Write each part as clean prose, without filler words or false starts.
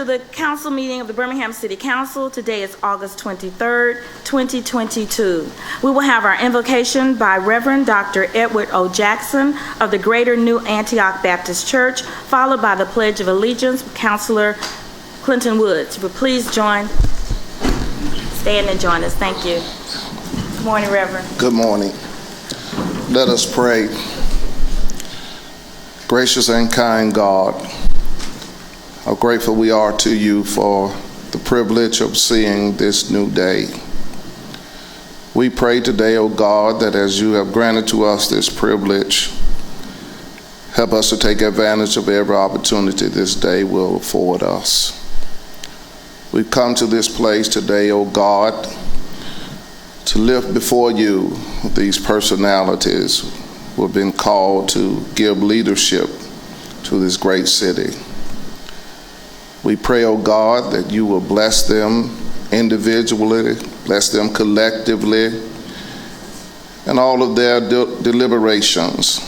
to the council meeting of the Birmingham City Council. Today is August 23rd, 2022. We will have our invocation by Reverend Dr. Edward O. Jackson of the Greater New Antioch Baptist Church, followed by the Pledge of Allegiance with Councilor Clinton Woods. If you would please stand and join us. Thank you. Good morning, Reverend. Good morning. Let us pray. Gracious and kind God, how grateful we are to you for the privilege of seeing this new day. We pray today, O God, that as you have granted to us this privilege, help us to take advantage of every opportunity this day will afford us. We've come to this place today, O God, to lift before you these personalities who have been called to give leadership to this great city. We pray, O God, that you will bless them individually, bless them collectively, and all of their deliberations.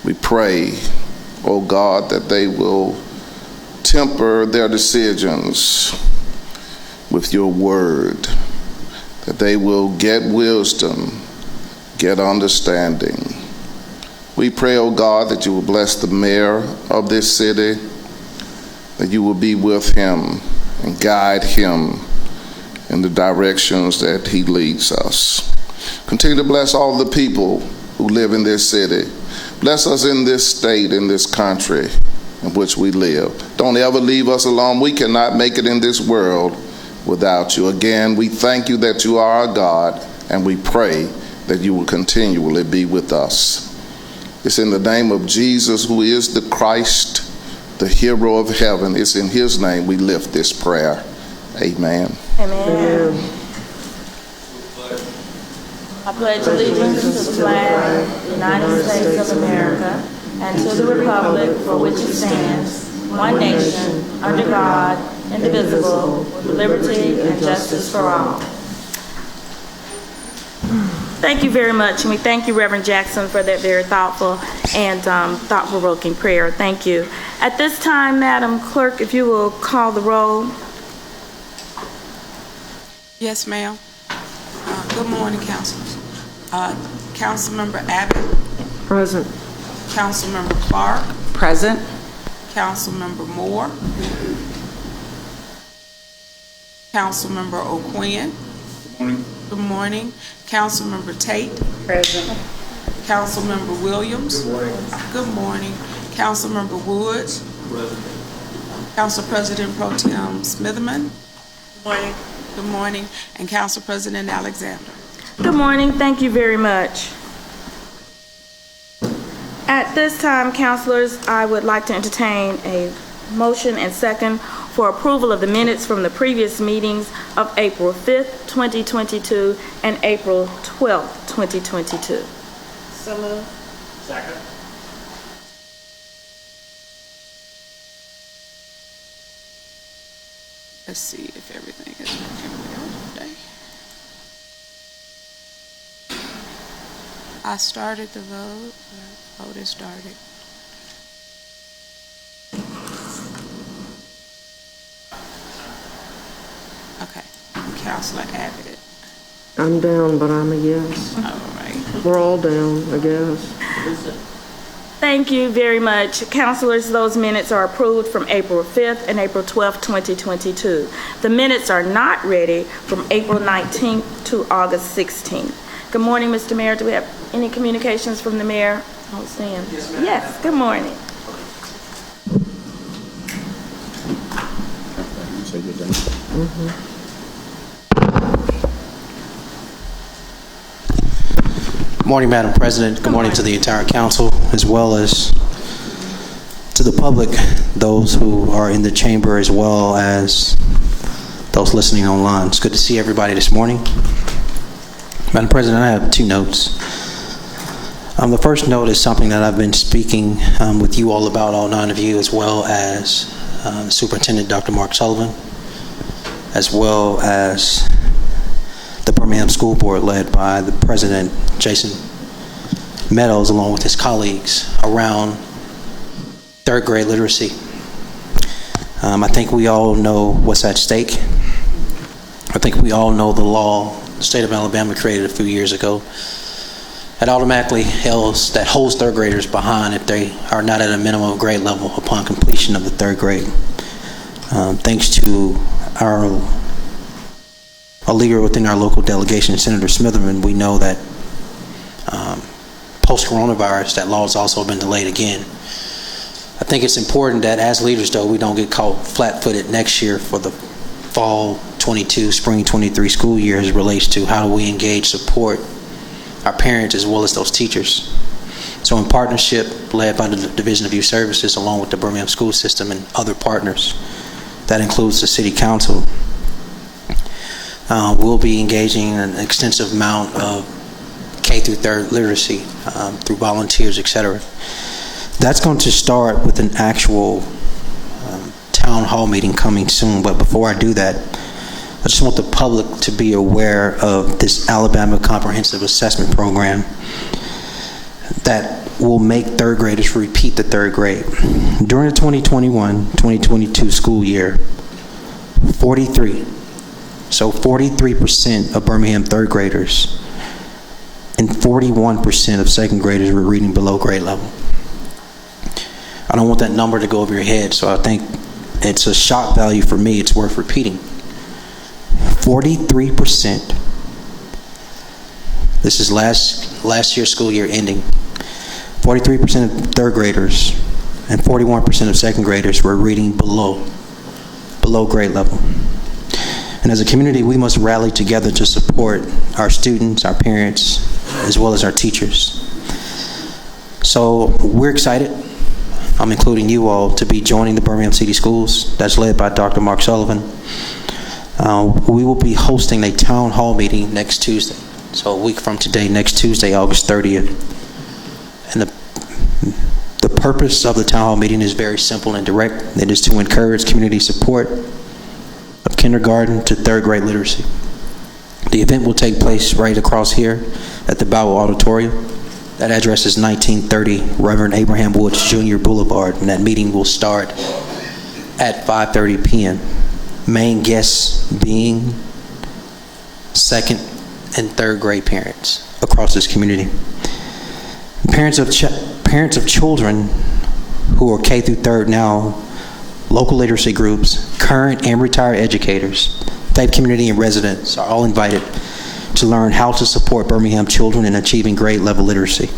We pray, O God, that they will temper their decisions with your word, that they will get wisdom, get understanding. We pray, O God, that you will bless the mayor of this city, that you will be with him and guide him in the directions that he leads us. Continue to bless all the people who live in this city. Bless us in this state, in this country in which we live. Don't ever leave us alone. We cannot make it in this world without you. Again, we thank you that you are our God, and we pray that you will continually be with us. It's in the name of Jesus, who is the Christ, the hero of heaven. It's in his name we lift this prayer. Amen. Amen. I pledge allegiance to the flag of the United States of America and to the republic for which it stands, one nation, under God, indivisible, with liberty and justice for all. Thank you very much, and we thank you, Reverend Jackson, for that very thoughtful and thought-provoking prayer. Thank you. At this time, Madam Clerk, if you will call the roll. Yes, ma'am. Good morning, councilors. Councilmember Abbott. Present. Councilmember Clark. Present. Councilmember Moore. Councilmember O'Quinn. Good morning. Good morning. Councilmember Tate. Present. Councilmember Williams. Good morning. Good morning. Councilmember Woods. Present. Council President Pro Tem Smitherman. Good morning. Good morning. And Council President Alexander. Good morning. Thank you very much. At this time, councilors, I would like to entertain a motion and second for approval of the minutes from the previous meetings of April 5th, 2022 and April 12th, 2022. So moved. Second. Let's see if everything is working well today. I started the vote. The vote is started. Okay. Councilor Abbott. I'm down, but I'm a yes. All right. We're all down, I guess. Thank you very much. Councilors, those minutes are approved from April 5th and April 12th, 2022. The minutes are not ready from April 19th to August 16th. Good morning, Mr. Mayor. Do we have any communications from the mayor? Oh, Sam. Yes, ma'am. Yes, good morning. So you're done? Mm-hmm. Good morning, Madam President. Good morning to the entire council, as well as to the public, those who are in the chamber, as well as those listening online. It's good to see everybody this morning. Madam President, I have two notes. The first note is something that I've been speaking with you all about, all 9 of you, as well as the Superintendent, Dr. Mark Sullivan, as well as the Birmingham School Board, led by the President, Jason Meadows, along with his colleagues, around third grade literacy. I think we all know what's at stake. I think we all know the law the state of Alabama created a few years ago that automatically holds third graders behind if they are not at a minimum grade level upon completion of the third grade. Thanks to a leader within our local delegation, Senator Smitherman, we know that post-coronavirus, that law has also been delayed again. I think it's important that as leaders, though, we don't get caught flat-footed next year for the fall 22, spring 23 school year as it relates to how do we engage, support our parents as well as those teachers. So in partnership led by the Division of Youth Services along with the Birmingham school system and other partners, that includes the City Council, we'll be engaging an extensive amount of K through third literacy through volunteers, etc. That's going to start with an actual town hall meeting coming soon. But before I do that, I just want the public to be aware of this Alabama Comprehensive Assessment Program that will make third graders repeat the third grade. During the 2021-2022 school year, 43% of Birmingham third graders and 41% of second graders were reading below grade level. I don't want that number to go over your head, so I think it's a shock value for me. It's worth repeating. 43%. This is last year's school year ending. 43% of third graders and 41% of second graders were reading below grade level. And as a community, we must rally together to support our students, our parents, as well as our teachers. So we're excited, I'm including you all, to be joining the Birmingham City Schools. That's led by Dr. Mark Sullivan. We will be hosting a town hall meeting next Tuesday. So a week from today, next Tuesday, August 30th. And the purpose of the town hall meeting is very simple and direct. It is to encourage community support of kindergarten to third grade literacy. The event will take place right across here at the Bowell Auditorium. That address is 1930 Reverend Abraham Woods Jr. Boulevard, and that meeting will start at 5:30 p.m. Main guests being second and third grade parents across this community. Parents of children who are K through third now, local literacy groups, current and retired educators, faith community and residents are all invited to learn how to support Birmingham children in achieving grade level literacy.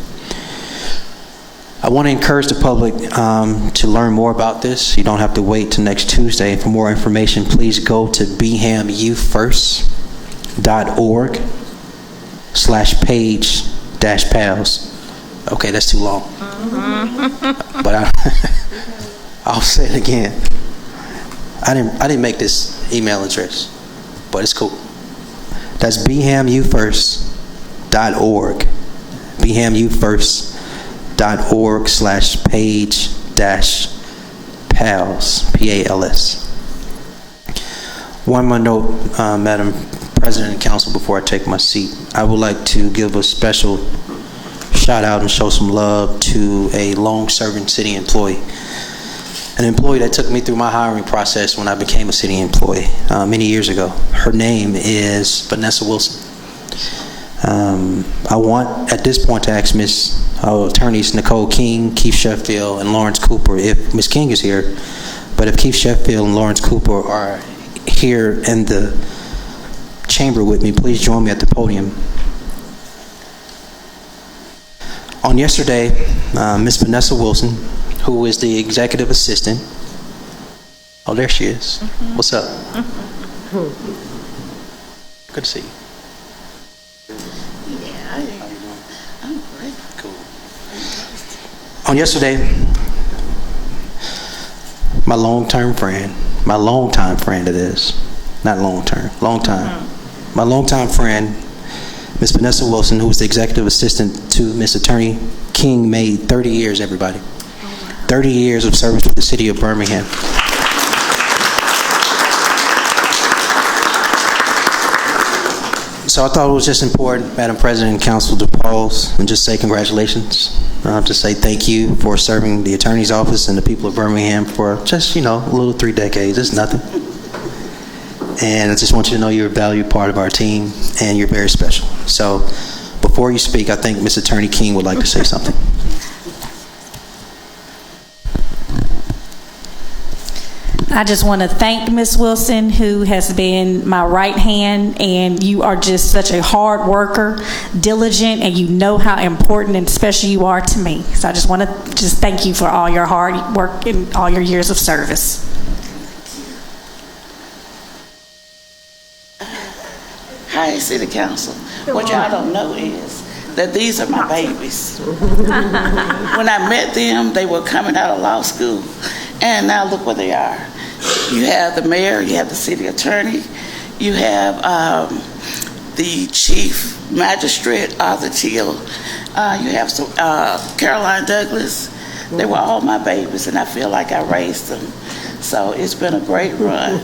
I want to encourage the public to learn more about this. You don't have to wait till next Tuesday. For more information, please go to bhamyoufirst.org/page-pals. Okay, that's too long. But I'll say it again. I didn't make this email address, but it's cool. That's bhamyoufirst.org. bhamyoufirst.org/page-pals. PALS. One more note, Madam President and Council, before I take my seat. I would like to give a special shout out and show some love to a long-serving city employee. An employee that took me through my hiring process when I became a city employee many years ago. Her name is Vanessa Wilson. I want at this point to ask attorneys Nicole King, Keith Sheffield, and Lawrence Cooper, if Ms. King is here, but if Keith Sheffield and Lawrence Cooper are here in the chamber with me, please join me at the podium. On yesterday, Ms. Vanessa Wilson, who is the executive assistant. Oh, there she is. What's up? Good to see you. I'm great. Cool. On yesterday, my longtime friend it is, not long-term, long-time. My longtime friend, Ms. Vanessa Wilson, who was the executive assistant to Ms. Attorney King, made 30 years, everybody. 30 years of service to the city of Birmingham. So I thought it was just important, Madam President and Council, to pause and just say congratulations. To say thank you for serving the Attorney's Office and the people of Birmingham for just, a little 3 decades. It's nothing. And I just want you to know you're a valued part of our team and you're very special. So before you speak, I think Ms. Attorney King would like to say something. I just want to thank Ms. Wilson, who has been my right hand, and you are just such a hard worker, diligent, and you know how important and special you are to me. So I just want to thank you for all your hard work and all your years of service. Hi, City Council. What y'all don't know is that these are my babies. When I met them, they were coming out of law school, and now look where they are. You have the mayor, you have the city attorney, you have the chief magistrate, Arthur Teal, you have Caroline Douglas. They were all my babies, and I feel like I raised them. So it's been a great run,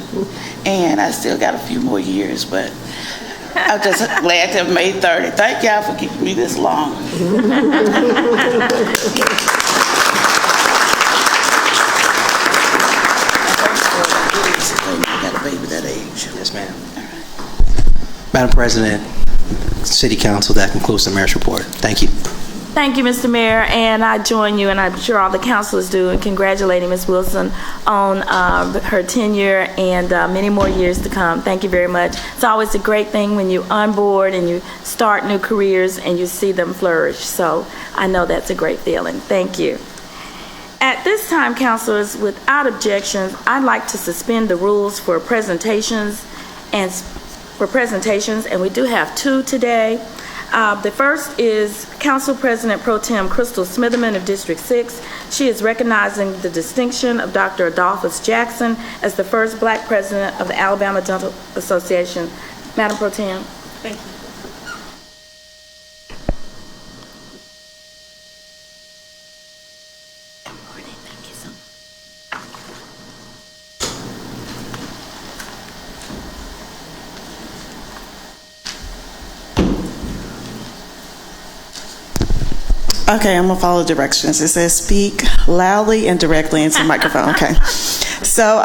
and I still got a few more years, but I'm just glad to have made 30. Thank y'all for keeping me this long. Yes, ma'am. Madam President, City Council, that concludes the mayor's report. Thank you. Thank you, Mr. Mayor, and I join you, and I'm sure all the councilors do, in congratulating Ms. Wilson on her tenure and many more years to come. Thank you very much. It's always a great thing when you onboard and you start new careers and you see them flourish. So I know that's a great feeling. Thank you. At this time, councilors, without objections, I'd like to suspend the rules for presentations, and we do have 2 today. The first is Council President Pro Tem Crystal Smitherman of District 6. She is recognizing the distinction of Dr. Adolphus Jackson as the first Black president of the Alabama Dental Association. Madam Pro Tem. Thank you. Okay, I'm gonna follow directions. It says speak loudly and directly into the microphone. Okay. So,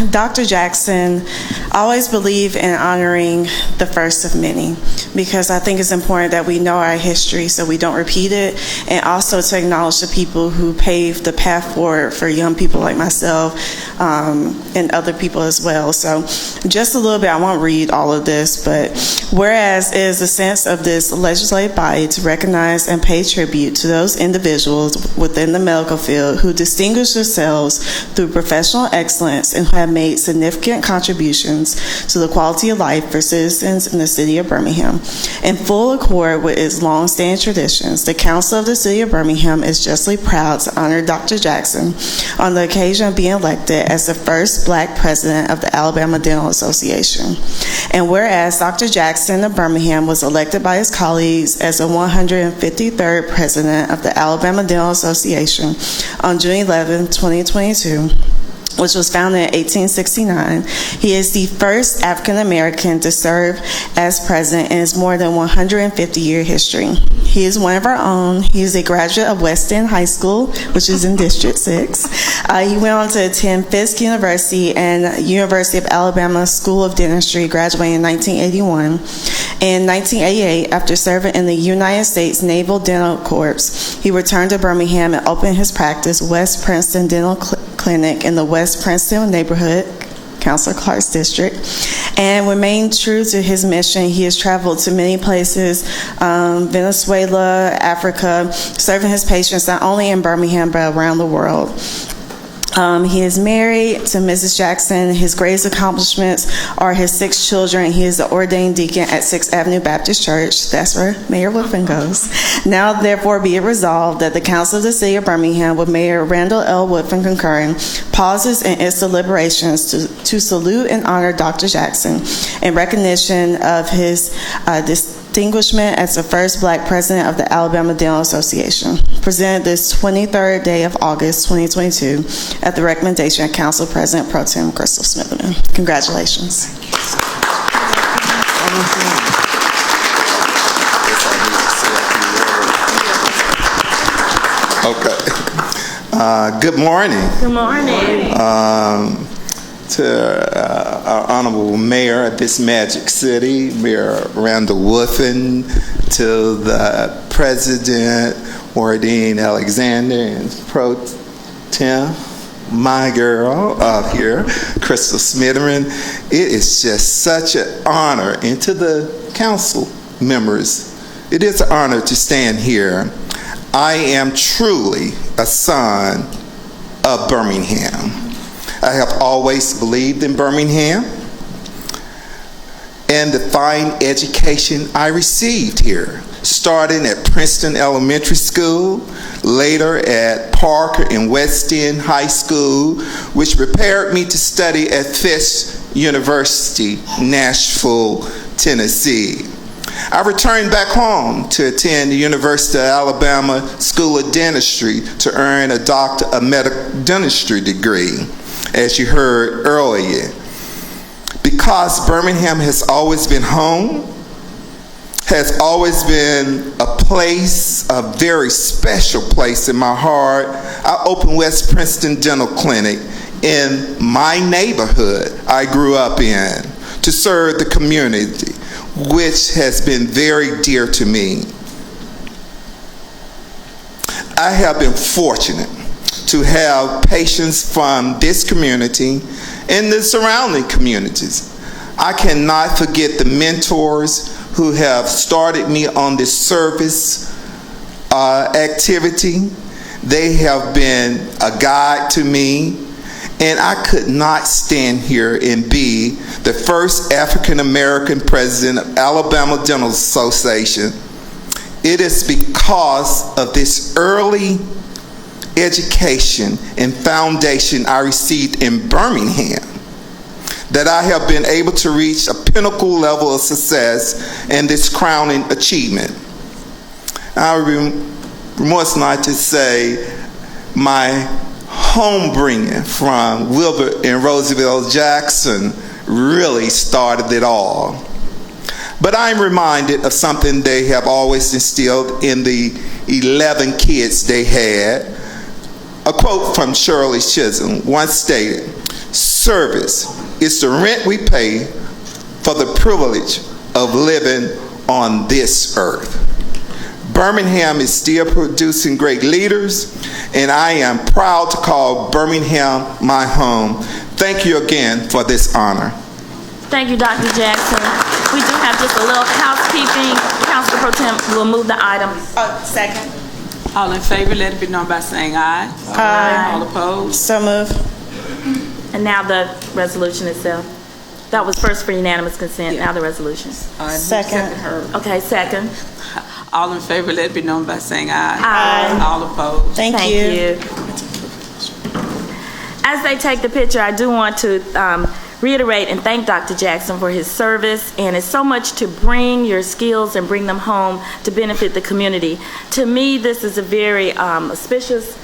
Dr. Jackson, always believe in honoring the first of many, because I think it's important that we know our history so we don't repeat it, and also to acknowledge the people who paved the path forward for young people like myself and other people as well. So just a little bit, I won't read all of this, but whereas it is the sense of this legislative body to recognize and pay tribute to those individuals within the medical field who distinguish themselves through professional excellence and who have made significant contributions to the quality of life for citizens in the city of Birmingham. In full accord with its long-standing traditions, the Council of the City of Birmingham is justly proud to honor Dr. Jackson on the occasion of being elected as the first Black president of the Alabama Dental Association. And whereas Dr. Jackson of Birmingham was elected by his colleagues as the 153rd president of the Alabama Dental Association on June 11, 2022, which was founded in 1869. He is the first African American to serve as president in his more than 150-year history. He is one of our own. He is a graduate of West End High School, which is in District 6. He went on to attend Fisk University and University of Alabama School of Dentistry, graduating in 1981. In 1988, after serving in the United States Naval Dental Corps, he returned to Birmingham and opened his practice, West Princeton Dental Clinic, in the West Princeton neighborhood, Councilor Clark's district, and remained true to his mission. He has traveled to many places, Venezuela, Africa, serving his patients not only in Birmingham but around the world. He is married to Mrs. Jackson. His greatest accomplishments are his 6 children. He is the ordained deacon at 6th Avenue Baptist Church. That's where Mayor Woodfin goes. Now, therefore, be it resolved that the Council of the City of Birmingham, with Mayor Randall L. Woodfin concurring, pauses in its deliberations to salute and honor Dr. Jackson in recognition of his distinguishment as the first Black president of the Alabama Dental Association, presented this 23rd day of August 2022 at the recommendation of Council President Pro Tem Crystal Smitherman. Congratulations. Okay. Good morning. Good morning. To our honorable mayor of this magic city, Mayor Randall Woodfin, to the president, Wardine Alexander, and Pro Tem, my girl up here, Crystal Smitherman. It is just such an honor, and to the council members, it is an honor to stand here. I am truly a son of Birmingham. I have always believed in Birmingham and the fine education I received here, starting at Princeton Elementary School, later at Parker and West End High School, which prepared me to study at Fisk University, Nashville, Tennessee. I returned back home to attend the University of Alabama School of Dentistry to earn a Doctor of Medical Dentistry degree, as you heard earlier. Because Birmingham has always been home, has always been a place, a very special place in my heart, I opened West Princeton Dental Clinic in my neighborhood I grew up in to serve the community, which has been very dear to me. I have been fortunate to have patients from this community and the surrounding communities. I cannot forget the mentors who have started me on this service activity. They have been a guide to me, and I could not stand here and be the first African American president of Alabama Dental Association. It is because of this early education and foundation I received in Birmingham that I have been able to reach a pinnacle level of success and this crowning achievement. I would most like to say my home bringing from Wilbur and Roosevelt Jackson really started it all. But I'm reminded of something they have always instilled in the 11 kids they had. A quote from Shirley Chisholm once stated, "Service is the rent we pay for the privilege of living on this earth." Birmingham is still producing great leaders, and I am proud to call Birmingham my home. Thank you again for this honor. Thank you, Dr. Jackson. We do have just a little housekeeping. Councilor Pro Tem will move the item. Second. All in favor, let it be known by saying aye. Aye. All opposed? So move. And now the resolution itself. That was first for unanimous consent, now the resolution. Second. Okay, second. All in favor, let it be known by saying aye. Aye. All opposed? Thank Thank you. As they take the picture, I do want to reiterate and thank Dr. Jackson for his service, and it's so much to bring your skills and bring them home to benefit the community. To me, this is a very auspicious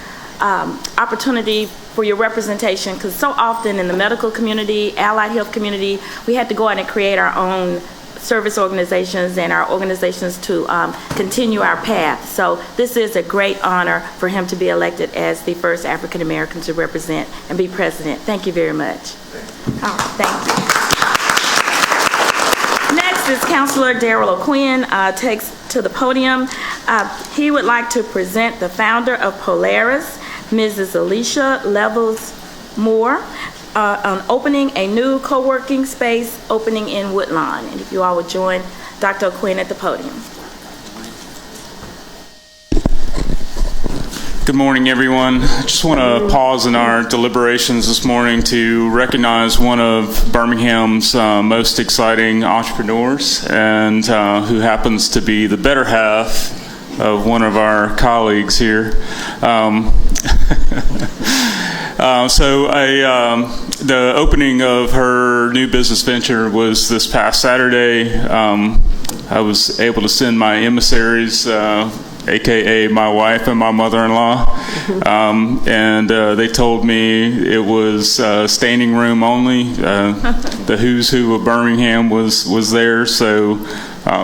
opportunity for your representation, because so often in the medical community, allied health community, we had to go out and create our own service organizations and our organizations to continue our path. So this is a great honor for him to be elected as the first African American to represent and be president. Thank you very much. Thank you. Next is Councilor Darrell O'Quinn, takes to the podium. He would like to present the founder of Polaris, Mrs. Alicia Levels Moore, on opening a new co-working space opening in Woodlawn. And if you all would join Dr. O'Quinn at the podium. Good morning, everyone. I just want to pause in our deliberations this morning to recognize one of Birmingham's most exciting entrepreneurs, and who happens to be the better half of one of our colleagues here. The opening of her new business venture was this past Saturday. I was able to send my emissaries, AKA my wife and my mother-in-law, and they told me it was standing room only. The who's who of Birmingham was there, so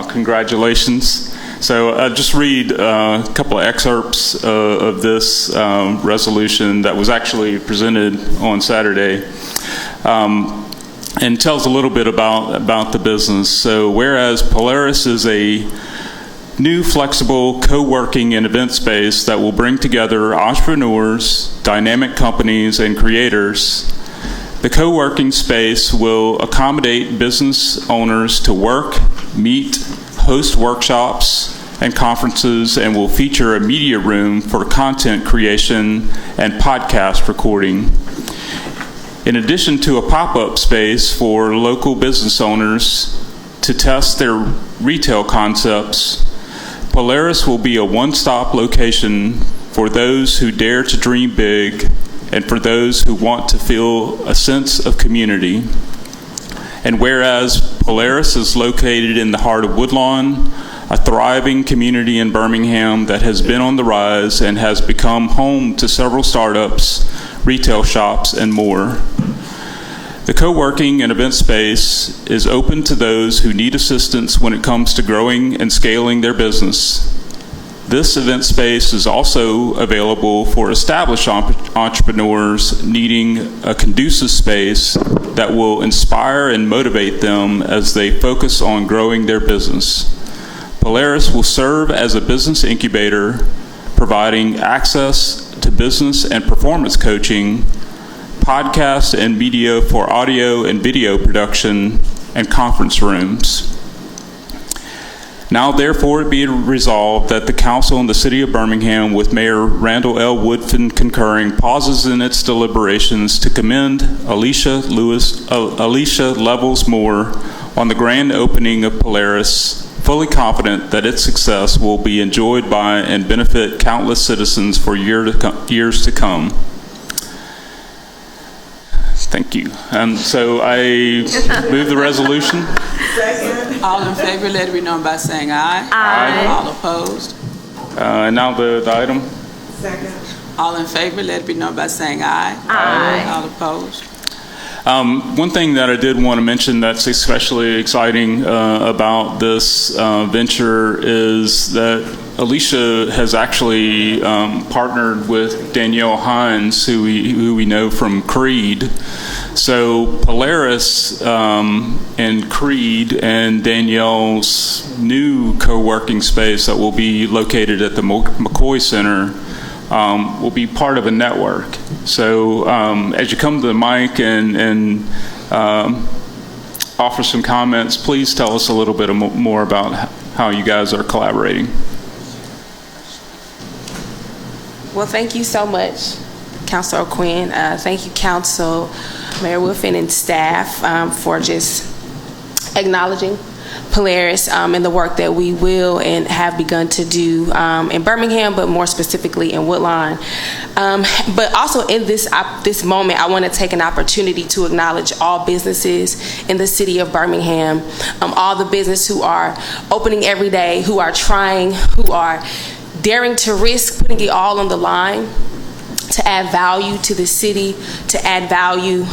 congratulations So I'll just read a couple of excerpts of this resolution that was actually presented on Saturday, and tells a little bit about the business. So whereas Polaris is a new flexible co-working and event space that will bring together entrepreneurs, dynamic companies, and creators, the co-working space will accommodate business owners to work, meet, host workshops and conferences, and will feature a media room for content creation and podcast recording. In addition to a pop-up space for local business owners to test their retail concepts, Polaris will be a one-stop location for those who dare to dream big and for those who want to feel a sense of community. And whereas Polaris is located in the heart of Woodlawn, a thriving community in Birmingham that has been on the rise and has become home to several startups, retail shops, and more. The co-working and event space is open to those who need assistance when it comes to growing and scaling their business. This event space is also available for established entrepreneurs needing a conducive space that will inspire and motivate them as they focus on growing their business. Polaris will serve as a business incubator, providing access to business and performance coaching, podcast and media for audio and video production, and conference rooms. Now, therefore, it be resolved that the Council in the City of Birmingham, with Mayor Randall L. Woodfin concurring, pauses in its deliberations to commend Alicia Levels Moore on the grand opening of Polaris, fully confident that its success will be enjoyed by and benefit countless citizens for years to come. Thank you. So I move the resolution. Second. All in favor, let it be known by saying aye. Aye. All opposed. And now the item. Second. All in favor, let it be known by saying aye. Aye. All opposed. One thing that I did want to mention that's especially exciting about this venture is that Alicia has actually partnered with Danielle Hines, who we know from Creed. So Polaris and Creed and Danielle's new co-working space that will be located at the McCoy Center will be part of a network. So as you come to the mic and offer some comments, please tell us a little bit more about how you guys are collaborating. Well, thank you so much, Councilor Quinn. Thank you, Council, Mayor Woodfin, and staff for just acknowledging Polaris and the work that we will and have begun to do in Birmingham, but more specifically in Woodlawn. But also in this moment, I want to take an opportunity to acknowledge all businesses in the city of Birmingham, all the businesses who are opening every day, who are trying, who are daring to risk putting it all on the line to add value to the city, to add value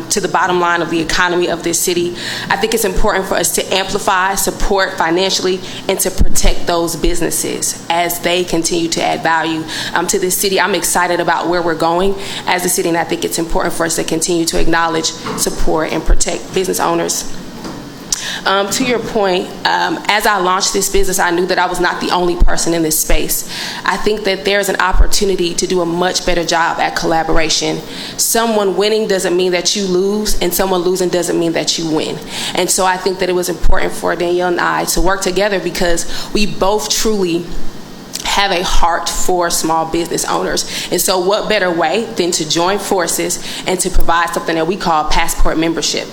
to the bottom line of the economy of this city. I think it's important for us to amplify, support financially, and to protect those businesses as they continue to add value to this city. I'm excited about where we're going as a city, and I think it's important for us to continue to acknowledge, support, and protect business owners. To your point, as I launched this business, I knew that I was not the only person in this space. I think that there's an opportunity to do a much better job at collaboration. Someone winning doesn't mean that you lose, and someone losing doesn't mean that you win. And so I think that it was important for Danielle and I to work together because we both truly have a heart for small business owners. And so what better way than to join forces and to provide something that we call passport membership.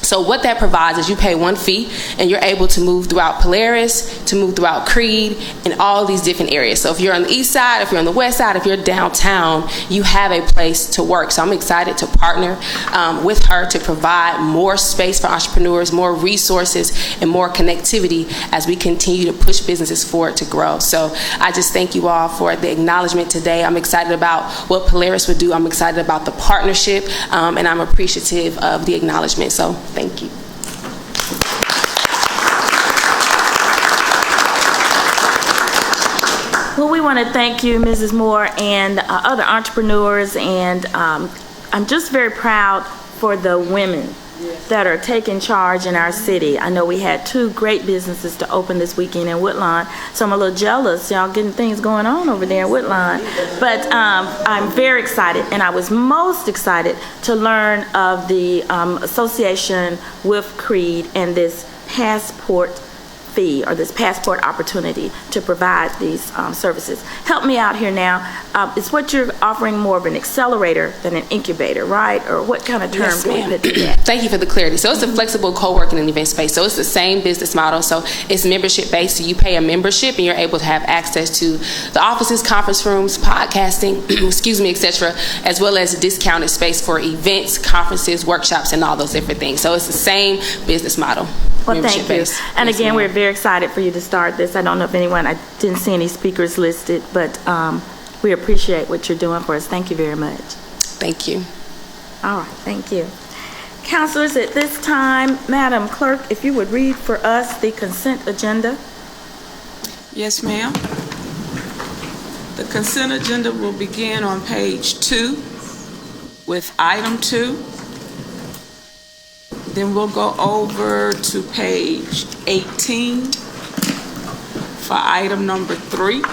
So what that provides is you pay one fee and you're able to move throughout Polaris, to move throughout Creed, and all these different areas. So if you're on the east side, if you're on the west side, if you're downtown, you have a place to work. So I'm excited to partner with her to provide more space for entrepreneurs, more resources, and more connectivity as we continue to push businesses forward to grow. So I just thank you all for the acknowledgement today. I'm excited about what Polaris would do. I'm excited about the partnership, and I'm appreciative of the acknowledgement. So thank you. Well, we want to thank you, Mrs. Moore, and other entrepreneurs, and I'm just very proud for the women that are taking charge in our city. I know we had 2 great businesses to open this weekend in Woodlawn, so I'm a little jealous. Y'all getting things going on over there in Woodlawn. But I'm very excited, and I was most excited to learn of the association with Creed and this passport fee, or this passport opportunity to provide these services. Help me out here now. Is what you're offering more of an accelerator than an incubator, right? Or what kind of term Yes, do we ma'am. put to that? Thank you for the clarity. So it's a flexible co-working and event space. So it's the same business model. So it's membership based. So you pay a membership and you're able to have access to the offices, conference rooms, podcasting, etc., as well as a discounted space for events, conferences, workshops, and all those different things. So it's the same business model. Well, thank you. Membership-based. And Yes, again, ma'am. we're very excited for you to start this. I don't know if I didn't see any speakers listed, but we appreciate what you're doing for us. Thank you very much. Thank you. All right, thank you. Councilors, at this time, Madam Clerk, if you would read for us the consent agenda. Yes, ma'am. The consent agenda will begin on page 2 with item 2. Then we'll go over to page 18 for item number 3.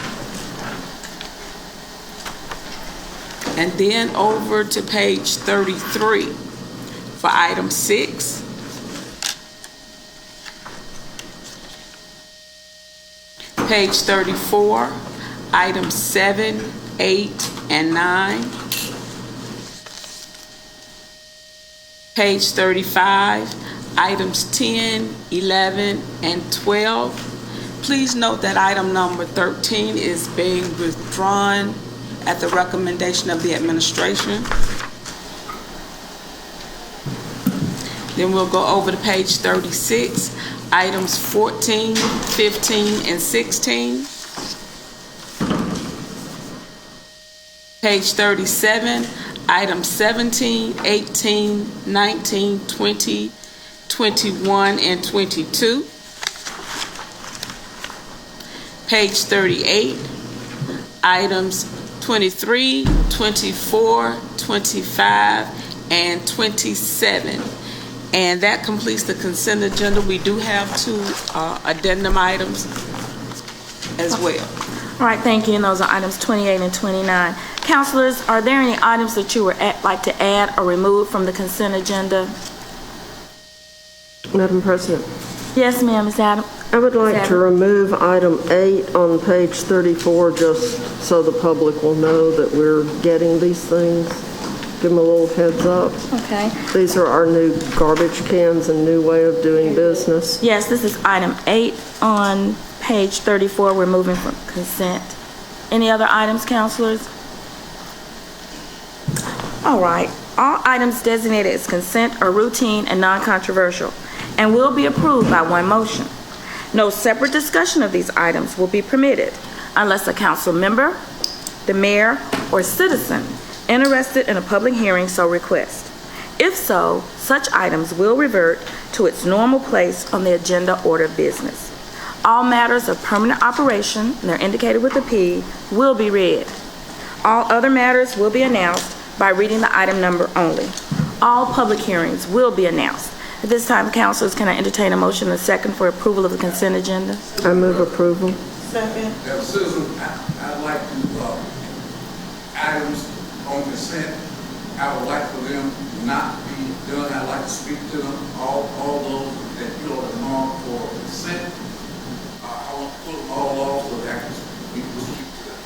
And then over to page 33 for item 6. Page 34, items 7, 8, and 9. Page 35, items 10, 11, and 12. Please note that item number 13 is being withdrawn at the recommendation of the administration. Then we'll go over to page 36, items 14, 15, and 16. Page 37, items 17, 18, 19, 20, 21, and 22. Page 38, items 23, 24, 25, and 27. And that completes the consent agenda. We do have 2 addendum items as well. All right, thank you. And those are items 28 and 29. Councilors, are there any items that you would like to add or remove from the consent agenda? Madam President, Yes, ma'am, Ms. Adams. I would like to remove item 8 on page 34, just so the public will know that we're getting these things. Give them a little heads up. Okay. These are our new garbage cans and new way of doing business. Yes, this is item 8 on page 34. We're moving from consent. Any other items, councilors? All right. All items designated as consent are routine and non-controversial and will be approved by one motion. No separate discussion of these items will be permitted unless a council member, the mayor, or citizen interested in a public hearing so requests. If so, such items will revert to its normal place on the agenda order of business. All matters of permanent operation, and they're indicated with a P, will be read. All other matters will be announced by reading the item number only. All public hearings will be announced. At this time, councilors, can I entertain a motion and a second for approval of the consent agenda? I move approval. Second. Susan, I'd like to, items on consent, I would like for them not to be done. I'd like to speak to them, all those that you are marked for consent. I want to pull them all off so that we can speak to them.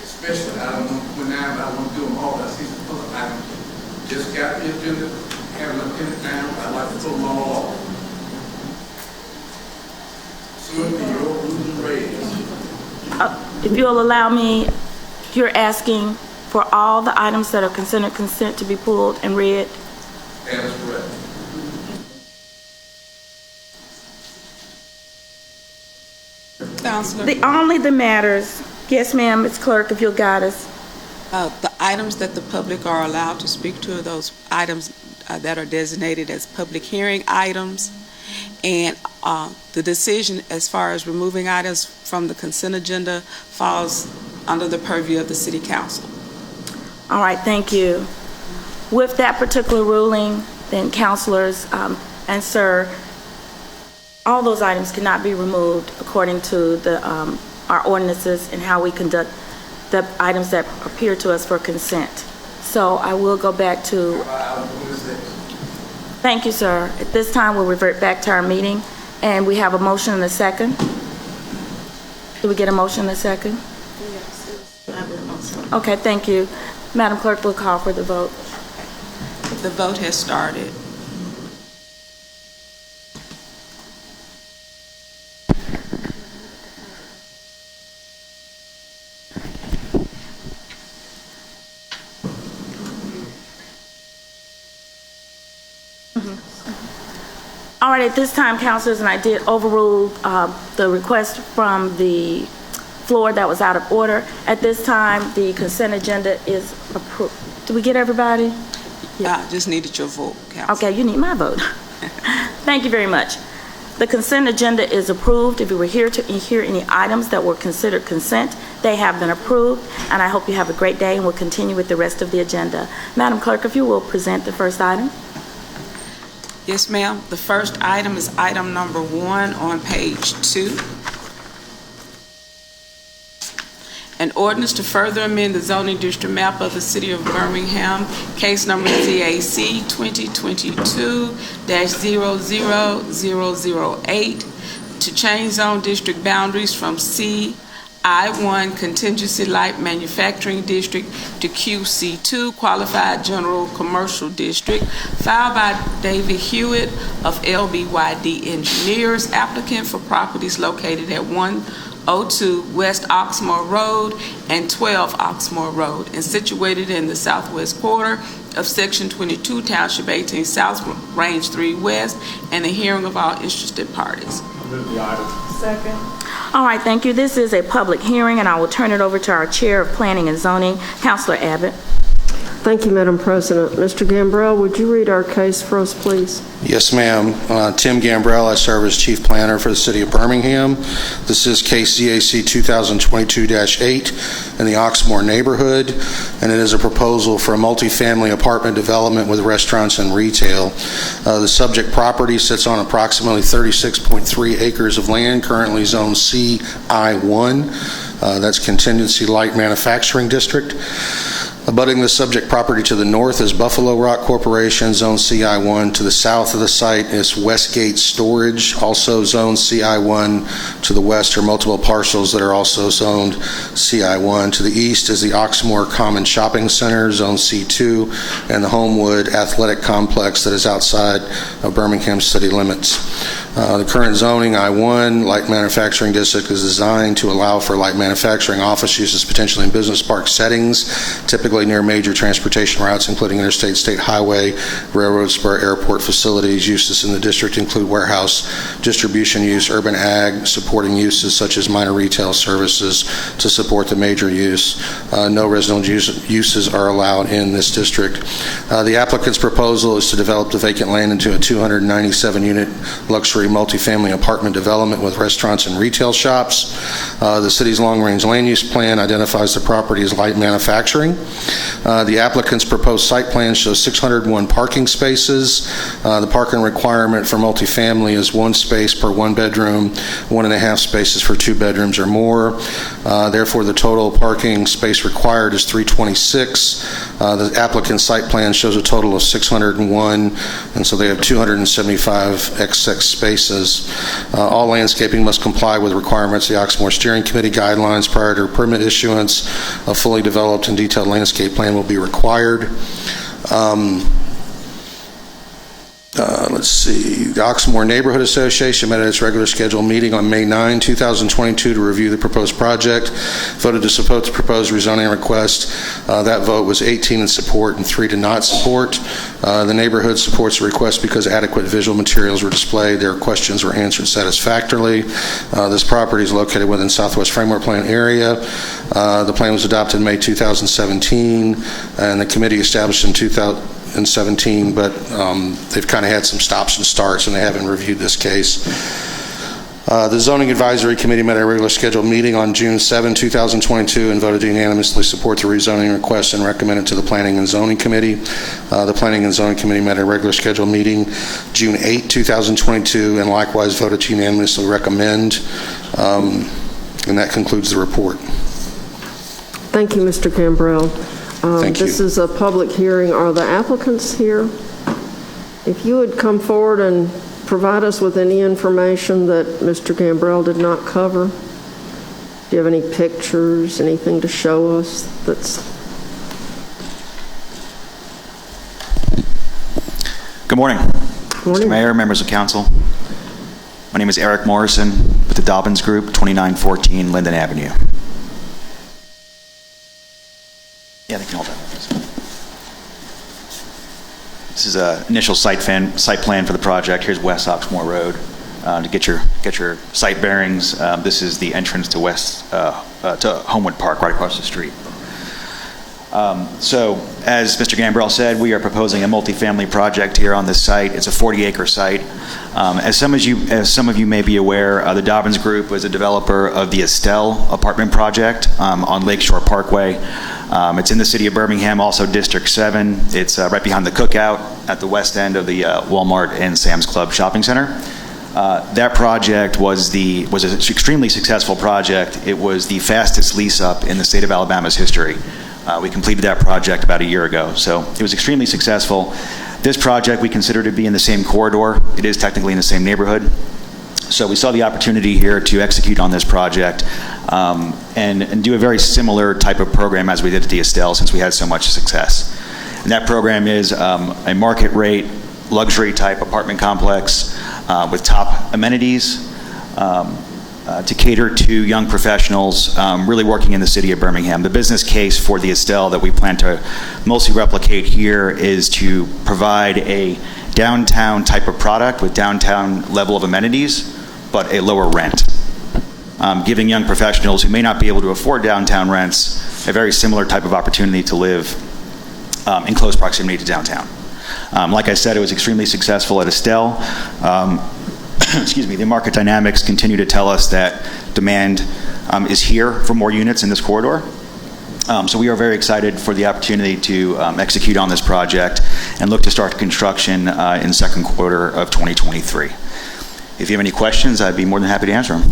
Especially, I don't want to put down, but I want to do them all. I see some other items. Just got the agenda, haven't looked at it down. I'd like to pull them all off. Soon as your rules and regs. If you'll allow me, you're asking for all the items that are considered consent to be pulled and read? That is correct. Counselor. Only the matters, yes ma'am, Ms. Clerk, if you'll guide us. The items that the public are allowed to speak to are those items that are designated as public hearing items. And The decision as far as removing items from the consent agenda falls under the purview of the City Council. All right, thank you. With that particular ruling, then councilors and sir, all those items cannot be removed according to our ordinances and how we conduct the items that appear to us for consent. So I will go back to... Thank you, sir. At this time, we'll revert back to our meeting, and we have a motion and a second. Did we get a motion and a second? Yes. Okay, thank you. Madam Clerk, we'll call for the vote. The vote has started. All right, at this time, councilors, and I did overrule the request from the floor that was out of order. At this time, the consent agenda is approved. Did we get everybody? Yeah. Just needed your vote, Council. Okay, you need my vote. Thank you very much. The consent agenda is approved. If you were here to hear any items that were considered consent, they have been approved, and I hope you have a great day, and we'll continue with the rest of the agenda. Madam Clerk, if you will present the first item. Yes, ma'am. The first item is item number 1 on page 2. An ordinance to further amend the zoning district map of the City of Birmingham, case number ZAC 2022-00008, to change zone district boundaries from CI1 Contingency Light Manufacturing District to QC2 Qualified General Commercial District, filed by David Hewitt of LBYD Engineers, applicant for properties located at 102 West Oxmoor Road and 12 Oxmoor Road, and situated in the southwest quarter of Section 22, Township 18 South, Range 3 West, and the hearing of all interested parties. Move the item. Second. All right, thank you. This is a public hearing, and I will turn it over to our Chair of Planning and Zoning, Councilor Abbott. Thank you, Madam President. Mr. Gambrell, would you read our case for us, please? Yes, ma'am. Tim Gambrell. I serve as Chief Planner for the City of Birmingham. This is case ZAC 2022-8 in the Oxmoor neighborhood, and it is a proposal for a multifamily apartment development with restaurants and retail. The subject property sits on approximately 36.3 acres of land, currently zoned CI1. That's Contingency Light Manufacturing District. Abutting the subject property to the north is Buffalo Rock Corporation, Zone CI1. To the south of the site is Westgate Storage, also Zone CI1. To the west are multiple parcels that are also zoned CI1. To the east is the Oxmoor Common Shopping Center, Zone C2, and the Homewood Athletic Complex that is outside of Birmingham city limits. The current zoning I1 light manufacturing district is designed to allow for light manufacturing office uses, potentially in business park settings, typically near major transportation routes, including interstate, state highway, railroad spur, airport facilities. Uses in the district include warehouse, distribution use, urban ag, supporting uses such as minor retail services to support the major use. No residential uses are allowed in this district. The applicant's proposal is to develop the vacant land into a 297-unit luxury multifamily apartment development with restaurants and retail shops. The city's long-range land use plan identifies the property as light manufacturing. The applicant's proposed site plan shows 601 parking spaces. The parking requirement for multifamily is 1 space per 1 bedroom, 1.5 spaces for 2 bedrooms or more. Therefore, the total parking space required is 326. The applicant's site plan shows a total of 601, and so they have 275 excess spaces. All landscaping must comply with requirements of the Oxmoor Steering Committee guidelines prior to permit issuance. A fully developed and detailed landscape plan will be required. Let's see. The Oxmoor Neighborhood Association met at its regular scheduled meeting on May 9, 2022 to review the proposed project. Voted to support the proposed rezoning request. That vote was 18 in support and 3 to not support. The neighborhood supports the request because adequate visual materials were displayed. Their questions were answered satisfactorily. This property is located within Southwest Framework Plan area. The plan was adopted in May 2017, and the committee established in 2017, but they've kind of had some stops and starts, and they haven't reviewed this case. The Zoning Advisory Committee met at a regular scheduled meeting on June 7, 2022, and voted to unanimously support the rezoning request and recommend it to the Planning and Zoning Committee. The Planning and Zoning Committee met at a regular scheduled meeting June 8, 2022, and likewise voted to unanimously recommend. And that concludes the report. Thank you, Mr. Gambrell. Thank you. This is a public hearing. Are the applicants here? If you would come forward and provide us with any information that Mr. Gambrell did not cover. Do you have any pictures, anything to show us that's... Good morning. Good morning. Mr. Mayor, members of council. My name is Eric Morrison with the Dobbins Group, 2914 Linden Avenue. Yeah, they can hold that. This is an initial site plan for the project. Here's West Oxmoor Road. To get your site bearings, this is the entrance to to Homewood Park, right across the street. So, as Mr. Gambrell said, we are proposing a multifamily project here on this site. It's a 40-acre site. As some of you may be aware, the Dobbins Group was a developer of the Estelle apartment project on Lakeshore Parkway. It's in the city of Birmingham, also District 7. It's right behind the Cookout at the west end of the Walmart and Sam's Club shopping center. That project was an extremely successful project. It was the fastest lease up in the state of Alabama's history. We completed that project about a year ago, so it was extremely successful. This project we consider to be in the same corridor. It is technically in the same neighborhood. So we saw the opportunity here to execute on this project and do a very similar type of program as we did at the Estelle, since we had so much success. And that program is a market rate, luxury type apartment complex with top amenities to cater to young professionals really working in the city of Birmingham. The business case for the Estelle that we plan to mostly replicate here is to provide a downtown type of product with downtown level of amenities, but a lower rent. Giving young professionals who may not be able to afford downtown rents a very similar type of opportunity to live in close proximity to downtown. Like I said, it was extremely successful at Estelle. Excuse me, the market dynamics continue to tell us that demand is here for more units in this corridor. So we are very excited for the opportunity to execute on this project and look to start construction in second quarter of 2023. If you have any questions, I'd be more than happy to answer them.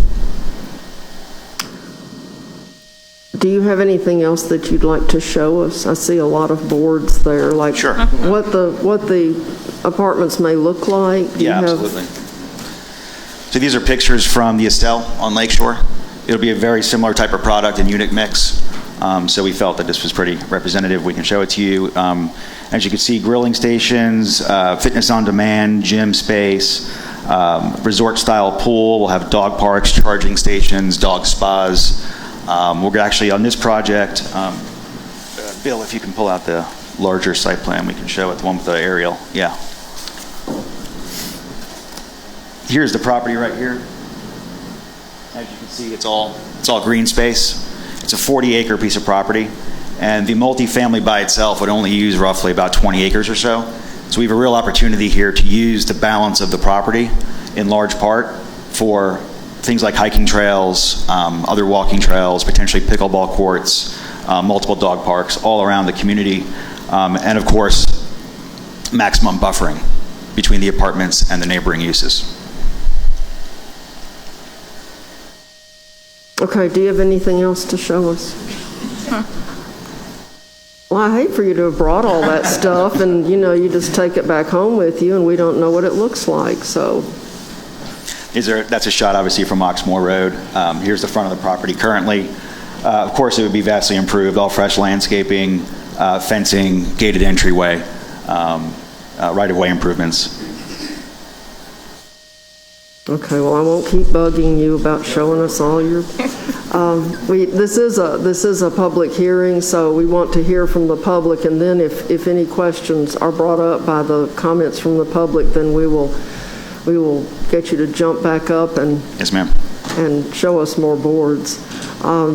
Do you have anything else that you'd like to show us? I see a lot of boards there, like sure. what the apartments may look like. Yeah, absolutely. So these are pictures from the Estelle on Lakeshore. It'll be a very similar type of product and unit mix. So we felt that this was pretty representative. We can show it to you. As you can see, grilling stations, fitness on demand, gym space, resort-style pool. We'll have dog parks, charging stations, dog spas. We're actually on this project. Bill, if you can pull out the larger site plan, we can show it, the one with the aerial. Yeah. Here's the property right here. As you can see, it's all green space. It's a 40-acre piece of property, and the multifamily by itself would only use roughly about 20 acres or so. So we have a real opportunity here to use the balance of the property in large part for things like hiking trails, other walking trails, potentially pickleball courts, multiple dog parks all around the community, and of course, maximum buffering between the apartments and the neighboring uses. Okay, do you have anything else to show us? Well, I hate for you to have brought all that stuff and, you just take it back home with you and we don't know what it looks like, so. That's a shot, obviously, from Oxmoor Road. Here's the front of the property currently. Of course, it would be vastly improved, all fresh landscaping, fencing, gated entryway, right-of-way improvements. Okay, well, I won't keep bugging you about showing us all your. This is a public hearing, so we want to hear from the public, and then if any questions are brought up by the comments from the public, then we will get you to jump back up and. Yes, ma'am. And show us more boards.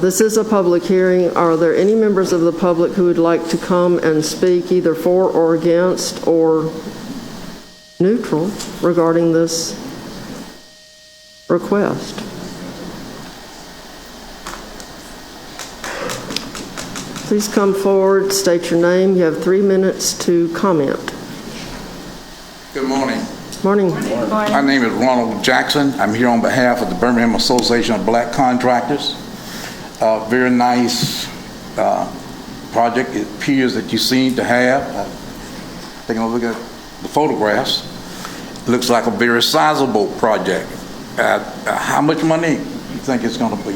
This is a public hearing. Are there any members of the public who would like to come and speak either for or against or neutral regarding this request. Please come forward, state your name. You have 3 minutes to comment. Good morning. Morning. My name is Ronald Jackson. I'm here on behalf of the Birmingham Association of Black Contractors. Very nice project. It appears that you seem to have. Taking a look at the photographs, it looks like a very sizable project. How much money you think it's going to be?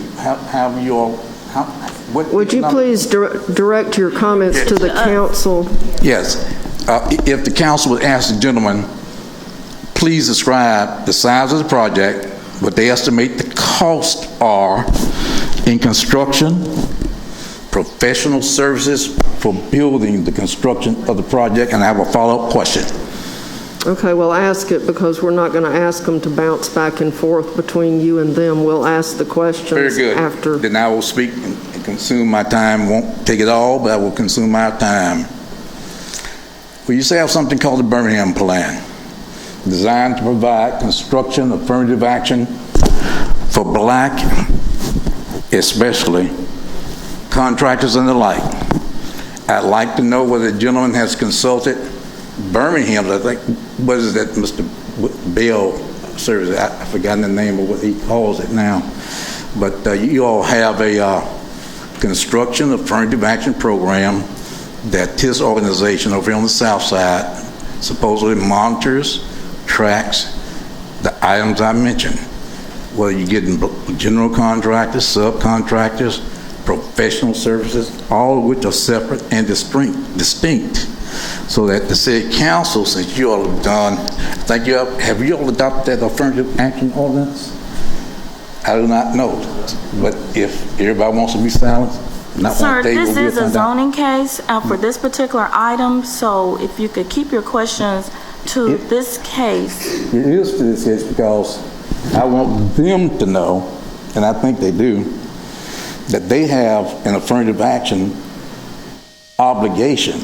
Would you please direct your comments to the council? Yes. If the council would ask the gentleman, please describe the size of the project, what they estimate the costs are in construction, professional services for building the construction of the project, and I have a follow-up question. Okay, we'll ask it because we're not going to ask them to bounce back and forth between you and them. We'll ask the questions Very good. After. Then I will speak and consume my time. Won't take it all, but I will consume my time. We used to have something called the Birmingham Plan, designed to provide construction affirmative action for black, especially contractors and the like. I'd like to know whether the gentleman has consulted Birmingham. I think, what is that, Mr. Bell Service? I've forgotten the name of what he calls it now. But you all have a construction affirmative action program that this organization over here on the south side supposedly monitors, tracks the items I mentioned, whether you're getting general contractors, subcontractors, professional services, all of which are separate and distinct, so that the city council, since you all have done, have you all adopted that affirmative action ordinance? I do not know, but if everybody wants to be silent, Sir, this is a zoning case for this particular item, so if you could keep your questions to this case. It is to this case because I want them to know, and I think they do, that they have an affirmative action obligation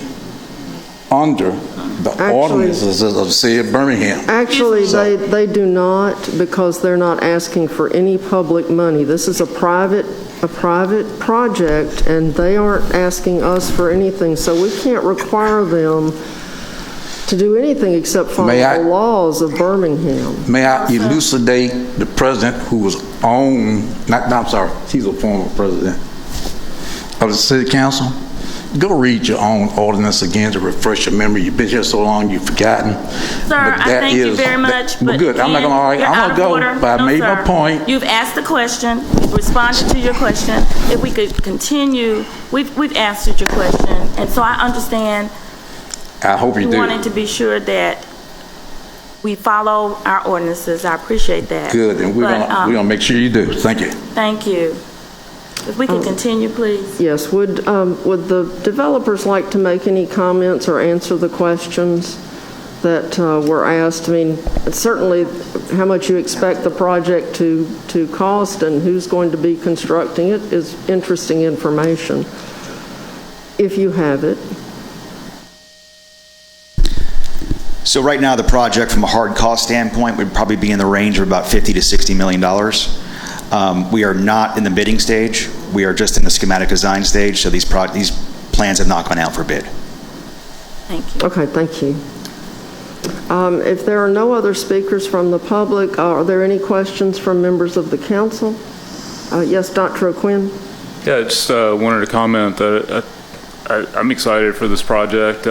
under the ordinances of the city of Birmingham. Actually, they do not, because they're not asking for any public money. This is a private project, and they aren't asking us for anything, so we can't require them to do anything except follow the laws of Birmingham. May I elucidate the president who was he's a former president of the city council? Go read your own ordinance again to refresh your memory. You've been here so long, you've forgotten. Sir, I thank you very much. But good. I'm not going to argue. I'm going to go, but I made my point. You've asked the question. We've responded to your question. If we could continue, we've answered your question. And so I understand. I hope you do. Wanting to be sure that we follow our ordinances. I appreciate that. Good. And we're going to make sure you do. Thank you. Thank you. If we can continue, please. Yes. Would the developers like to make any comments or answer the questions that were asked? I mean, certainly how much you expect the project to cost and who's going to be constructing it is interesting information, if you have it. So right now the project from a hard cost standpoint would probably be in the range of about $50 to $60 million. We are not in the bidding stage. We are just in the schematic design stage, so these plans have not gone out for bid. Thank you. Okay, thank you. If there are no other speakers from the public, are there any questions from members of the council? Yes, Dr. O'Quinn? Yeah, I just wanted to comment that I'm excited for this project.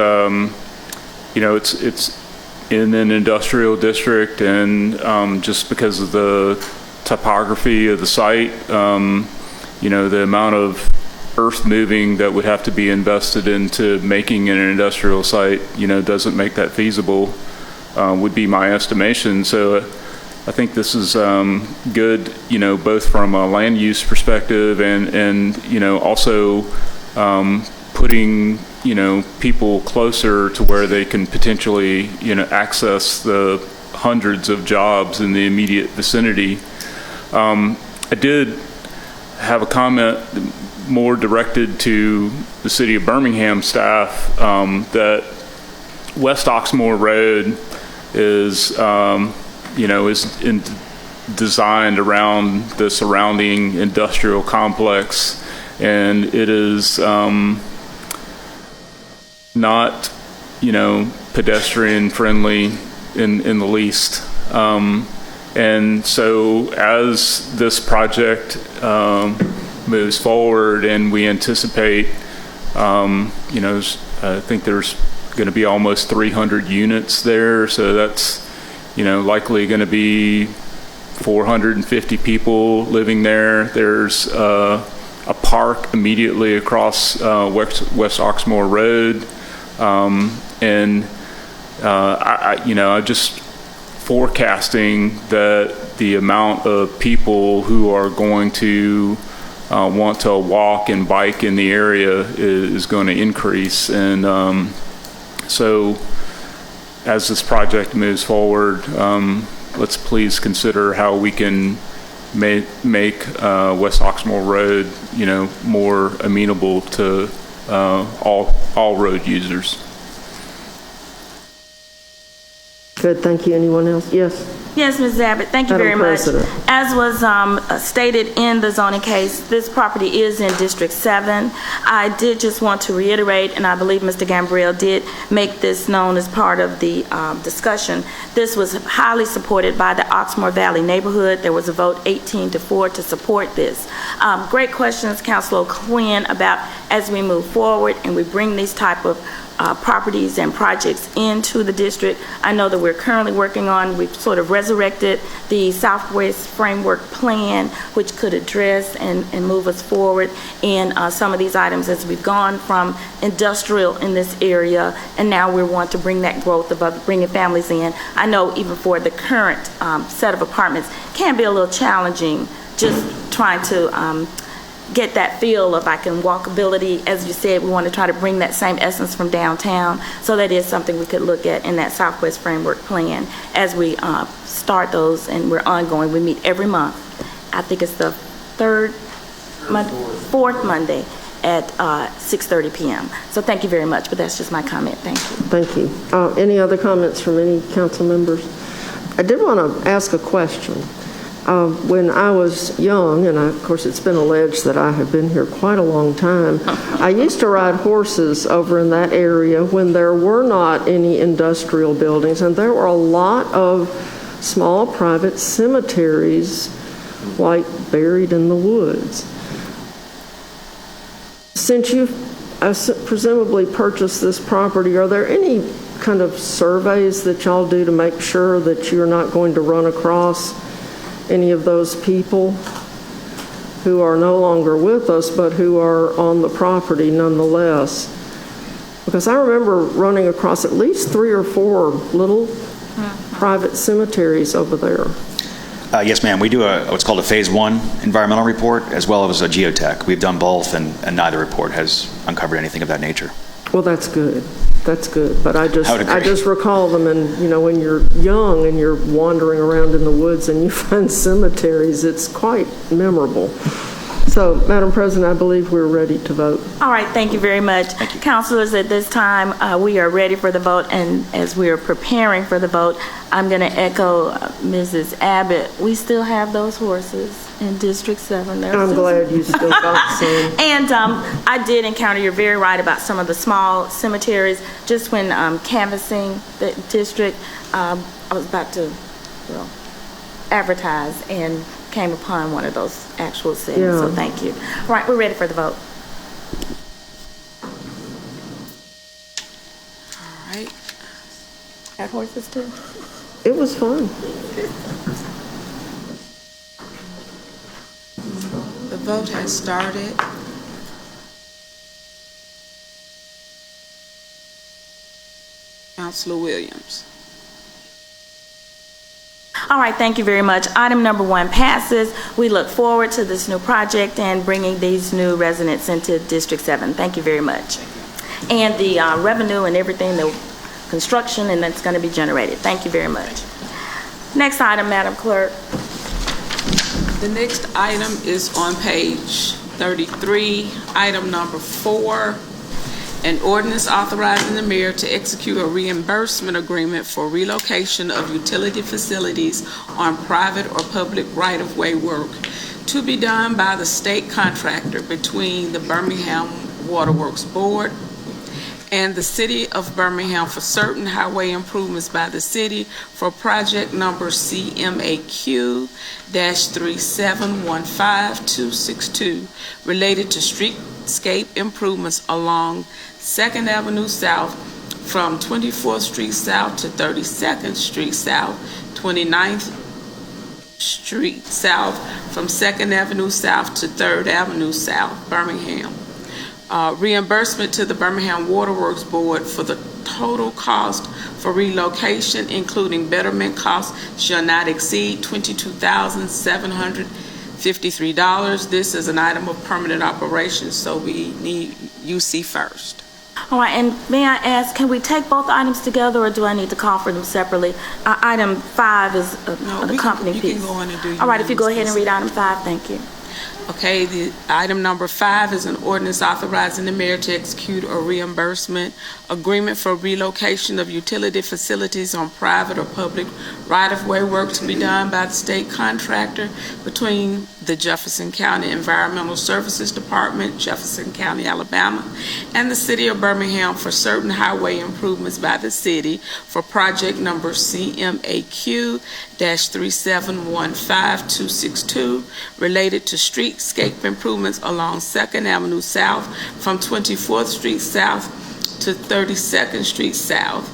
It's in an industrial district, and just because of the topography of the site, the amount of earth moving that would have to be invested into making an industrial site, doesn't make that feasible, would be my estimation. So I think this is good, both from a land use perspective and also putting, people closer to where they can potentially, access the hundreds of jobs in the immediate vicinity. I did have a comment more directed to the city of Birmingham staff, that West Oxmoor Road is, is in designed around the surrounding industrial complex, and it is not, pedestrian friendly in the least. And so as this project moves forward, and we anticipate, I think there's going to be almost 300 units there, so that's, likely going to be 450 people living there. There's a park immediately across West Oxmoor Road, and I'm just forecasting that the amount of people who are going to want to walk and bike in the area is going to increase. And so as this project moves forward, let's please consider how we can make West Oxmoor Road, more amenable to all road users. Good, thank you. Anyone else? Yes. Yes, Ms. Abbott, thank you Madam very much. President. As was stated in the zoning case, this property is in District 7. I did just want to reiterate, and I believe Mr. Gambriel did make this known as part of the discussion. This was highly supported by the Oxmoor Valley neighborhood. There was a vote 18-4 to support this. Great questions, Councilor Quinn, about as we move forward and we bring these type of properties and projects into the district. I know that we're currently working on, we've sort of resurrected the Southwest Framework Plan, which could address and move us forward in some of these items as we've gone from industrial in this area, and now we want to bring that growth of bringing families in. I know even for the current set of apartments can be a little challenging just trying to get that feel of walkability. As you said, we want to try to bring that same essence from downtown. So that is something we could look at in that Southwest Framework Plan as we start those, and we're ongoing. We meet every month. I think it's the fourth Monday at 6:30 p.m. So thank you very much, but that's just my comment. Thank you. Thank you. Any other comments from any council members? I did want to ask a question. When I was young, and of course it's been alleged that I have been here quite a long time, I used to ride horses over in that area when there were not any industrial buildings, and there were a lot of small private cemeteries like buried in the woods. Since you've presumably purchased this property, are there any kind of surveys that y'all do to make sure that you're not going to run across any of those people who are no longer with us but who are on the property nonetheless? Because I remember running across at least 3 or 4 little private cemeteries over there. Yes, ma'am. We do what's called a Phase 1 environmental report as well as a geotech. We've done both, and neither report has uncovered anything of that nature. Well, that's good. That's good. But I just recall them, and when you're young and you're wandering around in the woods and you find cemeteries, it's quite memorable. So, Madam President, I believe we're ready to vote. All right, thank you very much. Thank you. Councilors, at this time, we are ready for the vote, and as we are preparing for the vote, I'm going to echo Mrs. Abbott. We still have those horses in District 7. I'm glad you still got some. And I did encounter, you're very right about some of the small cemeteries. Just when canvassing the district, I was about to advertise and came upon one of those actual settings. Yeah. So thank you. All right, we're ready for the vote. All right. Had horses too? It was fun. The vote has started. Councilor Williams. All right, thank you very much. Item number 1 passes. We look forward to this new project and bringing these new residents into District 7. Thank you very much. And the revenue and everything, the construction, and that's going to be generated. Thank you very much. Next item, Madam Clerk. The next item is on page 33, item number 4. An ordinance authorizing the mayor to execute a reimbursement agreement for relocation of utility facilities on private or public right-of-way work to be done by the state contractor between the Birmingham Waterworks Board and the City of Birmingham for certain highway improvements by the city for project number CMAQ-3715262 related to streetscape improvements along 2nd Avenue South from 24th Street South to 32nd Street South, 29th Street South from 2nd Avenue South to 3rd Avenue South, Birmingham. Reimbursement to the Birmingham Waterworks Board for the total cost for relocation, including betterment costs, shall not exceed $22,753. This is an item of permanent operation, so we need UC first. All right, and may I ask, can we take both items together, or do I need to call for them separately? Item 5 is the company piece. You can go on and do your All right, if you go ahead and read item 5, thank you. Okay, the item number 5 is an ordinance authorizing the mayor to execute a reimbursement agreement for relocation of utility facilities on private or public right-of-way work to be done by the state contractor between the Jefferson County Environmental Services Department, Jefferson County, Alabama, and the City of Birmingham for certain highway improvements by the city for project number CMAQ-3715262 related to streetscape improvements along 2nd Avenue South from 24th Street South to 32nd Street South,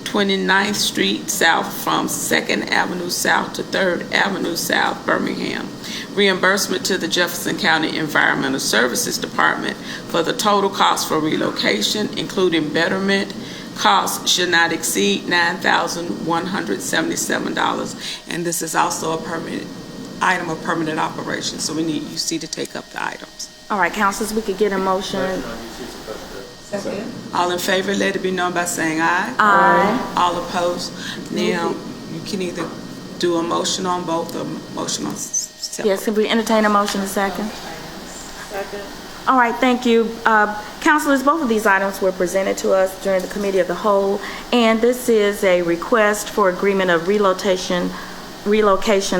29th Street South from 2nd Avenue South to 3rd Avenue South, Birmingham. Reimbursement to the Jefferson County Environmental Services Department for the total cost for relocation, including betterment costs, should not exceed $9,177. And this is also a permanent item of permanent operation, so we need UC to take up the items. All right, councilors, we could get a motion. Second. All in favor, let it be known by saying aye. Aye. All opposed. Now, you can either do a motion on both or motion on separate. Yes, can we entertain a motion a second? Second. All right, thank you. Councilors, both of these items were presented to us during the Committee of the Whole, and this is a request for agreement of relocation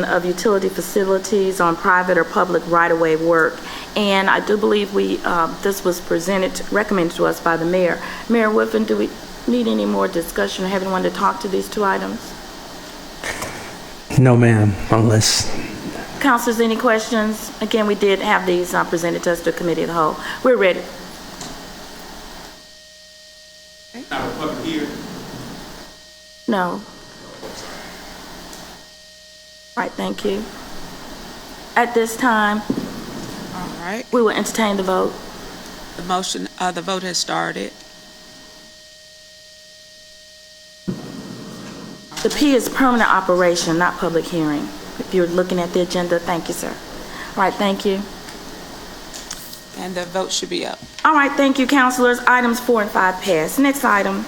of utility facilities on private or public right-of-way work. And I do believe this was recommended to us by the mayor. Mayor Whiffen, do we need any more discussion or have anyone to talk to these two items? No, ma'am, unless... Councilors, any questions? Again, we did have these presented to us to the Committee of the Whole. We're ready. Now, the public hearing. No. All right, thank you. At this time, All right. we will entertain the vote. The motion, the vote has started. The P is permanent operation, not public hearing. If you're looking at the agenda, thank you, sir. All right, thank you. And the vote should be up. All right, thank you, councilors. Items 4 and 5 pass. Next item.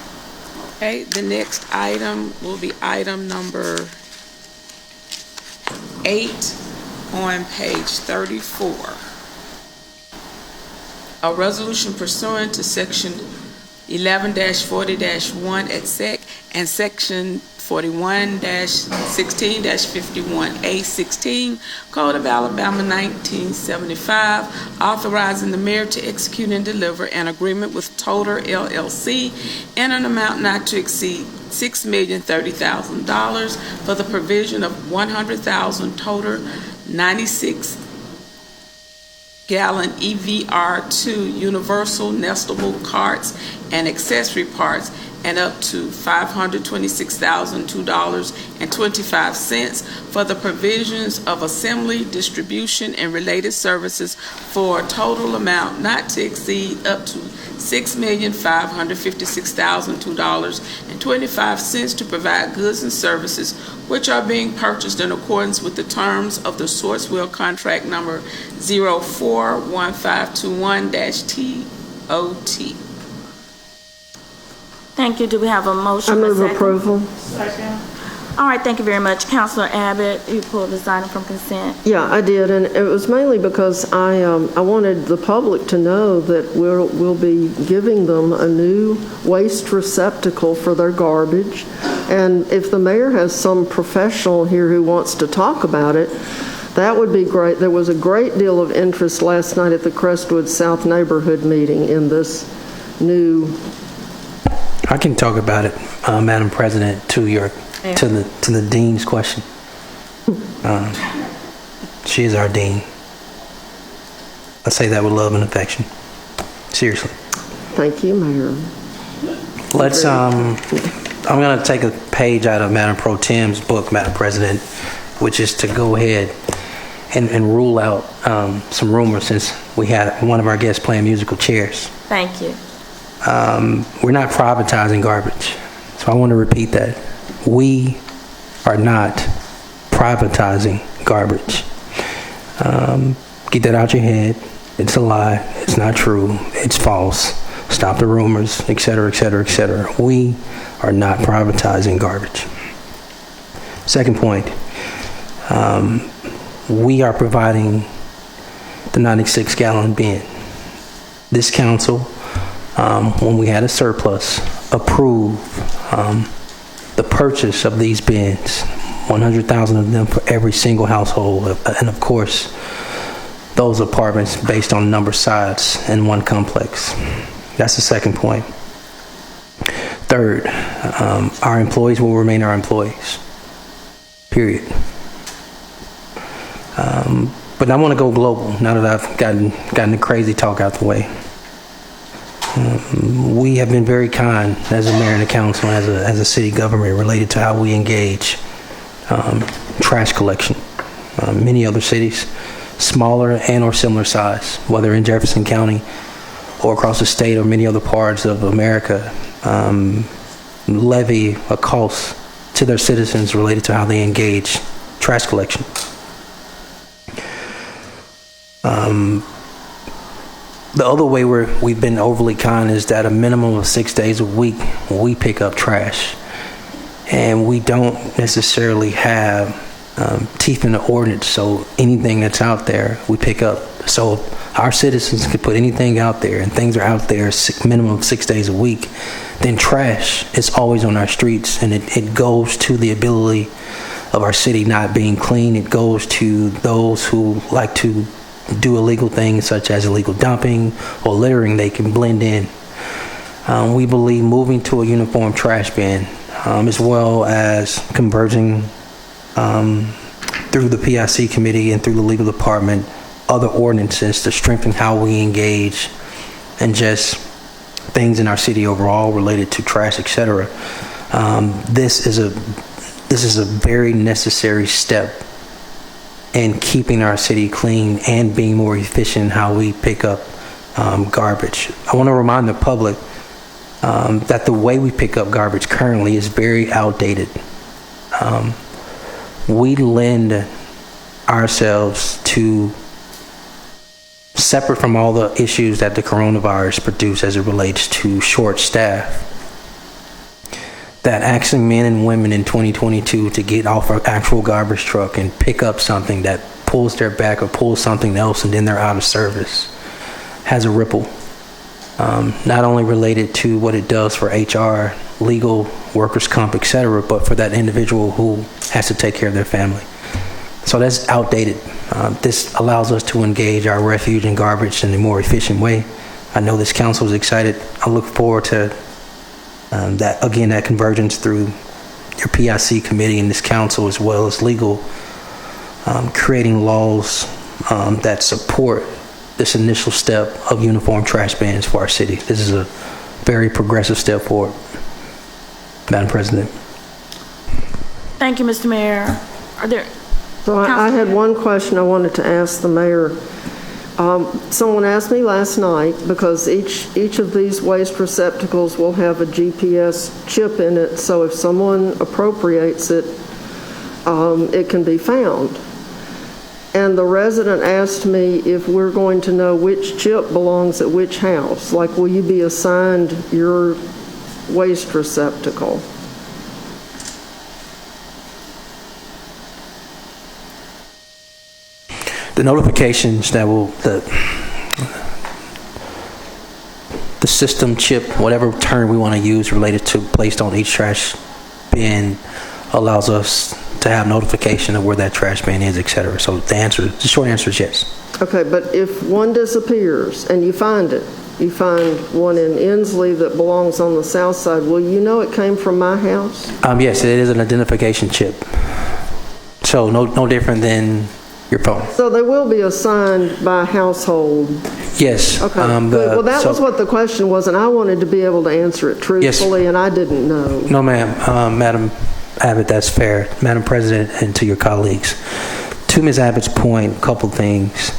Okay, the next item will be item number 8 on page 34. A resolution pursuant to section 11-40-1 at SEC and section 41-16-51A16 Code of Alabama 1975, authorizing the mayor to execute and deliver an agreement with Toter LLC in an amount not to exceed $6,030,000 for the provision of 100,000 Toter 96-gallon EVR2 universal nestable carts and accessory parts, and up to $526,002.25 for the provisions of assembly, distribution, and related services for a total amount not to exceed up to $6,556,002.25 to provide goods and services which are being purchased in accordance with the terms of the Sourcewell contract number 041521-TOT. Thank you. Do we have a motion? I move approval. Second. All right, thank you very much. Councilor Abbott, you pulled this item from consent. Yeah, I did, and it was mainly because I wanted the public to know that we'll be giving them a new waste receptacle for their garbage. And if the mayor has some professional here who wants to talk about it, that would be great. There was a great deal of interest last night at the Crestwood South neighborhood meeting in this new. I can talk about it, Madam President, to the dean's question. She is our dean. I say that with love and affection. Seriously. Thank you, Mayor. Let's. I'm going to take a page out of Madam Pro Tem's book, Madam President, which is to go ahead and rule out some rumors, since we had one of our guests playing musical chairs. Thank you. We're not privatizing garbage. So I want to repeat that. We are not privatizing garbage. Get that out your head. It's a lie. It's not true. It's false. Stop the rumors, et cetera, et cetera, et cetera. We are not privatizing garbage. Second point, we are providing the 96-gallon bin. This council, when we had a surplus, approved the purchase of these bins, 100,000 of them for every single household, and of course, those apartments based on number of sides in one complex. That's the second point. Third, our employees will remain our employees. Period. But I want to go global now that I've gotten the crazy talk out the way. We have been very kind as a mayor and a council, as a city government, related to how we engage trash collection. Many other cities, smaller and or similar size, whether in Jefferson County or across the state or many other parts of America, levy a cost to their citizens related to how they engage trash collection. The other way we've been overly kind is that a minimum of 6 days a week we pick up trash, and we don't necessarily have teeth in the ordinance, so anything that's out there we pick up. So our citizens can put anything out there, and things are out there minimum of 6 days a week, then trash is always on our streets, and it goes to the ability of our city not being clean. It goes to those who like to do illegal things such as illegal dumping or littering. They can blend in. We believe moving to a uniform trash bin, as well as converging through the PIC committee and through the legal department other ordinances to strengthen how we engage and just things in our city overall related to trash, etc. This is a very necessary step in keeping our city clean and being more efficient in how we pick up garbage. I want to remind the public that the way we pick up garbage currently is very outdated. We lend ourselves to, separate from all the issues that the coronavirus produced as it relates to short staff, that asking men and women in 2022 to get off an actual garbage truck and pick up something that pulls their back or pulls something else and then they're out of service has a ripple. Not only related to what it does for HR, legal, workers' comp, etc., but for that individual who has to take care of their family. So that's outdated. This allows us to engage our refuge and garbage in a more efficient way. I know this council is excited. I look forward to that convergence through your PIC committee and this council, as well as legal, creating laws that support this initial step of uniform trash bans for our city. This is a very progressive step forward, Madam President. Thank you, Mr. Mayor. Are there... So I had one question I wanted to ask the mayor. Someone asked me last night, because each of these waste receptacles will have a GPS chip in it, so if someone appropriates it, it can be found. And the resident asked me if we're going to know which chip belongs at which house. Like, will you be assigned your waste receptacle? The notifications that will, the system chip, whatever term we want to use related to placed on each trash bin, allows us to have notification of where that trash bin is, et cetera. So the short answer is yes. Okay, but if one disappears and you find it, you find one in Inslee that belongs on the south side, will you know it came from my house? Yes, it is an identification chip. So no different than your phone. So they will be assigned by household? Yes. Okay, good. Well, that was what the question was, and I wanted to be able to answer it truthfully, yes. And I didn't know. No, ma'am. Madam Abbott, that's fair. Madam President, and to your colleagues. To Ms. Abbott's point, a couple things.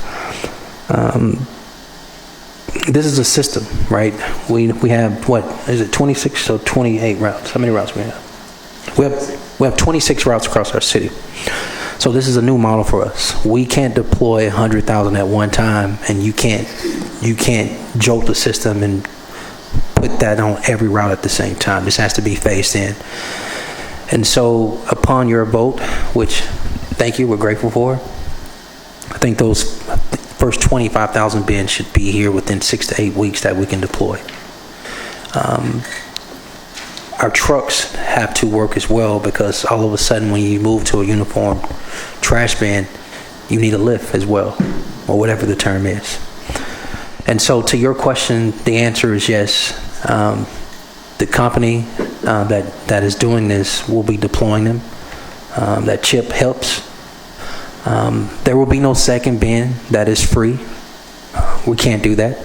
This is a system, right? We have, what, is it 26 or 28 routes? How many routes we have? We have 26 routes across our city. So this is a new model for us. We can't deploy 100,000 at one time, and you can't jolt the system and put that on every route at the same time. This has to be phased in. And so upon your vote, which, thank you, we're grateful for, I think those first 25,000 bins should be here within 6 to 8 weeks that we can deploy. Our trucks have to work as well, because all of a sudden when you move to a uniform trash bin, you need a lift as well, or whatever the term is. And so to your question, the answer is yes. The company that is doing this will be deploying them. That chip helps. There will be no second bin that is free. We can't do that.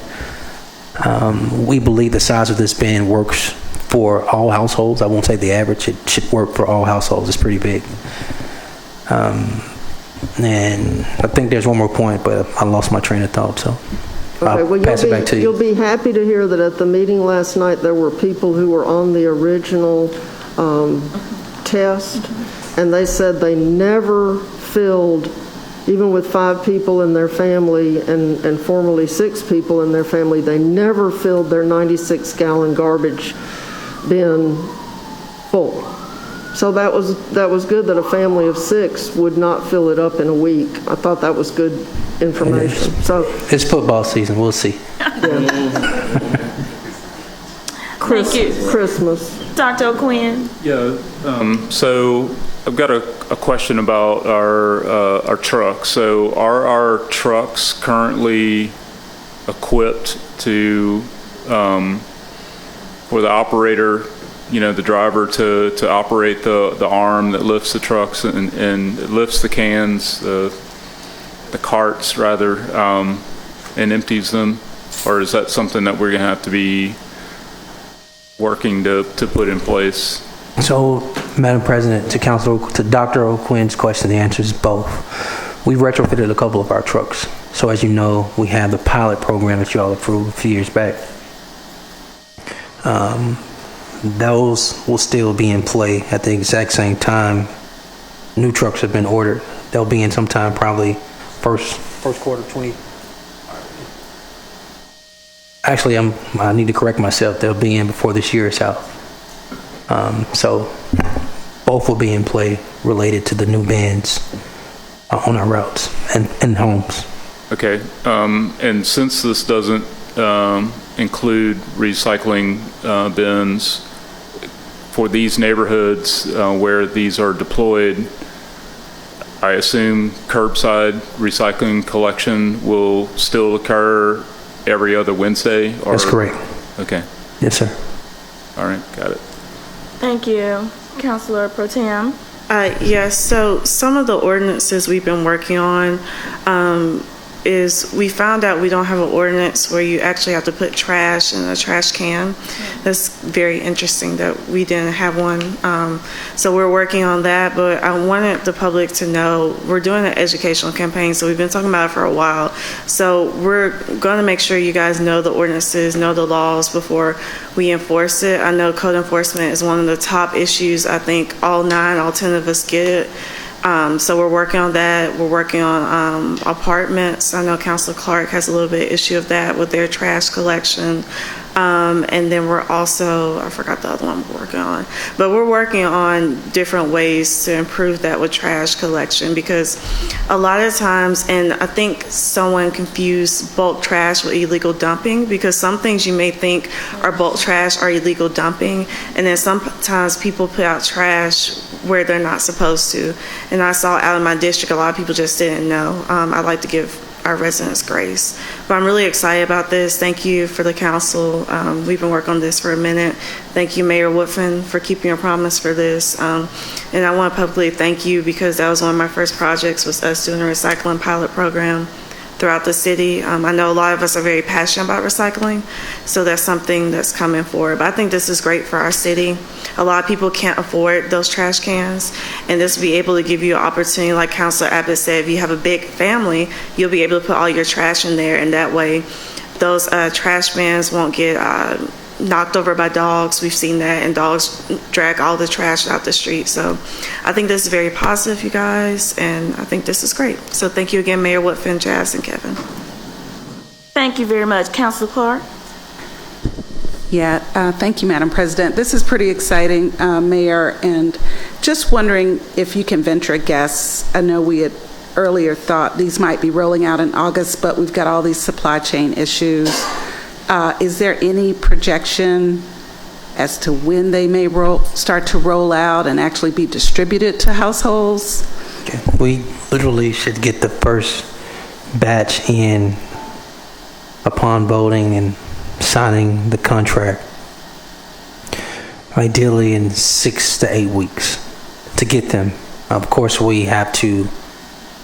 We believe the size of this bin works for all households. I won't say the average. It should work for all households. It's pretty big. And I think there's one more point, but I lost my train of thought, so I'll pass it back to you. You'll be happy to hear that at the meeting last night, there were people who were on the original test, and they said they never filled, even with 5 people in their family and formerly 6 people in their family, they never filled their 96-gallon garbage bin full. So that was good that a family of 6 would not fill it up in a week. I thought that was good information. So it's football season. We'll see. Christmas. Dr. O'Quinn? Yeah. So I've got a question about our trucks. So are our trucks currently equipped to for the operator, the driver to operate the arm that lifts the trucks and lifts the cans, the carts rather, and empties them? Or is that something that we're going to have to be working to put in place? So, Madam President, to Dr. O'Quinn's question, the answer is both. We've retrofitted a couple of our trucks. So as you know, we have the pilot program that you all approved a few years back. Those will still be in play at the exact same time. New trucks have been ordered. They'll be in sometime probably first quarter 20. Actually, I need to correct myself. They'll be in before this year is out. So both will be in play related to the new bins on our routes and homes. Okay. And since this doesn't include recycling bins for these neighborhoods where these are deployed, I assume curbside recycling collection will still occur every other Wednesday? Or? That's correct. Okay. Yes, sir. All right, got it. Thank you. Councilor Pro Tem? Yes, so some of the ordinances we've been working on is we found out we don't have an ordinance where you actually have to put trash in a trash can. That's very interesting that we didn't have one. So we're working on that, but I wanted the public to know we're doing an educational campaign, so we've been talking about it for a while. So we're going to make sure you guys know the ordinances, know the laws before we enforce it. I know code enforcement is one of the top issues. I think all 10 of us get it. So we're working on that. We're working on apartments. I know Councilor Clark has a little bit issue of that with their trash collection. And then we're also, I forgot the other one we're working on, but we're working on different ways to improve that with trash collection, because a lot of times, and I think someone confused bulk trash with illegal dumping, because some things you may think are bulk trash are illegal dumping, and then sometimes people put out trash where they're not supposed to. And I saw out in my district, a lot of people just didn't know. I like to give our residents grace. But I'm really excited about this. Thank you for the council. We've been working on this for a minute. Thank you, Mayor Woodfin, for keeping your promise for this. And I want to publicly thank you, because that was one of my first projects, was us doing a recycling pilot program throughout the city. I know a lot of us are very passionate about recycling, so that's something that's coming forward. But I think this is great for our city. A lot of people can't afford those trash cans, and this will be able to give you an opportunity, like Councilor Abbott said, if you have a big family, you'll be able to put all your trash in there, and that way those trash bins won't get knocked over by dogs. We've seen that, and dogs drag all the trash out the street. So I think this is very positive, you guys, and I think this is great. So thank you again, Mayor Woodfin, Jazz, and Kevin. Thank you very much. Councilor Clark? Yeah, thank you, Madam President. This is pretty exciting, Mayor, and just wondering if you can venture a guess. I know we had earlier thought these might be rolling out in August, but we've got all these supply chain issues. Is there any projection as to when they may start to roll out and actually be distributed to households? We literally should get the first batch in upon voting and signing the contract, ideally in 6 to 8 weeks to get them. Of course, we have to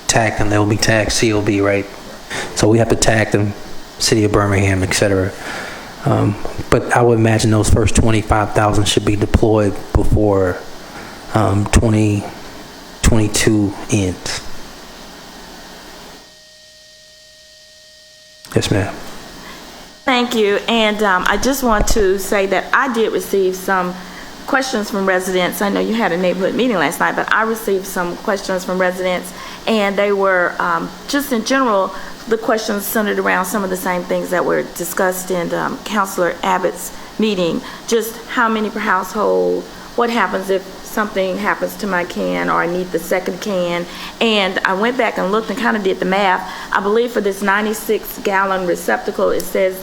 tag them. They'll be tagged COB, right? So we have to tag them, City of Birmingham, etc. But I would imagine those first 25,000 should be deployed before 2022 ends. Yes, ma'am. Thank you. And I just want to say that I did receive some questions from residents. I know you had a neighborhood meeting last night, but I received some questions from residents, and they were just in general, the questions centered around some of the same things that were discussed in Councilor Abbott's meeting. Just how many per household, what happens if something happens to my can or I need the second can. And I went back and looked and kind of did the math. I believe for this 96-gallon receptacle, it says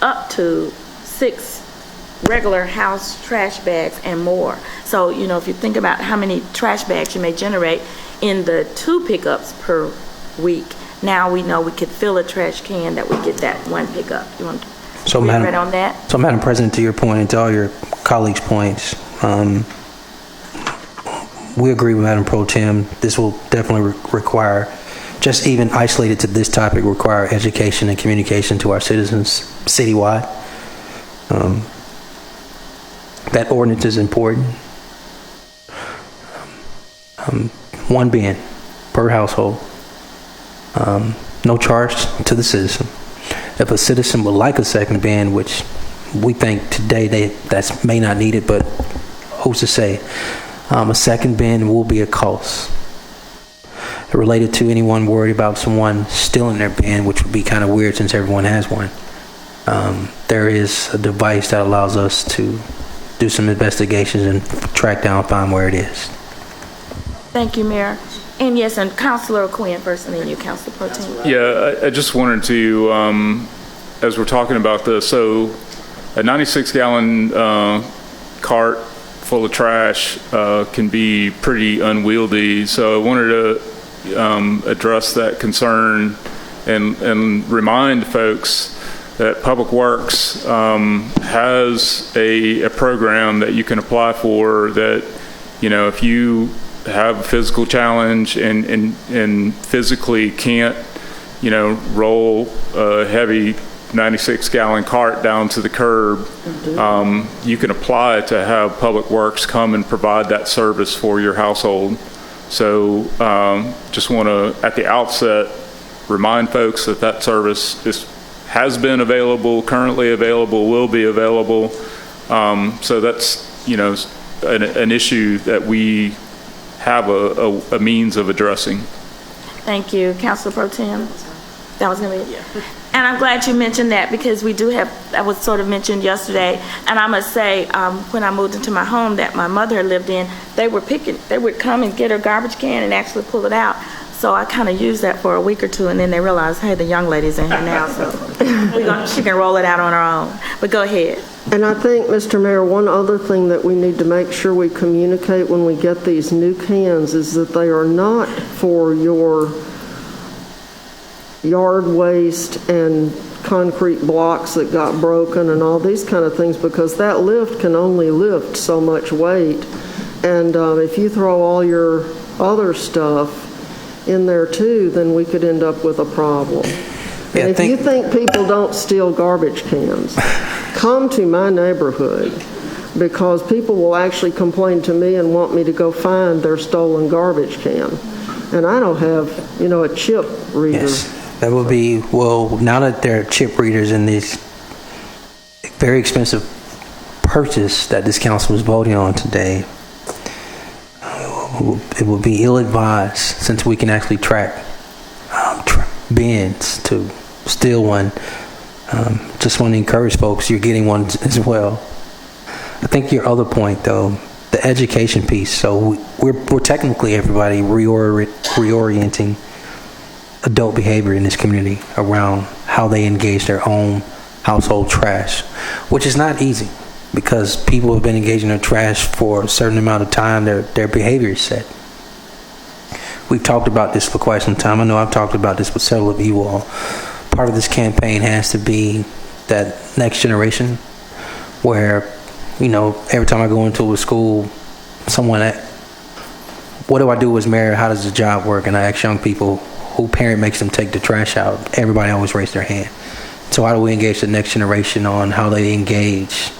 up to 6 regular house trash bags and more. So, you know, if you think about how many trash bags you may generate in the 2 pickups per week, now we know we could fill a trash can that we get that 1 pickup. You want to read on that? So, Madam President, to your point and to all your colleagues' points, we agree with Madam Pro Tem. This will definitely require, just even isolated to this topic, require education and communication to our citizens citywide. That ordinance is important. 1 bin per household. No charge to the citizen. If a citizen would like a second bin, which we think today that may not need it, but who's to say? A second bin will be a cost. Related to anyone worried about someone stealing their bin, which would be kind of weird since everyone has one. There is a device that allows us to do some investigations and track down, find where it is. Thank you, Mayor. And yes, and Councilor Quinn first, and then you, Councilor Pro Tem. Yeah, I just wanted to, as we're talking about this, so a 96-gallon cart full of trash can be pretty unwieldy. So I wanted to address that concern and remind folks that Public Works has a program that you can apply for that, you know, if you have a physical challenge and physically can't, you know, roll a heavy 96-gallon cart down to the curb, you can apply to have Public Works come and provide that service for your household. So just want to, at the outset, remind folks that that service has been available, currently available, will be available. So that's, you know, an issue that we have a means of addressing. Thank you. Councilor Pro Tem? That was going to be it. And I'm glad you mentioned that because we do have, that was sort of mentioned yesterday, and I must say, when I moved into my home that my mother lived in, they would come and get her garbage can and actually pull it out. So I kind of used that for a week or two, and then they realized, hey, the young lady's in here now, so she can roll it out on her own. But go ahead. And I think, Mr. Mayor, one other thing that we need to make sure we communicate when we get these new cans is that they are not for your yard waste and concrete blocks that got broken and all these kind of things, because that lift can only lift so much weight. And if you throw all your other stuff in there too, then we could end up with a problem. Yeah, and if you think people don't steal garbage cans, come to my neighborhood, because people will actually complain to me and want me to go find their stolen garbage can. And I don't have, a chip reader. Yes, that would be, well, now that there are chip readers in this very expensive purchase that this council is voting on today, it would be ill-advised, since we can actually track bins to steal one. Just want to encourage folks, you're getting one as well. I think your other point, though, the education piece. So we're technically, everybody, reorienting adult behavior in this community around how they engage their own household trash, which is not easy, because people have been engaging their trash for a certain amount of time. Their behavior is set. We've talked about this for quite some time. I know I've talked about this with several of you all. Part of this campaign has to be that next generation where, every time I go into a school, what do I do as mayor? How does the job work? And I ask young people who parent makes them take the trash out. Everybody always raised their hand. So how do we engage the next generation on how they engage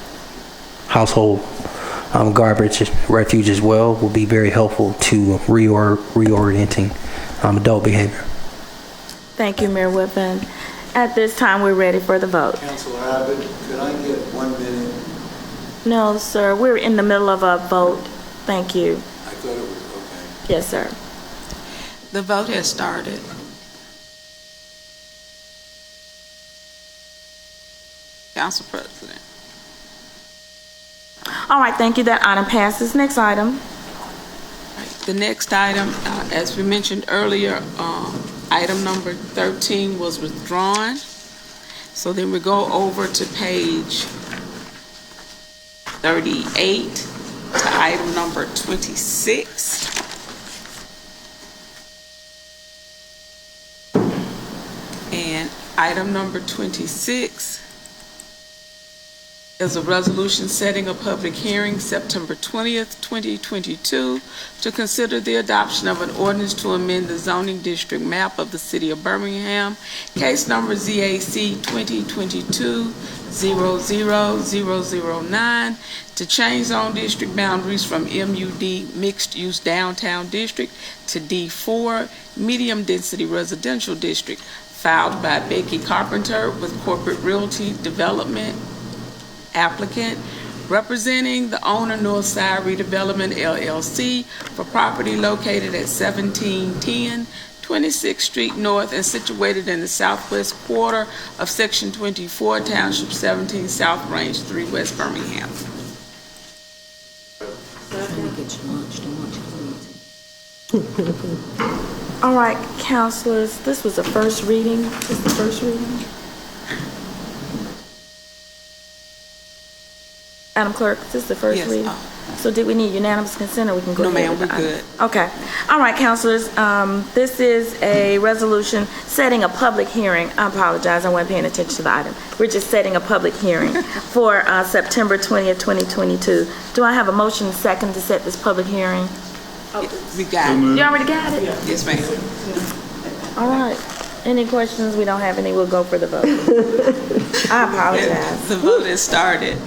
household garbage, refuge as well, will be very helpful to reorienting adult behavior. Thank you, Mayor Whippen. At this time, we're ready for the vote. Councilor Abbott, could I get 1 minute? No, sir, we're in the middle of a vote. Thank you. I thought it was okay. Yes, sir. The vote has started. Council President. All right, thank you. That item passes. Next item. The next item, as we mentioned earlier, item number 13 was withdrawn. So then we go over to page 38 to item number 26. And item number 26 is a resolution setting a public hearing September 20th, 2022 to consider the adoption of an ordinance to amend the zoning district map of the city of Birmingham, case number ZAC 2022-00009, to change zone district boundaries from MUD mixed use downtown district to D4 medium density residential district, filed by Becky Carpenter with Corporate Realty Development applicant, representing the owner, Northside Redevelopment LLC, for property located at 1710 26th Street North and situated in the southwest quarter of Section 24, Township 17, South Range 3, West Birmingham. All right, councilors, this was the first reading. This is the first reading. Madam Clerk, this is the first Yes. reading. So did we need unanimous consent, or we can go ahead? No, ma'am, with we're the item? good. Okay. All right, councilors, this is a resolution setting a public hearing. I apologize, I wasn't paying attention to the item. We're just setting a public hearing for September 20th, 2022. Do I have a motion and second to set this public hearing? We got it. You already got it? Yes, ma'am. All right. Any questions? We don't have any. We'll go for the vote. I apologize. The vote has started.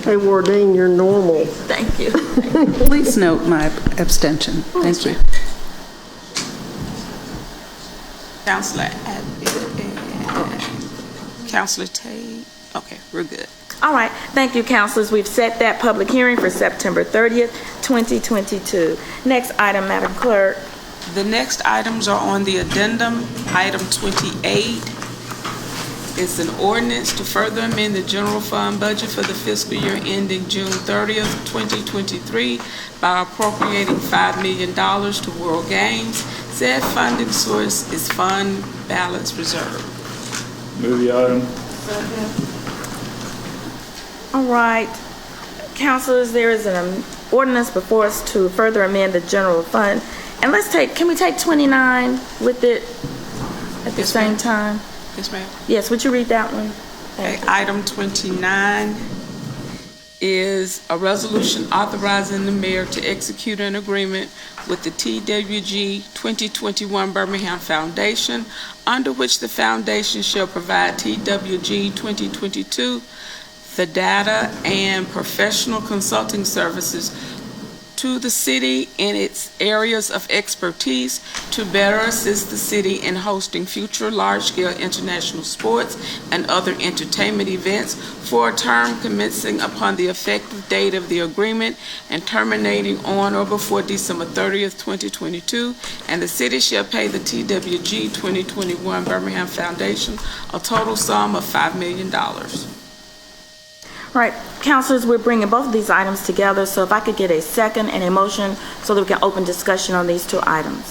Hey, Wardine, you're normal. Thank you. Please note my abstention. Thank you. Councilor Abbott and Councilor Tate. Okay, we're good. All right. Thank you, councilors. We've set that public hearing for September 30th, 2022. Next item, Madam Clerk. The next items are on the addendum. Item 28 It's an ordinance to further amend the general fund budget for the fiscal year ending June 30th, 2023 by appropriating $5 million to World Games. Said funding source is fund balance reserve. Move the item. All right. Councilors, there is an ordinance before us to further amend the general fund. And can we take 29 with it at the same time? Yes, ma'am. Yes, would you read that one? Okay, item 29 is a resolution authorizing the mayor to execute an agreement with the TWG 2021 Birmingham Foundation, under which the foundation shall provide TWG 2022 the data and professional consulting services to the city in its areas of expertise to better assist the city in hosting future large-scale international sports and other entertainment events for a term commencing upon the effective date of the agreement and terminating on or before December 30th, 2022, and the city shall pay the TWG 2021 Birmingham Foundation a total sum of $5 million. All right, councilors, we're bringing both of these items together, so if I could get a second and a motion so that we can open discussion on these two items.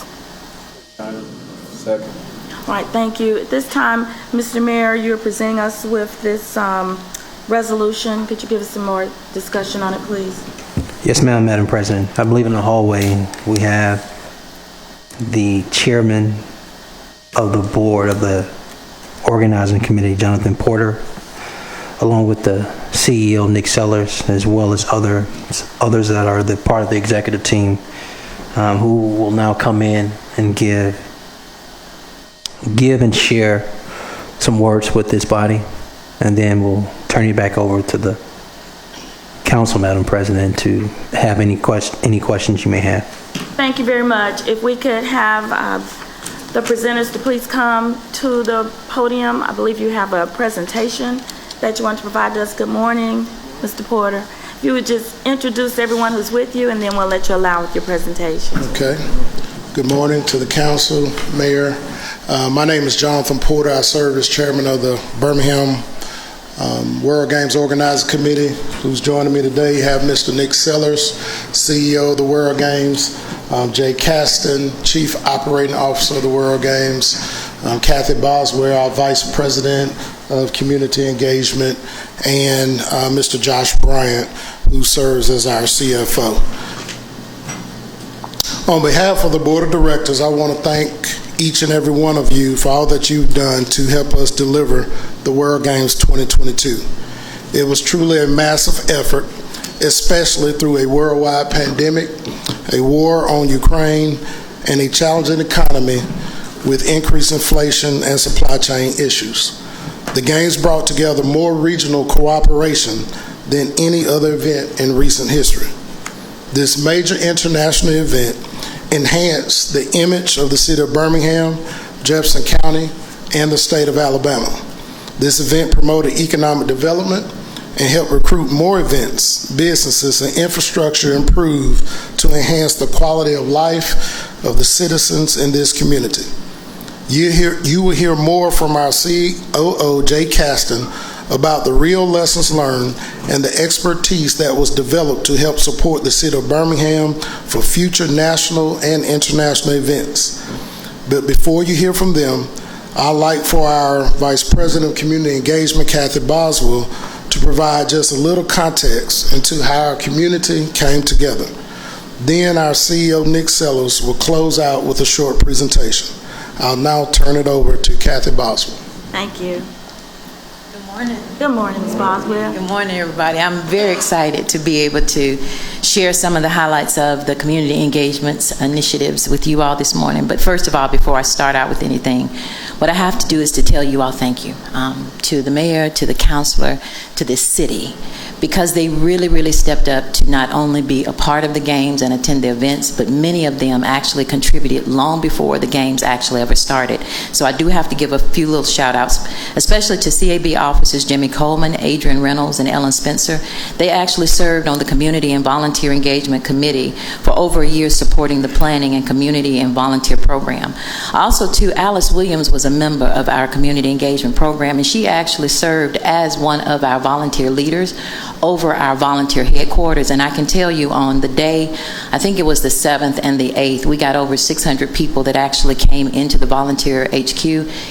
Second. All right, thank you. At this time, Mr. Mayor, you're presenting us with this resolution. Could you give us some more discussion on it, please? Yes, ma'am, Madam President. I believe in the hallway we have the chairman of the board of the organizing committee, Jonathan Porter, along with the CEO, Nick Sellers, as well as others that are the part of the executive team, who will now come in and give and share some words with this body, and then we'll turn it back over to the council, Madam President, to have any questions you may have. Thank you very much. If we could have the presenters to please come to the podium. I believe you have a presentation that you want to provide to us. Good morning, Mr. Porter. If you would just introduce everyone who's with you, and then we'll let you allow with your presentation. Okay. Good morning to the council, mayor. My name is Jonathan Porter. I serve as chairman of the Birmingham World Games Organizing Committee. Who's joining me today? You have Mr. Nick Sellers, CEO of the World Games, Jay Caston, Chief Operating Officer of the World Games, Kathy Boswell, our Vice President of Community Engagement, and Mr. Josh Bryant, who serves as our CFO. On behalf of the Board of Directors, I want to thank each and every one of you for all that you've done to help us deliver the World Games 2022. It was truly a massive effort, especially through a worldwide pandemic, a war on Ukraine, and a challenging economy with increased inflation and supply chain issues. The Games brought together more regional cooperation than any other event in recent history. This major international event enhanced the image of the city of Birmingham, Jefferson County, and the state of Alabama. This event promoted economic development and helped recruit more events, businesses, and infrastructure improved to enhance the quality of life of the citizens in this community. You will hear more from our COO, Jay Caston, about the real lessons learned and the expertise that was developed to help support the city of Birmingham for future national and international events. But before you hear from them, I'd like for our Vice President of Community Engagement, Kathy Boswell, to provide just a little context into how our community came together. Then our CEO, Nick Sellers, will close out with a short presentation. I'll now turn it over to Kathy Boswell. Thank you. Good morning. Good morning, Ms. Boswell. Good morning, everybody. I'm very excited to be able to share some of the highlights of the community engagements initiatives with you all this morning. But first of all, before I start out with anything, what I have to do is to tell you all thank you to the mayor, to the councilor, to this city, because they really, really stepped up to not only be a part of the games and attend the events, but many of them actually contributed long before the games actually ever started. So I do have to give a few little shout outs, especially to CAB officers Jimmy Coleman, Adrian Reynolds, and Ellen Spencer. They actually served on the Community and Volunteer Engagement Committee for over a year, supporting the planning and community and volunteer program. Also, too, Alice Williams was a member of our community engagement program, and she actually served as one of our volunteer leaders over our volunteer headquarters. And I can tell you, on the day, I think it was the 7th and the 8th, we got over 600 people that actually came into the volunteer HQ.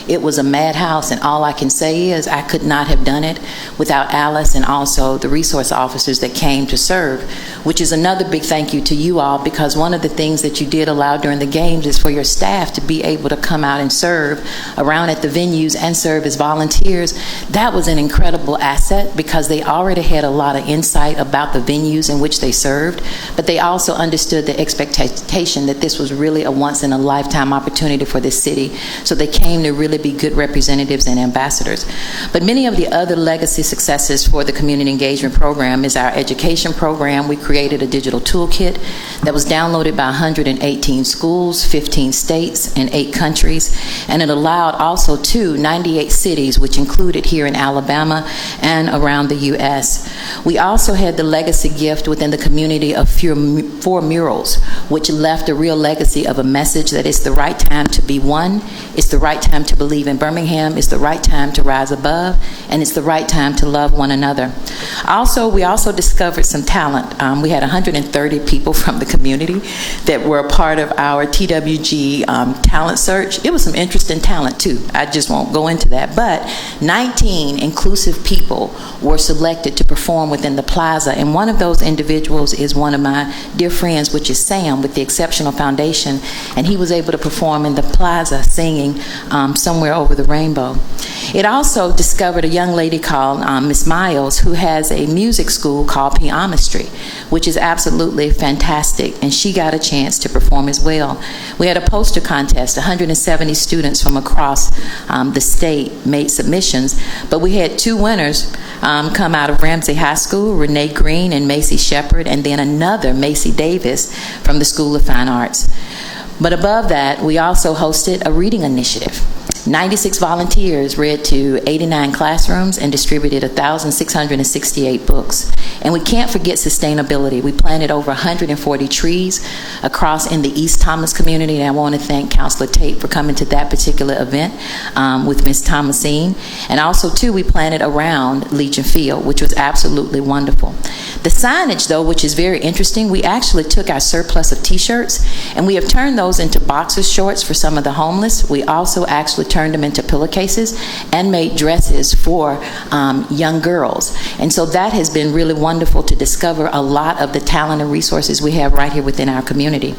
It was a madhouse, and all I can say is I could not have done it without Alice and also the resource officers that came to serve, which is another big thank you to you all, because one of the things that you did allow during the games is for your staff to be able to come out and serve around at the venues and serve as volunteers. That was an incredible asset because they already had a lot of insight about the venues in which they served, but they also understood the expectation that this was really a once-in-a-lifetime opportunity for this city, so they came to really be good representatives and ambassadors. But many of the other legacy successes for the community engagement program is our education program. We created a digital toolkit that was downloaded by 118 schools, 15 states, and 8 countries, and it allowed also 98 cities, which included here in Alabama and around the U.S. We also had the legacy gift within the community of 4 murals, which left a real legacy of a message that it's the right time to be one, it's the right time to believe in Birmingham, it's the right time to rise above, and it's the right time to love one another. We also discovered some talent. We had 130 people from the community that were a part of our TWG talent search. It was some interesting talent too. I just won't go into that. But 19 inclusive people were selected to perform within the plaza, and one of those individuals is one of my dear friends, which is Sam with the Exceptional Foundation, and he was able to perform in the plaza singing Somewhere Over the Rainbow. It also discovered a young lady called Miss Miles, who has a music school called Pianistry, which is absolutely fantastic, and she got a chance to perform as well. We had a poster contest. 170 students from across the state made submissions, but we had 2 winners come out of Ramsey High School, Renee Green and Macy Shepard, and then another, Macy Davis, from the School of Fine Arts. But above that, we also hosted a reading initiative. 96 volunteers read to 89 classrooms and distributed 1,668 books. And we can't forget sustainability. We planted over 140 trees across in the East Thomas community, and I want to thank Councilor Tate for coming to that particular event with Ms. Thomasine. And also, too, we planted around Legion Field, which was absolutely wonderful. The signage, though, which is very interesting, we actually took our surplus of T-shirts, and we have turned those into boxer shorts for some of the homeless. We also actually turned them into pillowcases and made dresses for young girls. And so that has been really wonderful to discover a lot of the talent and resources we have right here within our community.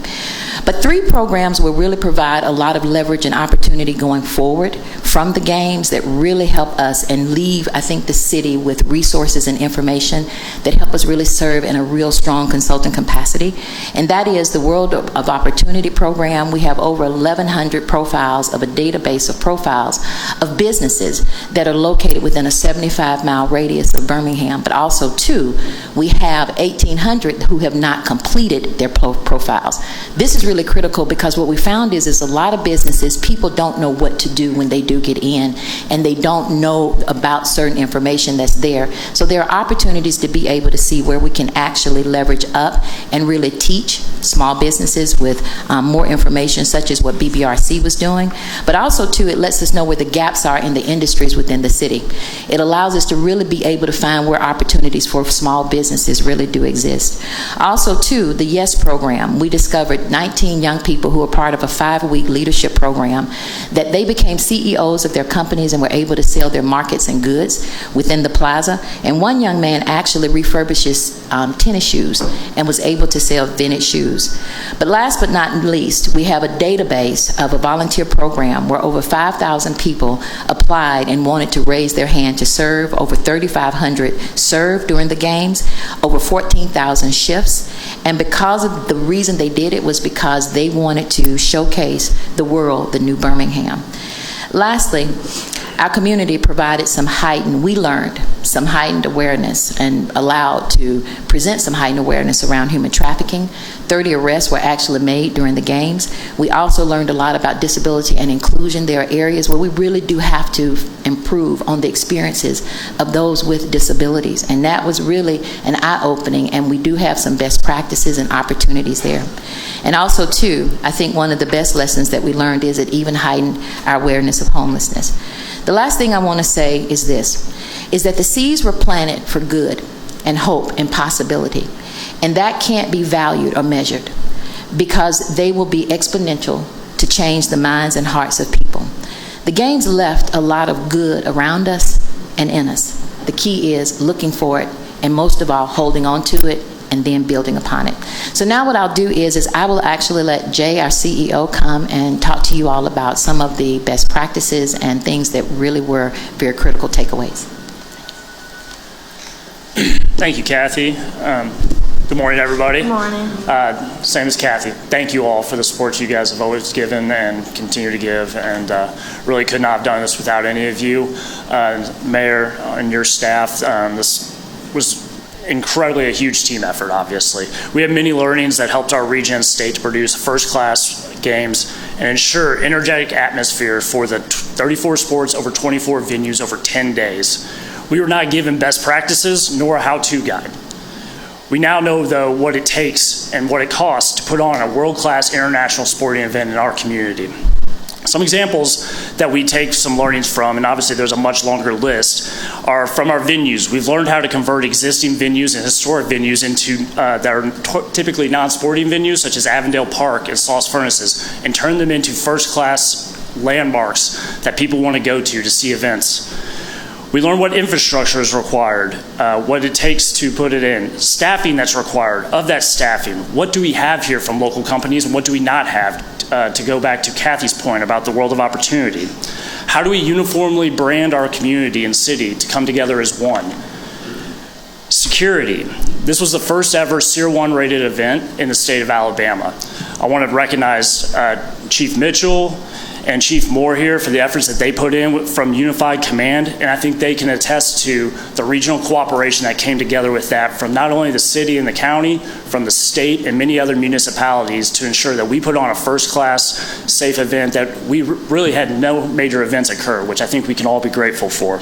But 3 programs will really provide a lot of leverage and opportunity going forward from the games that really help us and leave, I think, the city with resources and information that help us really serve in a real strong consultant capacity. And that is the World of Opportunity program. We have over 1,100 profiles of a database of profiles of businesses that are located within a 75-mile radius of Birmingham. But also, too, we have 1,800 who have not completed their profiles. This is really critical because what we found is a lot of businesses, people don't know what to do when they do get in, and they don't know about certain information that's there. So there are opportunities to be able to see where we can actually leverage up and really teach small businesses with more information, such as what BBRC was doing. But also, too, it lets us know where the gaps are in the industries within the city. It allows us to really be able to find where opportunities for small businesses really do exist. Also, too, the YES program. We discovered 19 young people who were part of a 5-week leadership program that they became CEOs of their companies and were able to sell their markets and goods within the plaza. And one young man actually refurbishes tennis shoes and was able to sell vintage shoes. But last but not least, we have a database of a volunteer program where over 5,000 people applied and wanted to raise their hand to serve. Over 3,500 served during the games, over 14,000 shifts. And because of the reason they did it was because they wanted to showcase the world, the new Birmingham. Lastly, Our community provided we learned some heightened awareness and allowed to present some heightened awareness around human trafficking. 30 arrests were actually made during the games. We also learned a lot about disability and inclusion. There are areas where we really do have to improve on the experiences of those with disabilities, and that was really an eye-opening, and we do have some best practices and opportunities there. And also, too, I think one of the best lessons that we learned is it even heightened our awareness of homelessness. The last thing I want to say is this, is that the seeds were planted for good and hope and possibility, and that can't be valued or measured because they will be exponential to change the minds and hearts of people. The games left a lot of good around us and in us. The key is looking for it, and most of all, holding on to it and then building upon it. So now what I'll do is I will actually let Jay, our CEO, come and talk to you all about some of the best practices and things that really were very critical takeaways. Thank you, Kathy. Good morning, everybody. Good morning. Same as Kathy. Thank you all for the support you guys have always given and continue to give, and really could not have done this without any of you, Mayor and your staff. This was incredibly a huge team effort, obviously. We have many learnings that helped our region and state to produce first-class games and ensure energetic atmosphere for the 34 sports over 24 venues over 10 days. We were not given best practices nor a how-to guide. We now know, though, what it takes and what it costs to put on a world-class international sporting event in our community. Some examples that we take some learnings from, and obviously there's a much longer list, are from our venues. We've learned how to convert existing venues and historic venues into that are typically non-sporting venues, such as Avondale Park and Sauce Furnaces, and turn them into first-class landmarks that people want to go to see events. We learn what infrastructure is required, what it takes to put it in, staffing that's required. Of that staffing, what do we have here from local companies and what do we not have, to go back to Kathy's point about the world of opportunity? How do we uniformly brand our community and city to come together as one? Security. This was the first ever Tier 1 rated event in the state of Alabama. I want to recognize Chief Mitchell and Chief Moore here for the efforts that they put in from Unified Command, and I think they can attest to the regional cooperation that came together with that from not only the city and the county, from the state and many other municipalities to ensure that we put on a first-class, safe event that we really had no major events occur, which I think we can all be grateful for.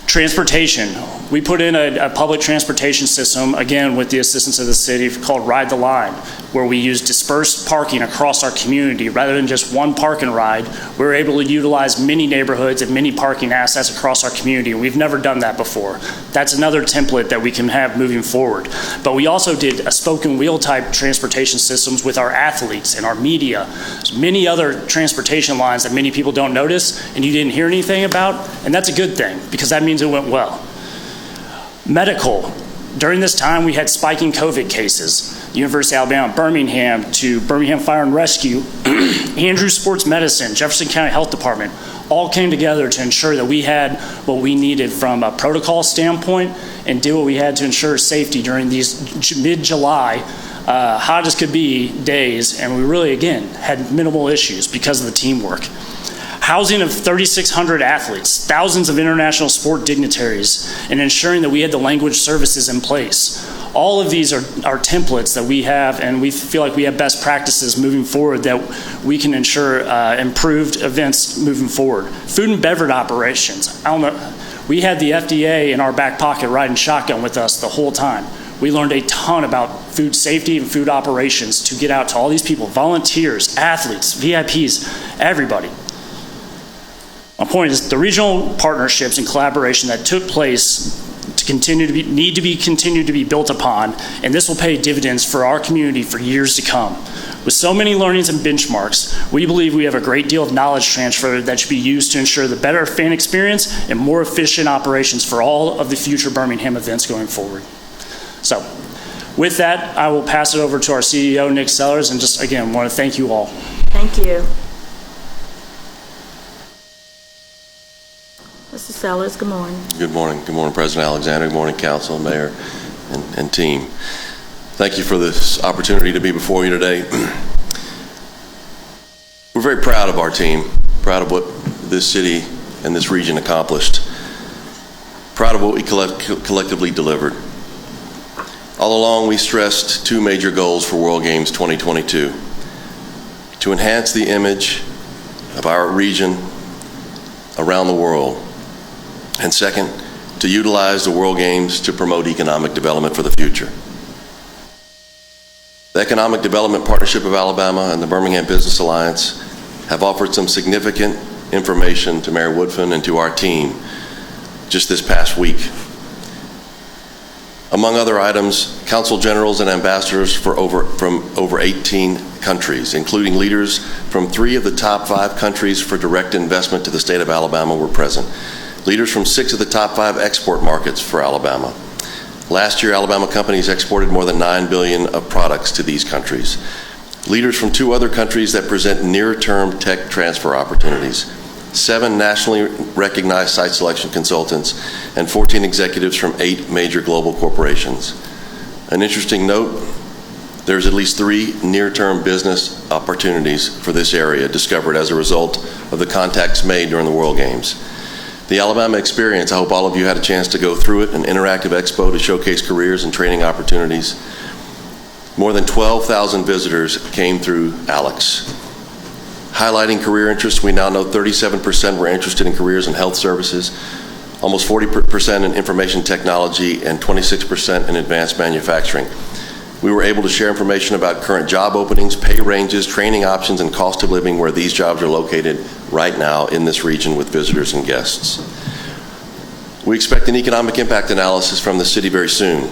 Transportation. We put in a public transportation system, again, with the assistance of the city, called Ride the Line, where we use dispersed parking across our community. Rather than just one park and ride, we were able to utilize many neighborhoods and many parking assets across our community. We've never done that before. That's another template that we can have moving forward. But we also did a spoken wheel type transportation systems with our athletes and our media. There's many other transportation lines that many people don't notice and you didn't hear anything about, and that's a good thing because that means it went well. Medical. During this time, we had spiking COVID cases. University of Alabama, Birmingham, to Birmingham Fire and Rescue, Andrews Sports Medicine, Jefferson County Health Department, all came together to ensure that we had what we needed from a protocol standpoint and did what we had to ensure safety during these mid-July, hot as could be days, and we really, again, had minimal issues because of the teamwork. Housing of 3,600 athletes, thousands of international sport dignitaries, and ensuring that we had the language services in place. All of these are templates that we have, and we feel like we have best practices moving forward that we can ensure improved events moving forward. Food and beverage operations. I don't know, we had the FDA in our back pocket riding shotgun with us the whole time. We learned a ton about food safety and food operations to get out to all these people, volunteers, athletes, VIPs, everybody. My point is the regional partnerships and collaboration that took place need to be continued to be built upon, and this will pay dividends for our community for years to come. With so many learnings and benchmarks, we believe we have a great deal of knowledge transfer that should be used to ensure the better fan experience and more efficient operations for all of the future Birmingham events going forward. So, with that, I will pass it over to our CEO, Nick Sellers, and just again want to thank you all. Thank you. Mr. Sellers, good morning. Good morning. Good morning, President Alexander. Good morning, Council, Mayor, and team. Thank you for this opportunity to be before you today. We're very proud of our team, proud of what this city and this region accomplished. Proud of what we collectively delivered. All along, we stressed two major goals for World Games 2022: to enhance the image of our region around the world, and second, to utilize the World Games to promote economic development for the future. The Economic Development Partnership of Alabama and the Birmingham Business Alliance have offered some significant information to Mayor Woodfin and to our team just this past week. Among other items, consul generals and ambassadors from over 18 countries, including leaders from 3 of the top 5 countries for direct investment to the state of Alabama, were present. Leaders from 6 of the top 5 export markets for Alabama. Last year, Alabama companies exported more than $9 billion of products to these countries. Leaders from 2 other countries that present near-term tech transfer opportunities. 7 nationally recognized site selection consultants, and 14 executives from 8 major global corporations. An interesting note, there's at least 3 near-term business opportunities for this area discovered as a result of the contacts made during the World Games. The Alabama Experience, I hope all of you had a chance to go through it, an interactive expo to showcase careers and training opportunities. More than 12,000 visitors came through ALEX. Highlighting career interests, we now know 37% were interested in careers in health services, almost 40% in information technology, and 26% in advanced manufacturing. We were able to share information about current job openings, pay ranges, training options, and cost of living where these jobs are located right now in this region with visitors and guests. We expect an economic impact analysis from the city very soon,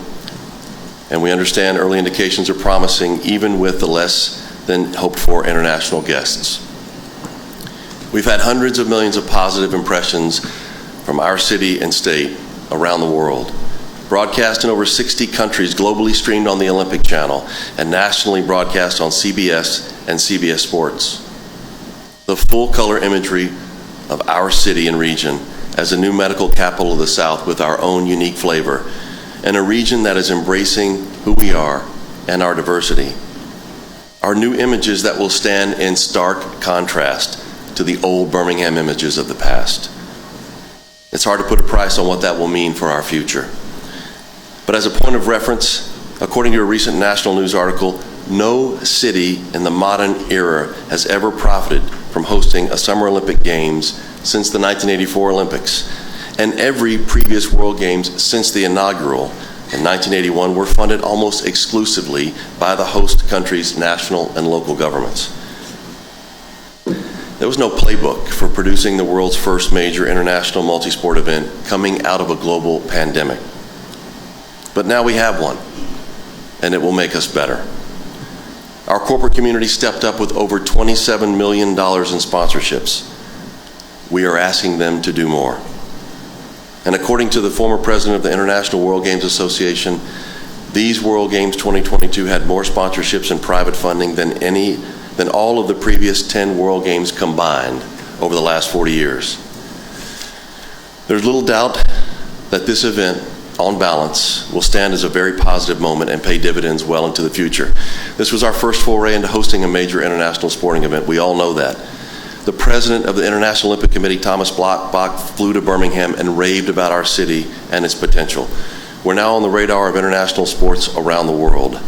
and we understand early indications are promising even with the less than hoped for international guests. We've had hundreds of millions of positive impressions from our city and state around the world. Broadcast in over 60 countries, globally streamed on the Olympic Channel, and nationally broadcast on CBS and CBS Sports. The full-color imagery of our city and region as a new medical capital of the South with our own unique flavor, and a region that is embracing who we are and our diversity, are new images that will stand in stark contrast to the old Birmingham images of the past. It's hard to put a price on what that will mean for our future. But as a point of reference, according to a recent national news article, no city in the modern era has ever profited from hosting a Summer Olympic Games since the 1984 Olympics. And every previous World Games since the inaugural in 1981 were funded almost exclusively by the host country's national and local governments. There was no playbook for producing the world's first major international multi-sport event coming out of a global pandemic. But now we have one, and it will make us better. Our corporate community stepped up with over $27 million in sponsorships. We are asking them to do more. And according to the former president of the International World Games Association, these World Games 2022 had more sponsorships and private funding than all of the previous 10 World Games combined over the last 40 years. There's little doubt that this event, on balance, will stand as a very positive moment and pay dividends well into the future. This was our first foray into hosting a major international sporting event. We all know that. The president of the International Olympic Committee, Thomas Bach, flew to Birmingham and raved about our city and its potential. We're now on the radar of international sports around the world.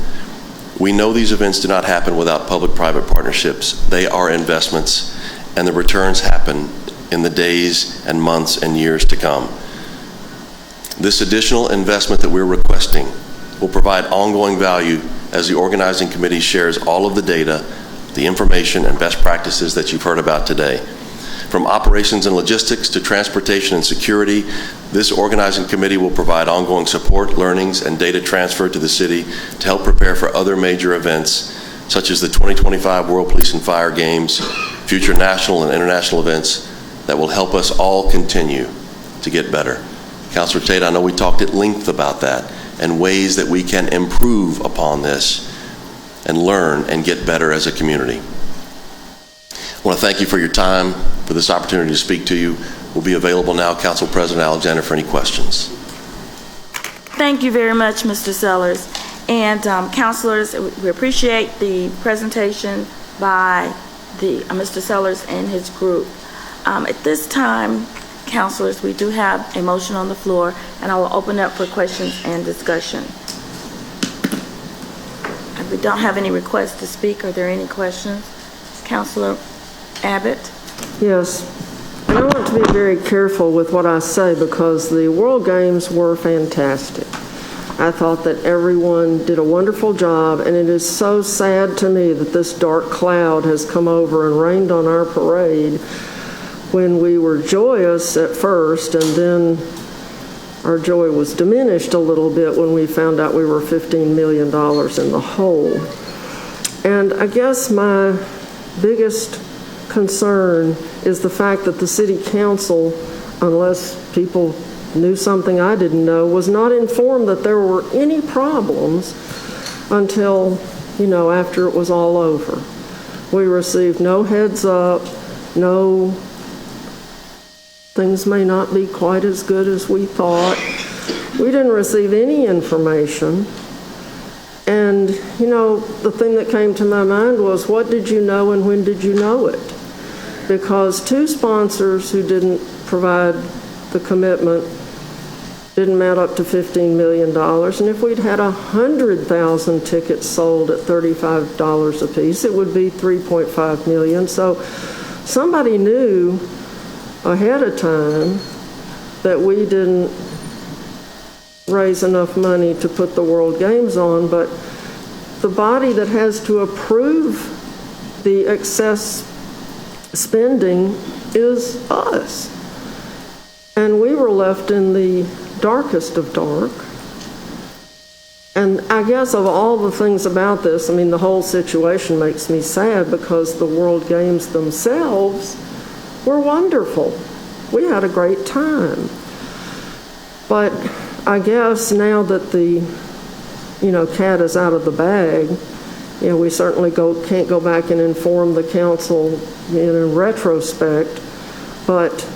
We know these events do not happen without public-private partnerships. They are investments, and the returns happen in the days and months and years to come. This additional investment that we're requesting will provide ongoing value as the organizing committee shares all of the data, the information, and best practices that you've heard about today. From operations and logistics to transportation and security, this organizing committee will provide ongoing support, learnings, and data transfer to the city to help prepare for other major events, such as the 2025 World Police and Fire Games, future national and international events that will help us all continue to get better. Councilor Tate, I know we talked at length about that and ways that we can improve upon this and learn and get better as a community. I want to thank you for your time, for this opportunity to speak to you. We'll be available now, Council President Alexander, for any questions. Thank you very much, Mr. Sellers. And councilors, we appreciate the presentation by Mr. Sellers and his group. At this time, councilors, we do have a motion on the floor, and I will open up for questions and discussion. If we don't have any requests to speak, are there any questions? Councilor Abbott? Yes. And I want to be very careful with what I say because the World Games were fantastic. I thought that everyone did a wonderful job, and it is so sad to me that this dark cloud has come over and rained on our parade when we were joyous at first, and then our joy was diminished a little bit when we found out we were $15 million in the hole. And I guess my biggest concern is the fact that the city council, unless people knew something I didn't know, was not informed that there were any problems until, after it was all over. We received no heads up, no, things may not be quite as good as we thought. We didn't receive any information. And, the thing that came to my mind was, what did you know and when did you know it? Because two sponsors who didn't provide the commitment didn't add up to $15 million. And if we'd had 100,000 tickets sold at $35 a piece, it would be $3.5 million. So somebody knew ahead of time that we didn't raise enough money to put the World Games on, but the body that has to approve the excess spending is us. And we were left in the darkest of dark. And I guess of all the things about this, the whole situation makes me sad because the World Games themselves were wonderful. We had a great time. But I guess now that the, cat is out of the bag, we certainly can't go back and inform the council in retrospect. But,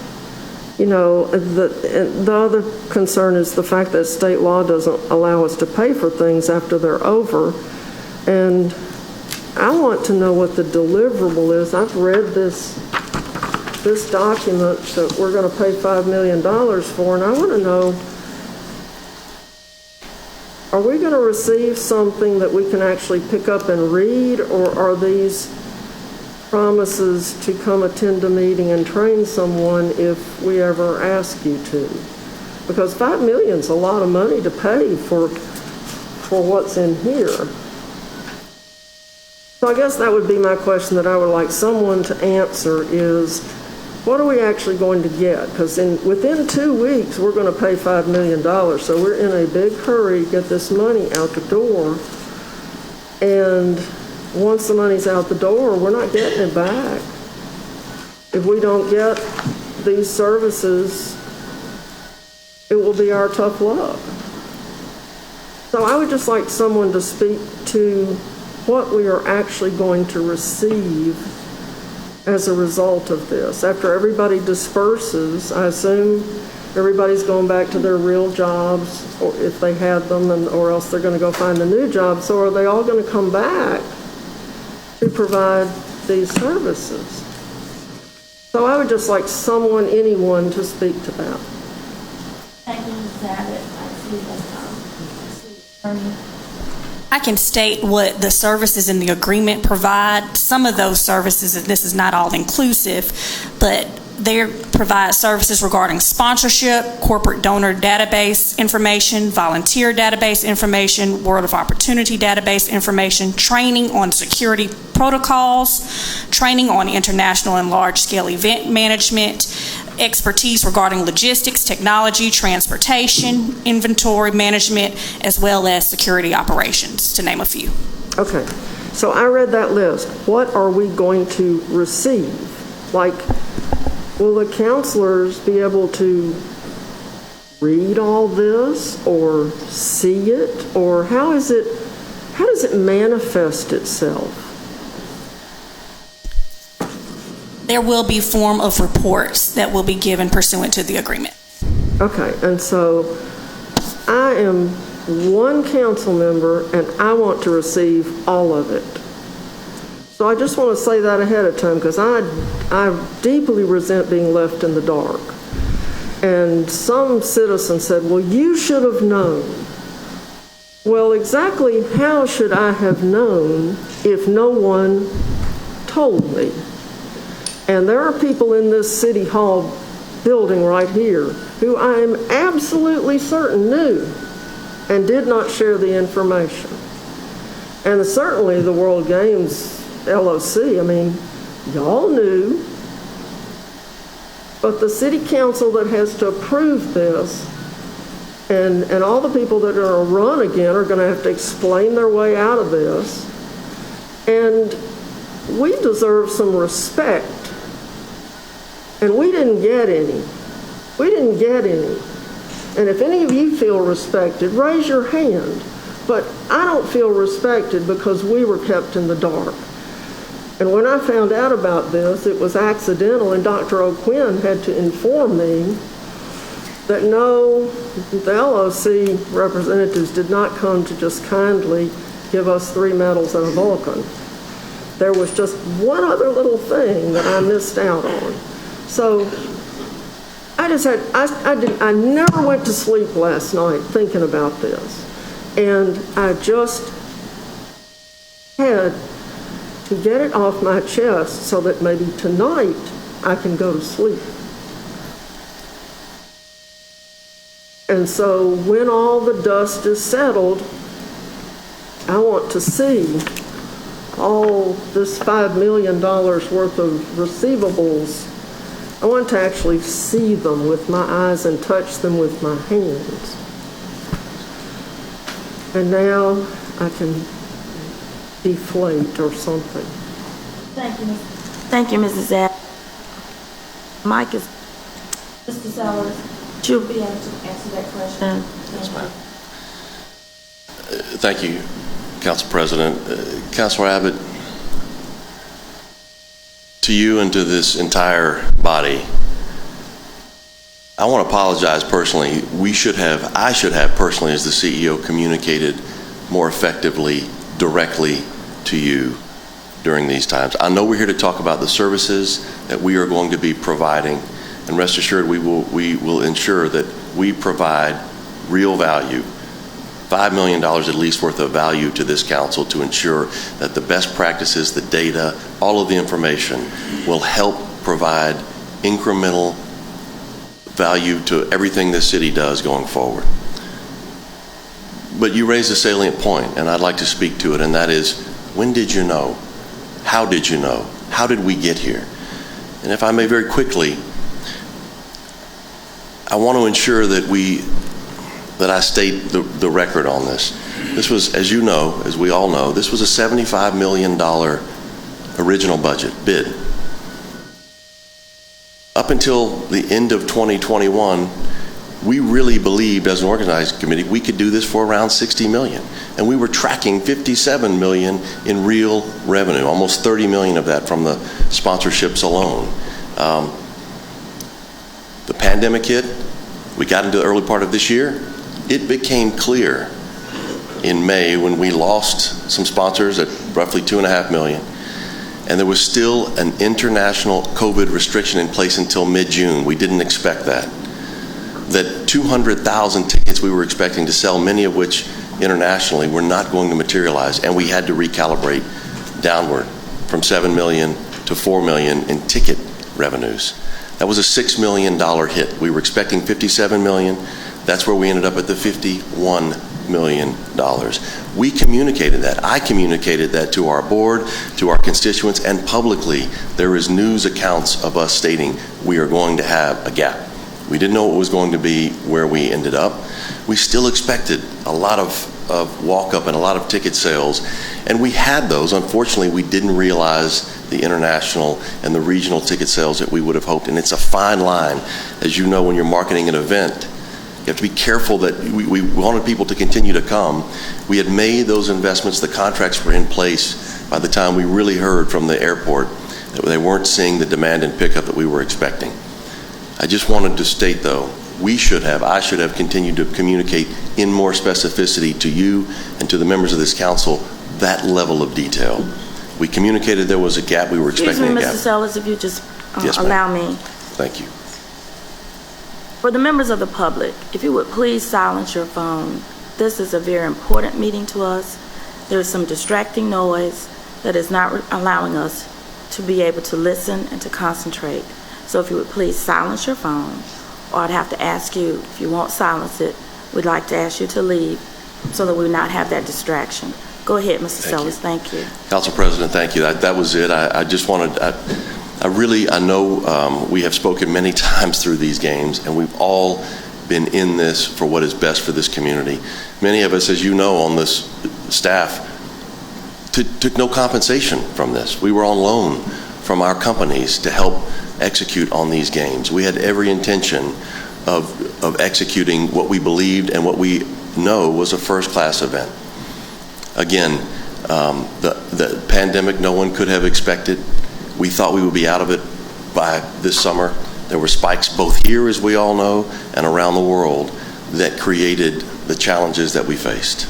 the other concern is the fact that state law doesn't allow us to pay for things after they're over. And I want to know what the deliverable is. I've read this document that we're going to pay $5 million for, and I want to know, are we going to receive something that we can actually pick up and read, or are these promises to come attend a meeting and train someone if we ever ask you to? Because $5 million is a lot of money to pay for what's in here. So I guess that would be my question that I would like someone to answer is, what are we actually going to get? Because within 2 weeks, we're going to pay $5 million. So we're in a big hurry to get this money out the door. And once the money's out the door, we're not getting it back. If we don't get these services, it will be our tough luck. So I would just like someone to speak to what we are actually going to receive as a result of this. After everybody disperses, I assume everybody's going back to their real jobs, or if they had them, or else they're going to go find a new job. So are they all going to come back to provide these services? So I would just like anyone to speak to that. Thank you, Ms. Abbott. I see that. I can state what the services in the agreement provide. Some of those services, and this is not all inclusive, but they provide services regarding sponsorship, corporate donor database information, volunteer database information, World of Opportunity database information, training on security protocols, training on international and large-scale event management, expertise regarding logistics, technology, transportation, inventory management, as well as security operations, to name a few. Okay, so I read that list. What are we going to receive? Will the counselors be able to read all this or see it? Or how does it manifest itself? There will be form of reports that will be given pursuant to the agreement. Okay, and so I am one council member and I want to receive all of it. So I just want to say that ahead of time, because I deeply resent being left in the dark. And some citizen said, well, you should have known. Well, exactly how should I have known if no one told me? And there are people in this City Hall building right here who I am absolutely certain knew and did not share the information. And certainly the World Games LOC, I mean, y'all knew, but the city council that has to approve this, and all the people that are going to run again are going to have to explain their way out of this. And we deserve some respect. And we didn't get any. We didn't get any. And if any of you feel respected, raise your hand. But I don't feel respected because we were kept in the dark. And when I found out about this, it was accidental, and Dr. O'Quinn had to inform me that no, the LOC representatives did not come to just kindly give us 3 medals and a Vulcan. There was just one other little thing that I missed out on. So I just had, I never went to sleep last night thinking about this. And I just had to get it off my chest so that maybe tonight I can go to sleep. And so when all the dust is settled, I want to see all this $5 million worth of receivables. I want to actually see them with my eyes and touch them with my hands. And now I can deflate or something. Thank you, thank you, Mrs. Zapp. Mike is, Mr. Sellers, you'll be able to answer that question. Yes, ma'am. Thank you, Council President. Councilor Abbott, to you and to this entire body, I want to apologize personally. I should have personally, as the CEO, communicated more effectively, directly to you during these times. I know we're here to talk about the services that we are going to be providing, and rest assured we will ensure that we provide real value, $5 million at least worth of value to this council to ensure that the best practices, the data, all of the information will help provide incremental value to everything this city does going forward. But you raised a salient point, and I'd like to speak to it, and that is, when did you know? How did you know? How did we get here? And if I may very quickly, I want to ensure that I state the record on this. This was, as you know, as we all know, this was a $75 million original budget bid. Up until the end of 2021, we really believed as an organizing committee we could do this for around $60 million. And we were tracking $57 million in real revenue, almost $30 million of that from the sponsorships alone. The pandemic hit, we got into the early part of this year. It became clear in May when we lost some sponsors at roughly $2.5 million, and there was still an international COVID restriction in place until mid-June. We didn't expect that. That 200,000 tickets we were expecting to sell, many of which internationally, were not going to materialize, and we had to recalibrate downward from 7 million to 4 million in ticket revenues. That was a $6 million hit. We were expecting 57 million. That's where we ended up at the $51 million. We communicated that. I communicated that to our board, to our constituents, and publicly. There is news accounts of us stating we are going to have a gap. We didn't know it was going to be where we ended up. We still expected a lot of walk-up and a lot of ticket sales, and we had those. Unfortunately, we didn't realize the international and the regional ticket sales that we would have hoped, and it's a fine line. As you know, when you're marketing an event, you have to be careful that we wanted people to continue to come. We had made those investments. The contracts were in place by the time we really heard from the airport that they weren't seeing the demand and pickup that we were expecting. I just wanted to state, though, I should have continued to communicate in more specificity to you and to the members of this council that level of detail. We communicated there was a gap. We were Excuse expecting me, a gap. Mr. Sellers, if you just Yes, ma'am. allow me. Thank you. For the members of the public, if you would please silence your phone. This is a very important meeting to us. There's some distracting noise that is not allowing us to be able to listen and to concentrate. So if you would please silence your phone, or I'd have to ask you, if you won't silence it, we'd like to ask you to leave so that we not have that distraction. Go ahead, Mr. Sellers. Thank you. Council President, thank you. That was it. I just wanted, I know we have spoken many times through these games, and we've all been in this for what is best for this community. Many of us, as you know, on this staff, took no compensation from this. We were on loan from our companies to help execute on these games. We had every intention of executing what we believed and what we know was a first-class event. Again, the pandemic no one could have expected. We thought we would be out of it by this summer. There were spikes both here, as we all know, and around the world that created the challenges that we faced.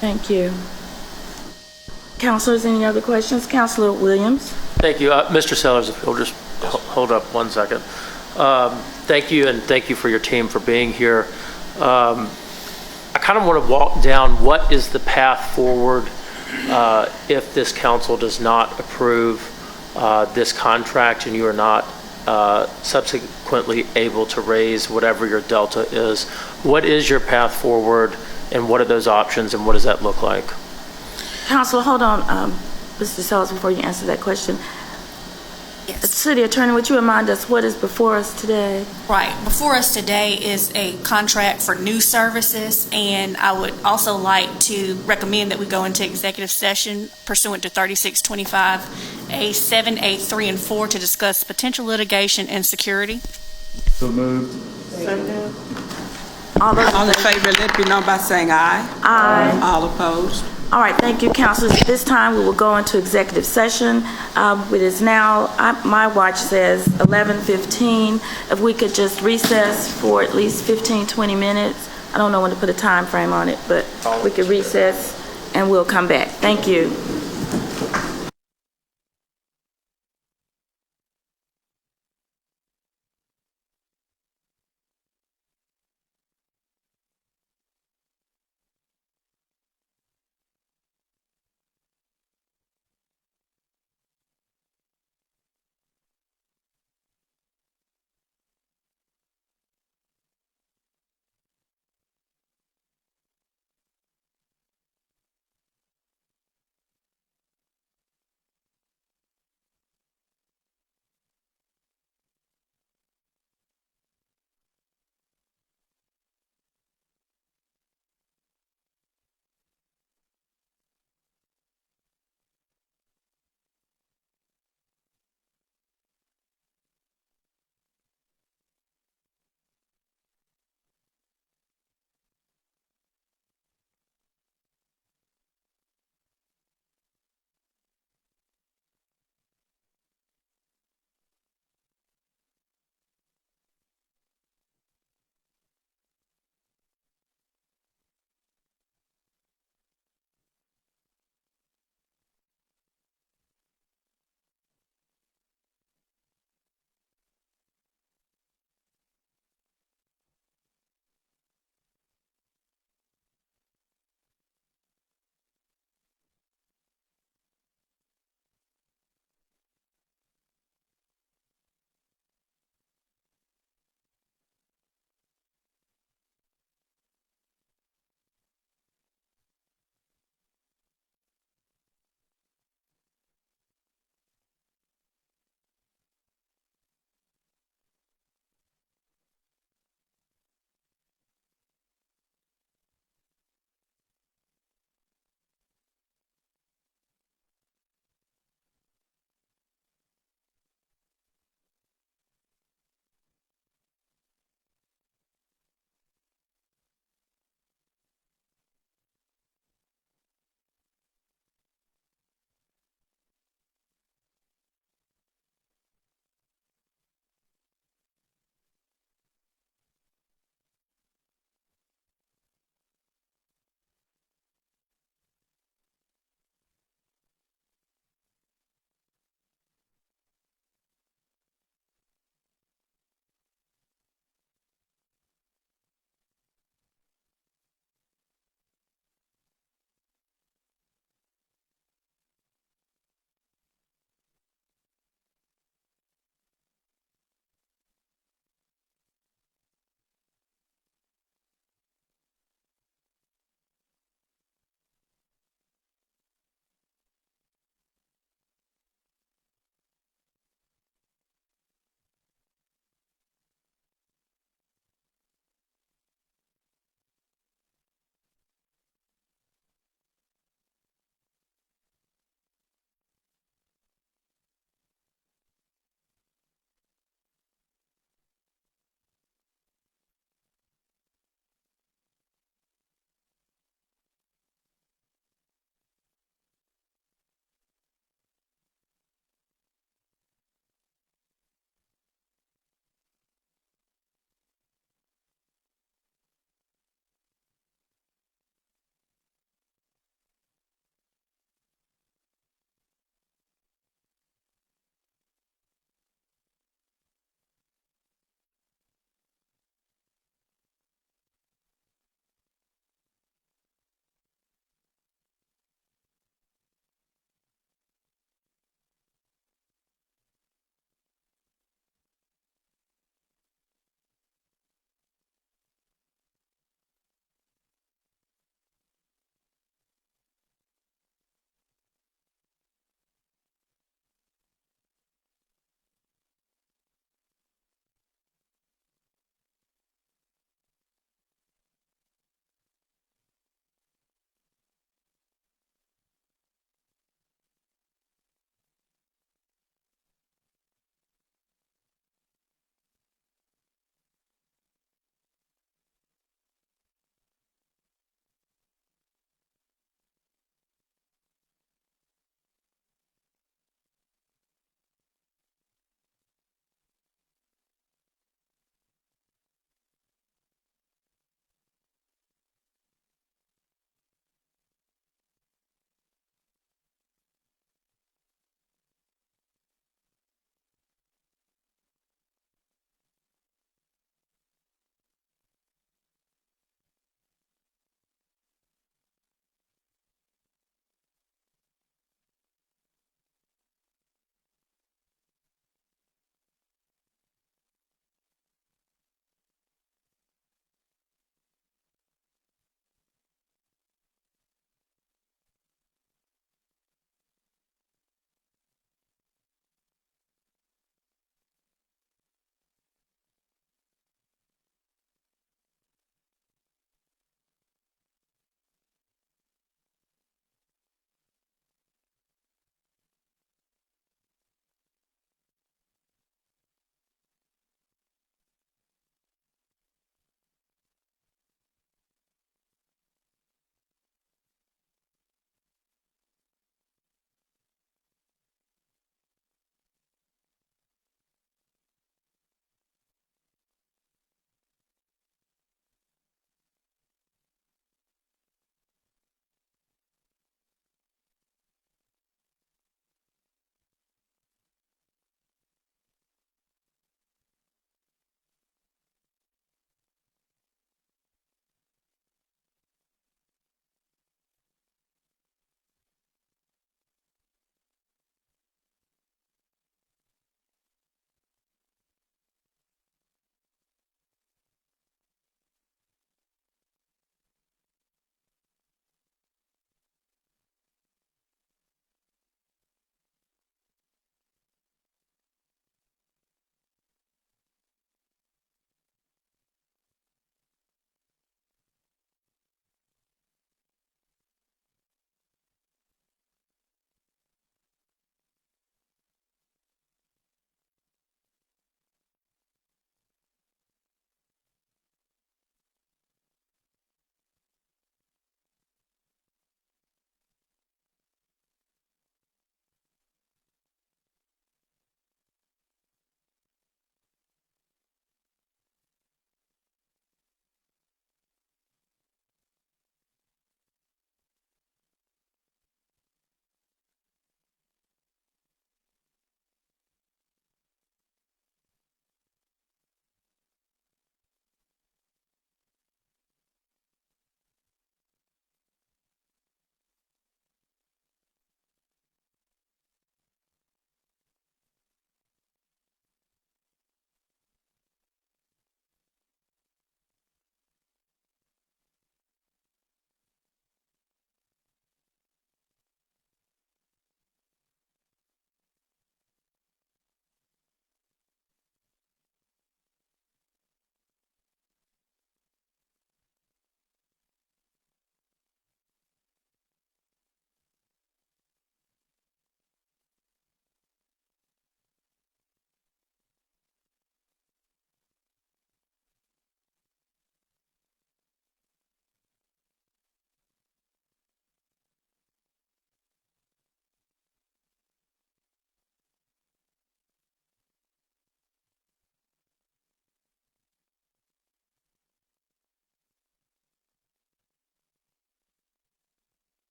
Thank you. Councilors, any other questions? Councilor Williams. Thank you. Mr. Sellers, if you'll just hold up 1 second. Thank you, and thank you for your team for being here. I kind of want to walk down what is the path forward if this council does not approve this contract and you are not subsequently able to raise whatever your delta is. What is your path forward, and what are those options, and what does that look like? Councilor, hold on, Mr. Sellers, before you answer that question. Yes. City Attorney, would you remind us what is before us today? Right. Before us today is a contract for new services, and I would also like to recommend that we go into executive session pursuant to 3625A7, A3, and 4 to discuss potential litigation and security. So moved. All in favor, let it be known by saying aye. Aye. All opposed. All right, thank you, councilors. At this time, we will go into executive session. It is now, my watch says 11:15. If we could just recess for at least 15, 20 minutes. I don't know when to put a time frame on it, but we could recess and we'll come back. Thank you.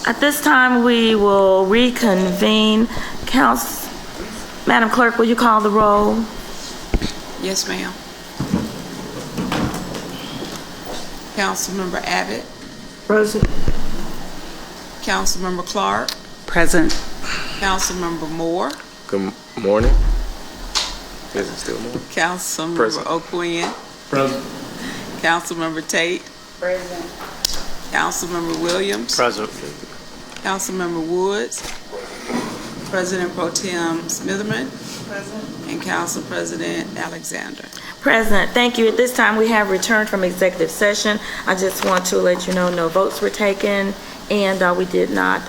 At this time, we will reconvene. Madam Clerk, will you call the roll? Yes, ma'am. Councilmember Abbott. Present. Councilmember Clark. Present. Councilmember Moore. Good morning. Is it still morning? Councilmember Present. O'Quinn. Present. Councilmember Tate. Present. Councilmember Williams. Present. Councilmember Woods. President Pro Tem Smitherman. Present. And Council President Alexander. Present. Thank you. At this time, we have returned from executive session. I just want to let you know no votes were taken, and we did not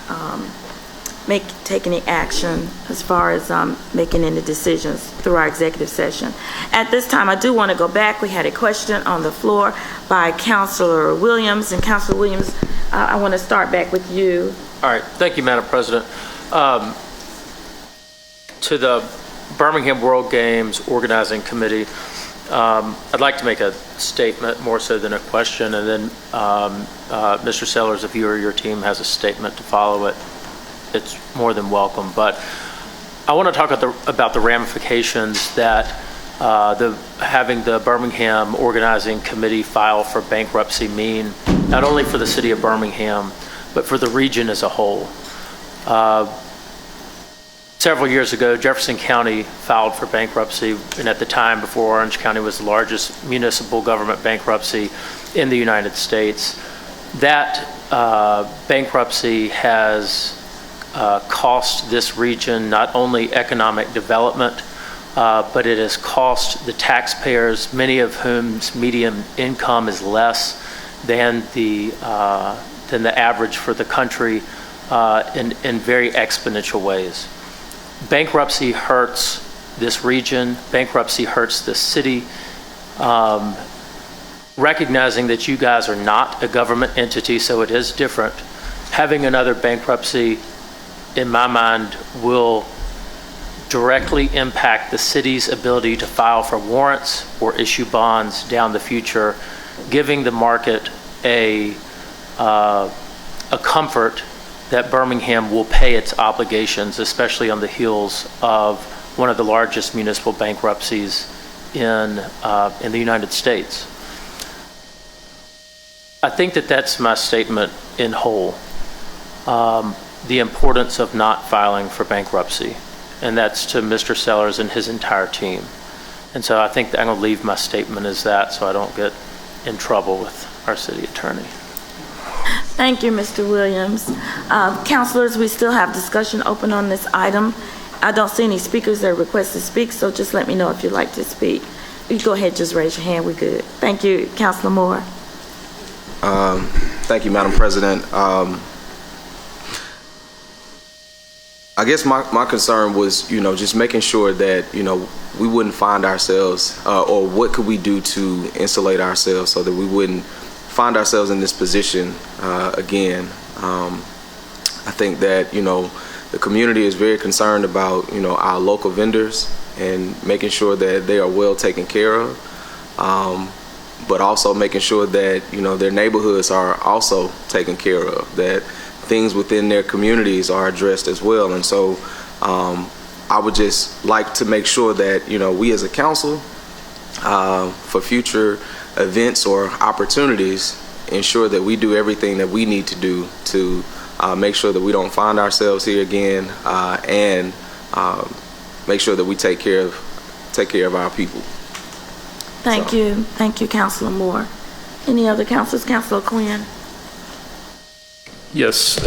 take any action as far as making any decisions through our executive session. At this time, I do want to go back. We had a question on the floor by Councilor Williams. And Councilor Williams, I want to start back with you. All right. Thank you, Madam President. To the Birmingham World Games Organizing Committee, I'd like to make a statement more so than a question, and then Mr. Sellers, if you or your team has a statement to follow it, it's more than welcome. But I want to talk about the ramifications that having the Birmingham Organizing Committee file for bankruptcy mean, not only for the city of Birmingham, but for the region as a whole. Several years ago, Jefferson County filed for bankruptcy, and at the time, before Orange County was the largest municipal government bankruptcy in the United States. That bankruptcy has cost this region not only economic development, but it has cost the taxpayers, many of whom's median income is less than the average for the country, in very exponential ways. Bankruptcy hurts this region. Bankruptcy hurts this city. Recognizing that you guys are not a government entity, so it is different. Having another bankruptcy, in my mind, will directly impact the city's ability to file for warrants or issue bonds down the future, giving the market a comfort that Birmingham will pay its obligations, especially on the heels of one of the largest municipal bankruptcies in the United States. I think that that's my statement in whole. The importance of not filing for bankruptcy, and that's to Mr. Sellers and his entire team. And so I think that I'm going to leave my statement as that, so I don't get in trouble with our city attorney. Thank you, Mr. Williams. Councilors, we still have discussion open on this item. I don't see any speakers that request to speak, so just let me know if you'd like to speak. You go ahead, just raise your hand. We're good. Thank you, Councilor Moore. Thank you, Madam President. I guess my concern was, just making sure that, we wouldn't find ourselves, or what could we do to insulate ourselves so that we wouldn't find ourselves in this position again. I think that, the community is very concerned about, our local vendors and making sure that they are well taken care of, but also making sure that, their neighborhoods are also taken care of, that things within their communities are addressed as well. And so I would just like to make sure that, we as a council, for future events or opportunities, ensure that we do everything that we need to do to make sure that we don't find ourselves here again, and make sure that we take care of our people. Thank you, Councilor Moore. Any other councilors? Councilor Quinn. Yes.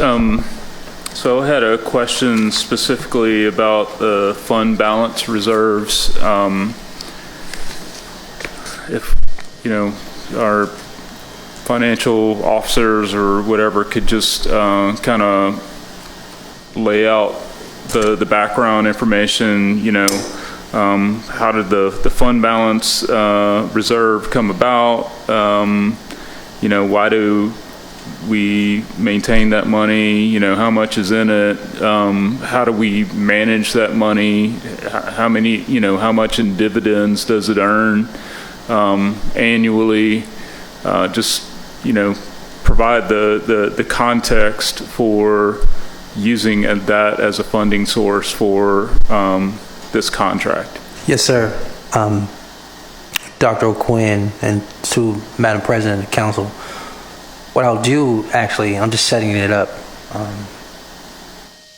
So I had a question specifically about the fund balance reserves. If our financial officers or whatever could just kind of lay out the background information, how did the fund balance reserve come about? Why do we maintain that money? How much is in it? How do we manage that money? How much in dividends does it earn annually? Just provide the context for using that as a funding source for this contract. Yes, sir. Dr. O'Quinn and to Madam President and Council, what I'll do, actually, I'm just setting it up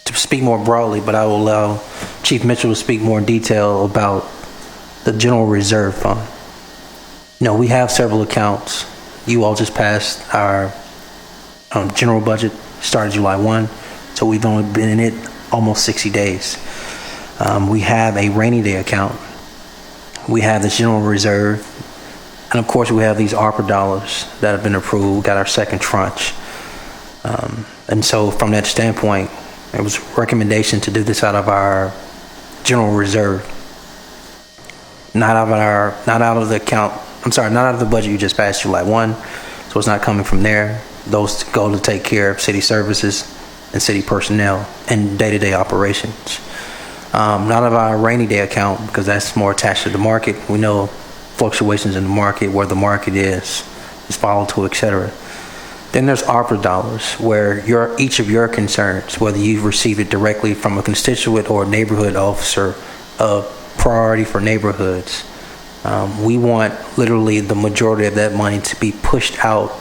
to speak more broadly, but I will allow Chief Mitchell to speak more in detail about the General Reserve Fund. You know, we have several accounts. You all just passed our general budget, started July 1, so we've only been in it almost 60 days. We have a rainy day account. We have the General Reserve. And of course, we have these ARPA dollars that have been approved. We got our second tranche. And so from that standpoint, it was a recommendation to do this out of our General Reserve. Not out of the budget you just passed July 1. So it's not coming from there. Those go to take care of city services and city personnel and day-to-day operations. Not of our rainy day account, because that's more attached to the market. We know fluctuations in the market, where the market is volatile, etc. Then there's ARPA dollars, where each of your concerns, whether you've received it directly from a constituent or a neighborhood officer, of priority for neighborhoods. We want literally the majority of that money to be pushed out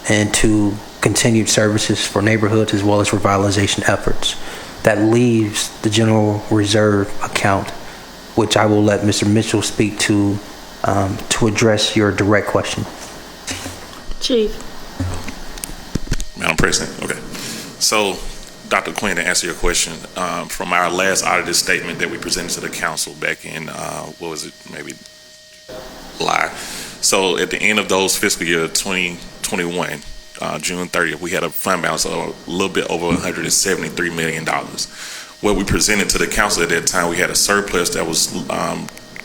into continued services for neighborhoods as well as revitalization efforts. That leaves the General Reserve account, which I will let Mr. Mitchell speak to address your direct question. Chief. Madam President, okay. So, Dr. Quinn, to answer your question, from our last audited statement that we presented to the council back in, maybe July. So at the end of those fiscal year 2021, June 30th, we had a fund balance of a little bit over $173 million. What we presented to the council at that time, we had a surplus that was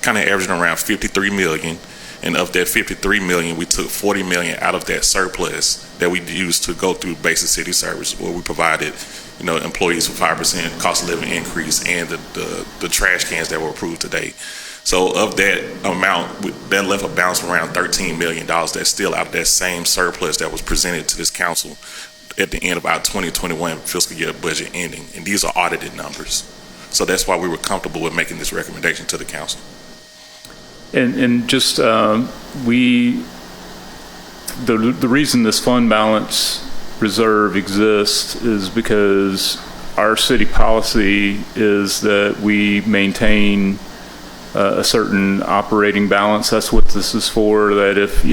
kind of averaging around $53 million. And of that $53 million, we took $40 million out of that surplus that we used to go through basic city service, where we provided, employees with 5% cost of living increase and the trash cans that were approved today. So of that amount, that left a balance of around $13 million that's still out of that same surplus that was presented to this council at the end of our 2021 fiscal year budget ending. And these are audited numbers. So that's why we were comfortable with making this recommendation to the council. And just the reason this fund balance reserve exists is because our city policy is that we maintain a certain operating balance. That's what this is for, that if,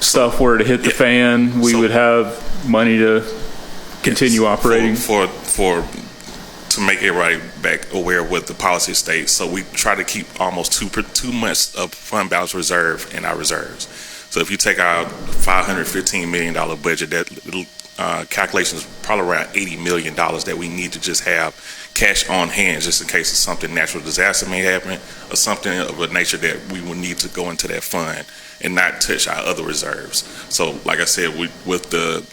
stuff were to hit the fan, we would have money to continue operating. To make everybody back aware of what the policy states. So we try to keep almost 2 months of fund balance reserve in our reserves. So if you take our $515 million budget, that little calculation is probably around $80 million that we need to just have cash on hand, just in case of something, natural disaster may happen, or something of a nature that we will need to go into that fund and not touch our other reserves. So like I said, with the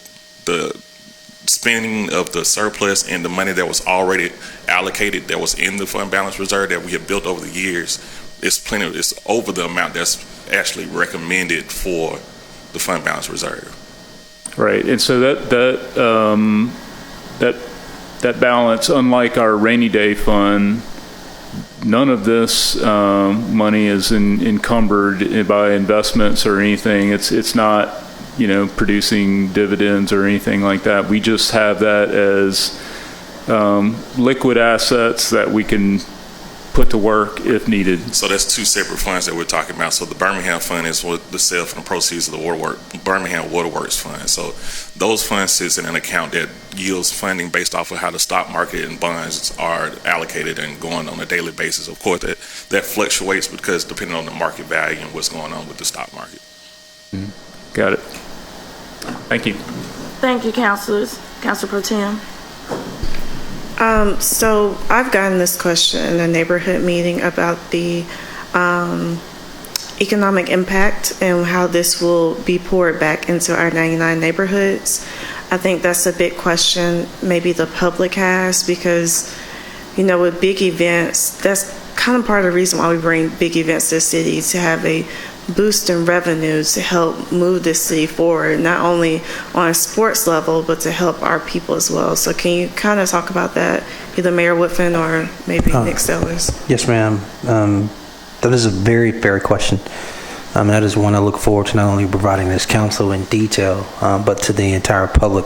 spending of the surplus and the money that was already allocated, that was in the fund balance reserve that we have built over the years, it's over the amount that's actually recommended for the fund balance reserve. Right, and so that balance, unlike our rainy day fund, none of this money is encumbered by investments or anything. It's not, producing dividends or anything like that. We just have that as liquid assets that we can put to work if needed. So that's two separate funds that we're talking about. So the Birmingham fund is what the sale from the proceeds of the Birmingham Waterworks fund. So those funds sits in an account that yields funding based off of how the stock market and bonds are allocated and going on a daily basis. Of course, that fluctuates because depending on the market value and what's going on with the stock market. Got it. Thank you. Thank you, councilors. Councilor Pro Tem. So I've gotten this question in a neighborhood meeting about the economic impact and how this will be poured back into our 99 neighborhoods. I think that's a big question maybe the public has, because, with big events, that's kind of part of the reason why we bring big events to the city, to have a boost in revenues to help move this city forward, not only on a sports level, but to help our people as well. So can you kind of talk about that, either Mayor Whitfin or maybe Nick Sellers? Yes, ma'am. That is a very fair question. That is one I look forward to not only providing this council in detail, but to the entire public.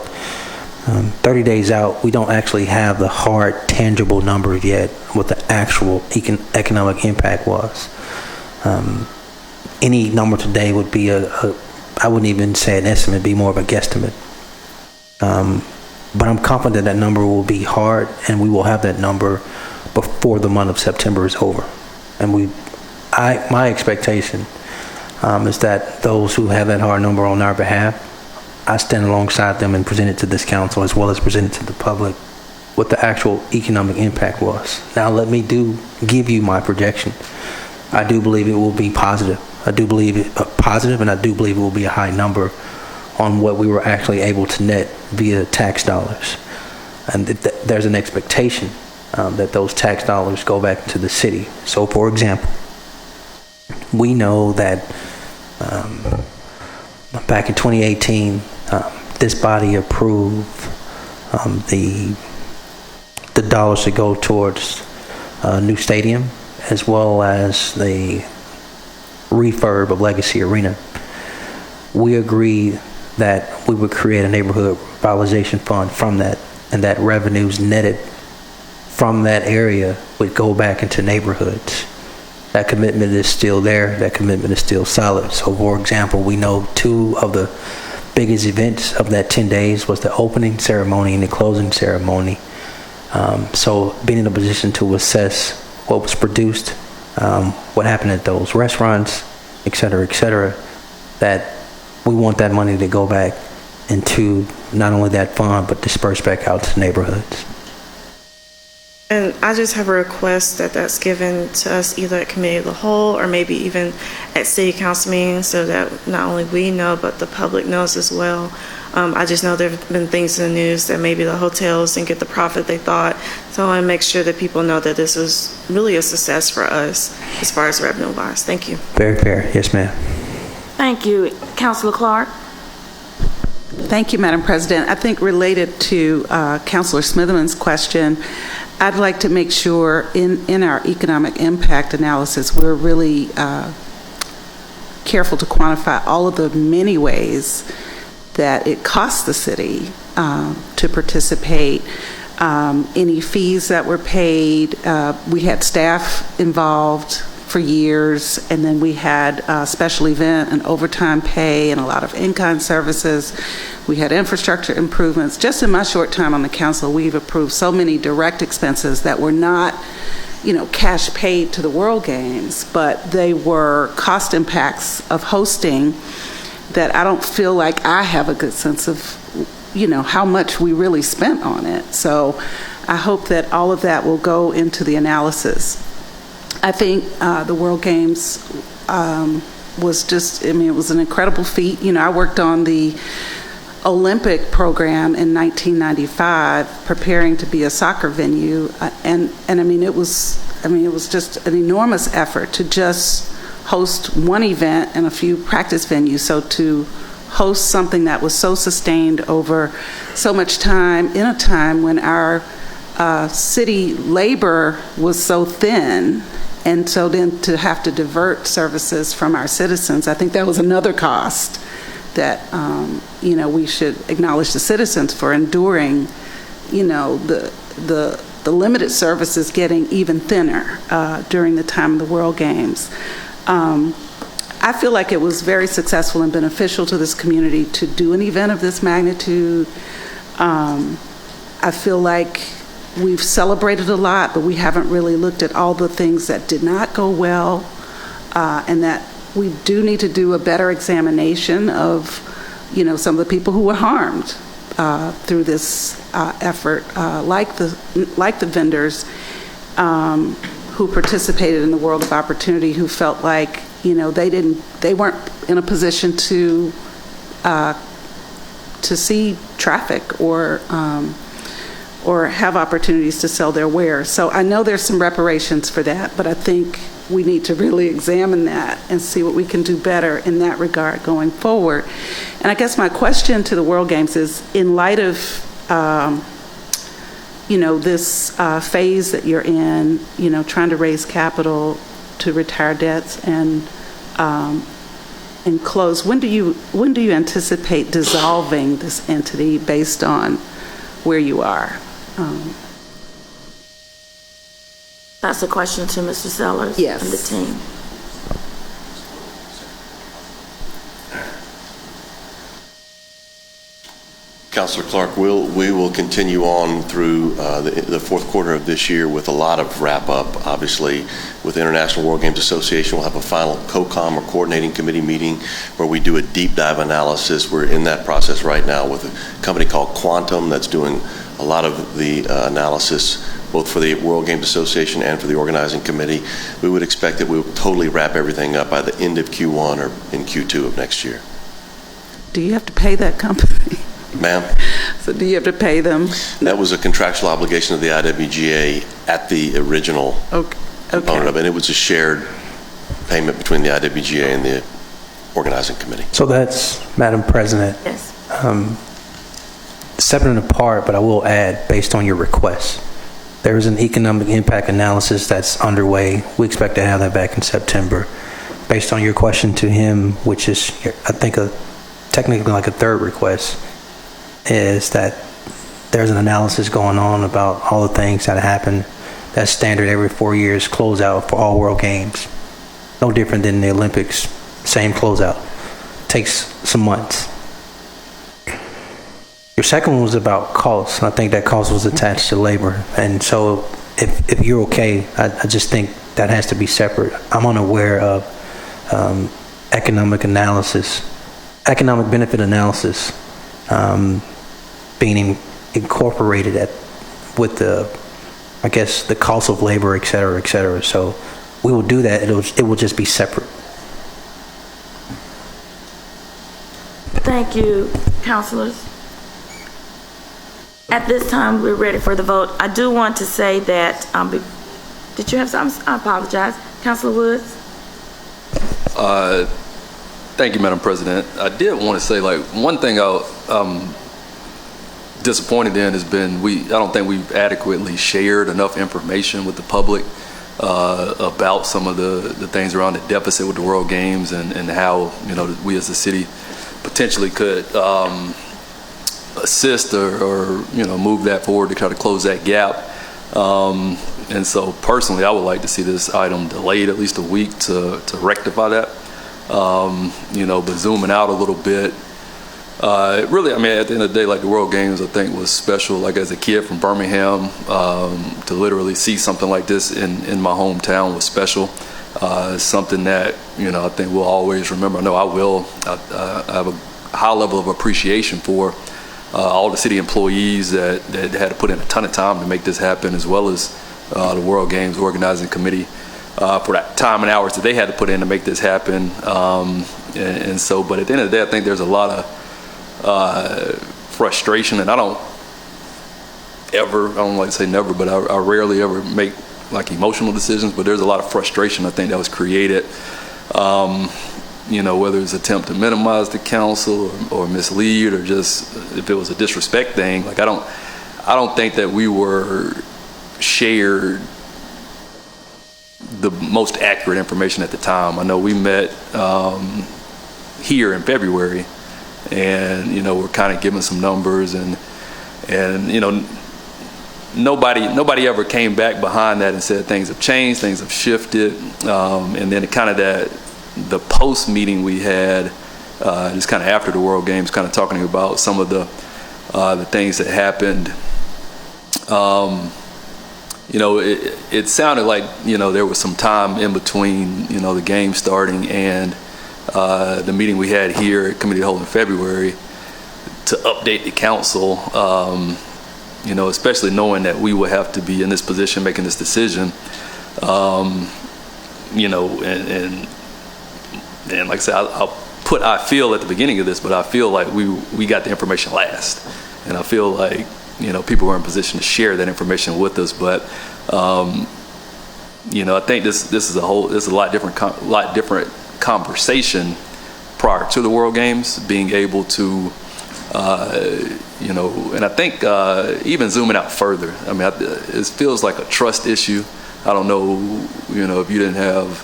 30 days out, we don't actually have the hard, tangible numbers yet, what the actual economic impact was. Any number today would be I wouldn't even say an estimate, be more of a guesstimate. But I'm confident that number will be hard, and we will have that number before the month of September is over. And my expectation is that those who have that hard number on our behalf, I stand alongside them and present it to this council as well as present it to the public what the actual economic impact was. Now let me give you my projection. I do believe it will be positive. I do believe it positive, and I do believe it will be a high number on what we were actually able to net via tax dollars. And there's an expectation that those tax dollars go back into the city. So for example, we know that back in 2018, this body approved the dollars to go towards a new stadium, as well as the refurb of Legacy Arena. We agreed that we would create a neighborhood revitalization fund from that, and that revenues netted from that area would go back into neighborhoods. That commitment is still there. That commitment is still solid. So, for example, we know 2 of the biggest events of that 10 days was the opening ceremony and the closing ceremony. So being in a position to assess what was produced, what happened at those restaurants, et cetera, that we want that money to go back into not only that fund, but disperse back out to neighborhoods. And I just have a request that that's given to us either at committee of the whole or maybe even at city council meetings, so that not only we know, but the public knows as well. I just know there have been things in the news that maybe the hotels didn't get the profit they thought. So I want to make sure that people know that this was really a success for us as far as revenue wise. Thank you. Very fair. Yes, ma'am. Thank you. Councilor Clark. Thank you, Madam President. I think related to Councilor Smitherman's question, I'd like to make sure in our economic impact analysis, we're really careful to quantify all of the many ways that it costs the city to participate. Any fees that were paid, we had staff involved for years, and then we had special event and overtime pay and a lot of in-kind services. We had infrastructure improvements. Just in my short time on the council, we've approved so many direct expenses that were not, cash paid to the World Games, but they were cost impacts of hosting that I don't feel like I have a good sense of, how much we really spent on it. So I hope that all of that will go into the analysis. I think the World Games was just, it was an incredible feat. I worked on the Olympic program in 1995, preparing to be a soccer venue, and it was just an enormous effort to just host one event and a few practice venues. So to host something that was so sustained over so much time, in a time when our city labor was so thin, and so then to have to divert services from our citizens, I think that was another cost that we should acknowledge the citizens for enduring. The limited services getting even thinner during the time of the World Games. I feel like it was very successful and beneficial to this community to do an event of this magnitude. I feel like we've celebrated a lot, but we haven't really looked at all the things that did not go well, and that we do need to do a better examination of, some of the people who were harmed through this effort, like the vendors who participated in the World of Opportunity, who felt like, they weren't in a position to see traffic or or have opportunities to sell their wares. So I know there's some reparations for that, but I think we need to really examine that and see what we can do better in that regard going forward. And I guess my question to the World Games is, in light of this phase that you're in, trying to raise capital to retire debts and close, when do you anticipate dissolving this entity based on where you are? That's a question to Mr. Sellers Yes. and the team. Councilor Clark, we will continue on through the fourth quarter of this year with a lot of wrap-up. Obviously, with the International World Games Association, we'll have a final COCOM or coordinating committee meeting where we do a deep dive analysis. We're in that process right now with a company called Quantum that's doing a lot of the analysis, both for the World Games Association and for the organizing committee. We would expect that we will totally wrap everything up by the end of Q1 or in Q2 of next year. Do you have to pay that company? Ma'am? So do you have to pay them? That was a contractual obligation of the IWGA at the original component of it. And it was a shared payment between the IWGA and the organizing committee. So that's, Madam President, Yes. separate and apart, but I will add, based on your request, there is an economic impact analysis that's underway. We expect to have that back in September. Based on your question to him, which is, I think, technically like a third request, is that there's an analysis going on about all the things that happen. That's standard every 4 years, closeout for all World Games. No different than the Olympics, same closeout. Takes some months. Your second one was about costs. I think that cost was attached to labor. And so if you're okay, I just think that has to be separate. I'm unaware of economic benefit analysis being incorporated with the cost of labor, et cetera, et cetera. So we will do that. It will just be separate. Thank you, councilors. At this time, we're ready for the vote. I do want to say that, did you have something? I apologize. Councilor Woods? Thank you, Madam President. I did want to say, one thing I'm disappointed in has been I don't think we've adequately shared enough information with the public about some of the things around the deficit with the World Games and how, we as a city potentially could assist or move that forward to try to close that gap. And so personally, I would like to see this item delayed at least a week to rectify that. But zooming out a little bit, really, at the end of the day, the World Games, I think, was special. As a kid from Birmingham, to literally see something like this in my hometown was special. Something that, I think we'll always remember. I know I will. I have a high level of appreciation for all the city employees that had to put in a ton of time to make this happen, as well as the World Games Organizing Committee for that time and hours that they had to put in to make this happen. And so, but at the end of the day, I think there's a lot of frustration, and I don't like to say never, but I rarely ever make emotional decisions, but there's a lot of frustration, I think, that was created, whether it's an attempt to minimize the council or mislead, or just if it was a disrespect thing. I don't think that we were shared the most accurate information at the time. I know we met here in February, and we're kind of giving some numbers, and nobody ever came back behind that and said things have changed, things have shifted, and then the post meeting we had just kind of after the World Games, kind of talking about some of the things that happened. It sounded like there was some time in between the game starting and the meeting we had here at Committee of the Whole in February to update the council, especially knowing that we would have to be in this position making this decision, and like I said, I'll put I feel at the beginning of this, but I feel like we got the information last, and I feel like people were in position to share that information with us. But I think this is a lot different conversation prior to the World Games, being able to, and I think even zooming out further, I mean, it feels like a trust issue. I don't know, if you didn't have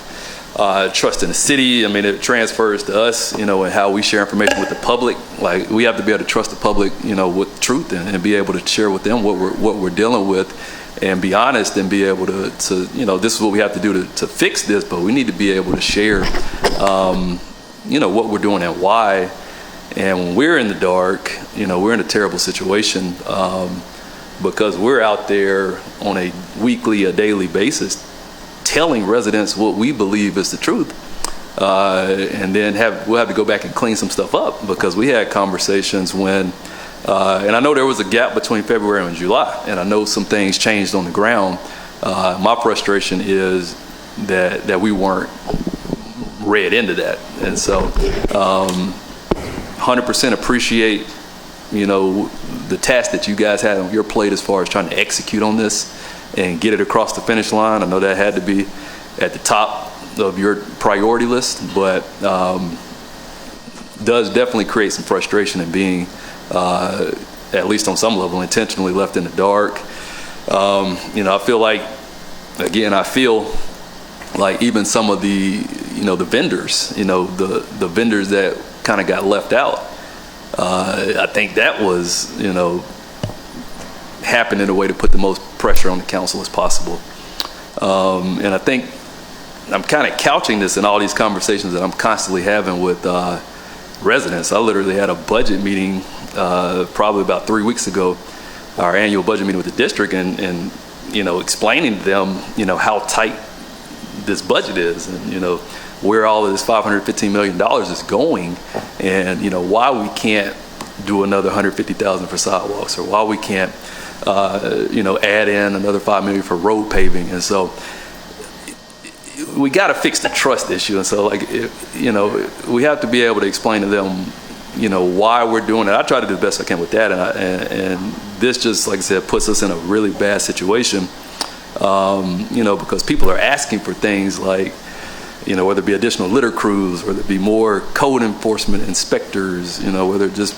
trust in the city, I mean, it transfers to us, and how we share information with the public. Like, we have to be able to trust the public, with truth and be able to share with them what we're dealing with, and be honest and be able to this is what we have to do to fix this, but we need to be able to share, what we're doing and why. And when we're in the dark, we're in a terrible situation because we're out there on a weekly, a daily basis telling residents what we believe is the truth. And then we'll have to go back and clean some stuff up, because we had conversations when, and I know there was a gap between February and July, and I know some things changed on the ground. My frustration is that we weren't read into that. And so 100% appreciate, the task that you guys had on your plate as far as trying to execute on this and get it across the finish line. I know that had to be at the top of your priority list, but does definitely create some frustration in being, at least on some level, intentionally left in the dark. I feel like even some of the, the vendors, the vendors that kind of got left out, I think that was, happened in a way to put the most pressure on the council as possible. And I think I'm kind of couching this in all these conversations that I'm constantly having with residents. I literally had a budget meeting probably about 3 weeks ago, our annual budget meeting with the district, and explaining to them, how tight this budget is, and where all of this $515 million is going, and why we can't do another $150,000 for sidewalks, or why we can't add in another $5 million for road paving. And so we got to fix the trust issue. And so, we have to be able to explain to them, why we're doing it. I try to do the best I can with that, and this just, like I said, puts us in a really bad situation, because people are asking for things like, whether it be additional litter crews, whether it be more code enforcement inspectors, whether just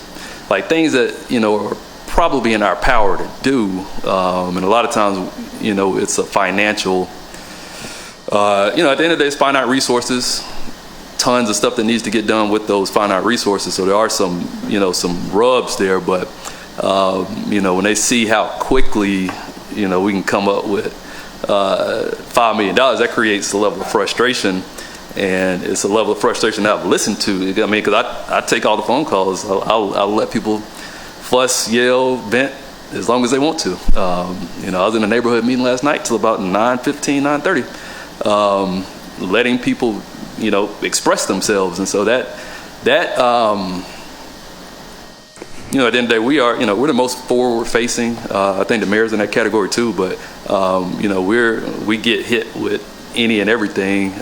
like things that, are probably in our power to do. And a lot of times, it's a financial, at the end of the day, it's finite resources, tons of stuff that needs to get done with those finite resources. So there are some, some rubs there, but, when they see how quickly, we can come up with $5 million, that creates a level of frustration. And it's a level of frustration that I've listened to. I mean, because I take all the phone calls. I'll let people fuss, yell, vent as long as they want to. I was in a neighborhood meeting last night till about 9:15, 9:30, letting people, express themselves. And so that at the end of the day, we're the most forward-facing. I think the mayor's in that category too. But we get hit with any and everything.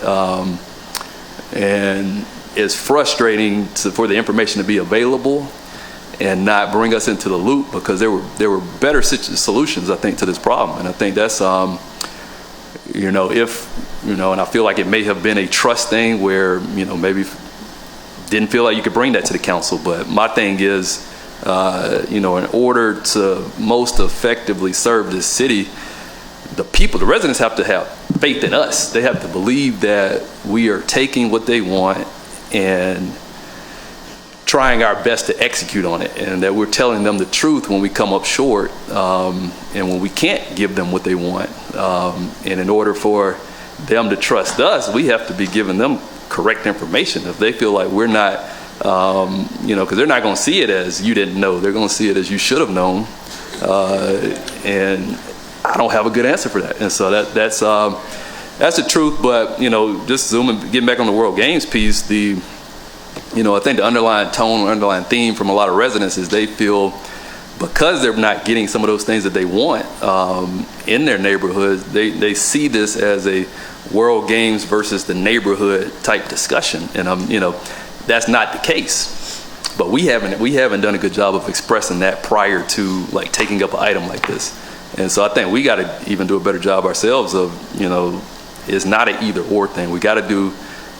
And it's frustrating for the information to be available and not bring us into the loop, because there were better solutions, I think, to this problem. And I think that's, and I feel like it may have been a trust thing where, maybe didn't feel like you could bring that to the council. But my thing is, in order to most effectively serve this city, the residents have to have faith in us. They have to believe that we are taking what they want and trying our best to execute on it, and that we're telling them the truth when we come up short, and when we can't give them what they want. And in order for them to trust us, we have to be giving them correct information. If they feel like we're not, because they're not going to see it as you didn't know. They're going to see it as you should have known. And I don't have a good answer for that. And so that's the truth. But, just getting back on the World Games piece, I think the underlying tone or underlying theme from a lot of residents is they feel, because they're not getting some of those things that they want in their neighborhoods, they see this as a World Games versus the neighborhood type discussion. And, that's not the case. But we haven't done a good job of expressing that prior to like taking up an item like this. And so I think we got to even do a better job ourselves of, it's not an either or thing. We got to do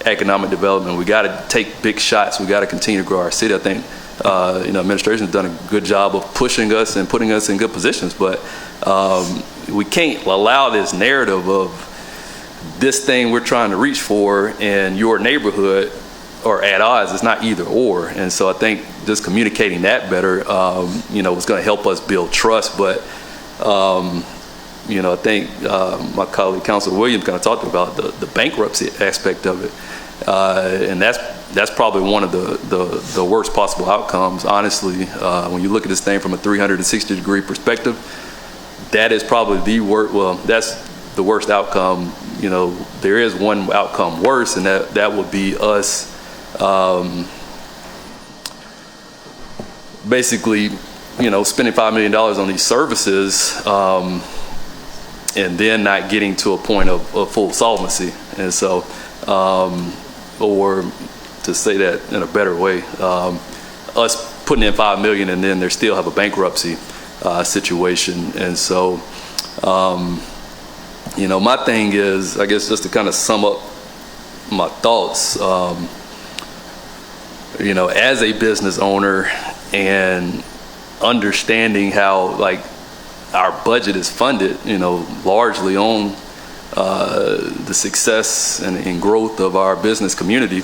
economic development. We got to take big shots. We got to continue to grow our city. I think, administration has done a good job of pushing us and putting us in good positions, but we can't allow this narrative of this thing we're trying to reach for in your neighborhood or at odds. It's not either or. And so I think just communicating that better, is going to help us build trust. But, I think my colleague, Councilor Williams, kind of talked about the bankruptcy aspect of it. And that's probably one of the worst possible outcomes, honestly. When you look at this thing from a 360-degree perspective, that is probably that's the worst outcome. There is one outcome worse, and that would be us basically, spending $5 million on these services and then not getting to a point of full solvency. And so, or to say that in a better way, us putting in $5 million and then they still have a bankruptcy situation. And so, my thing is, I guess just to kind of sum up my thoughts, as a business owner and understanding how like our budget is funded, largely on the success and growth of our business community,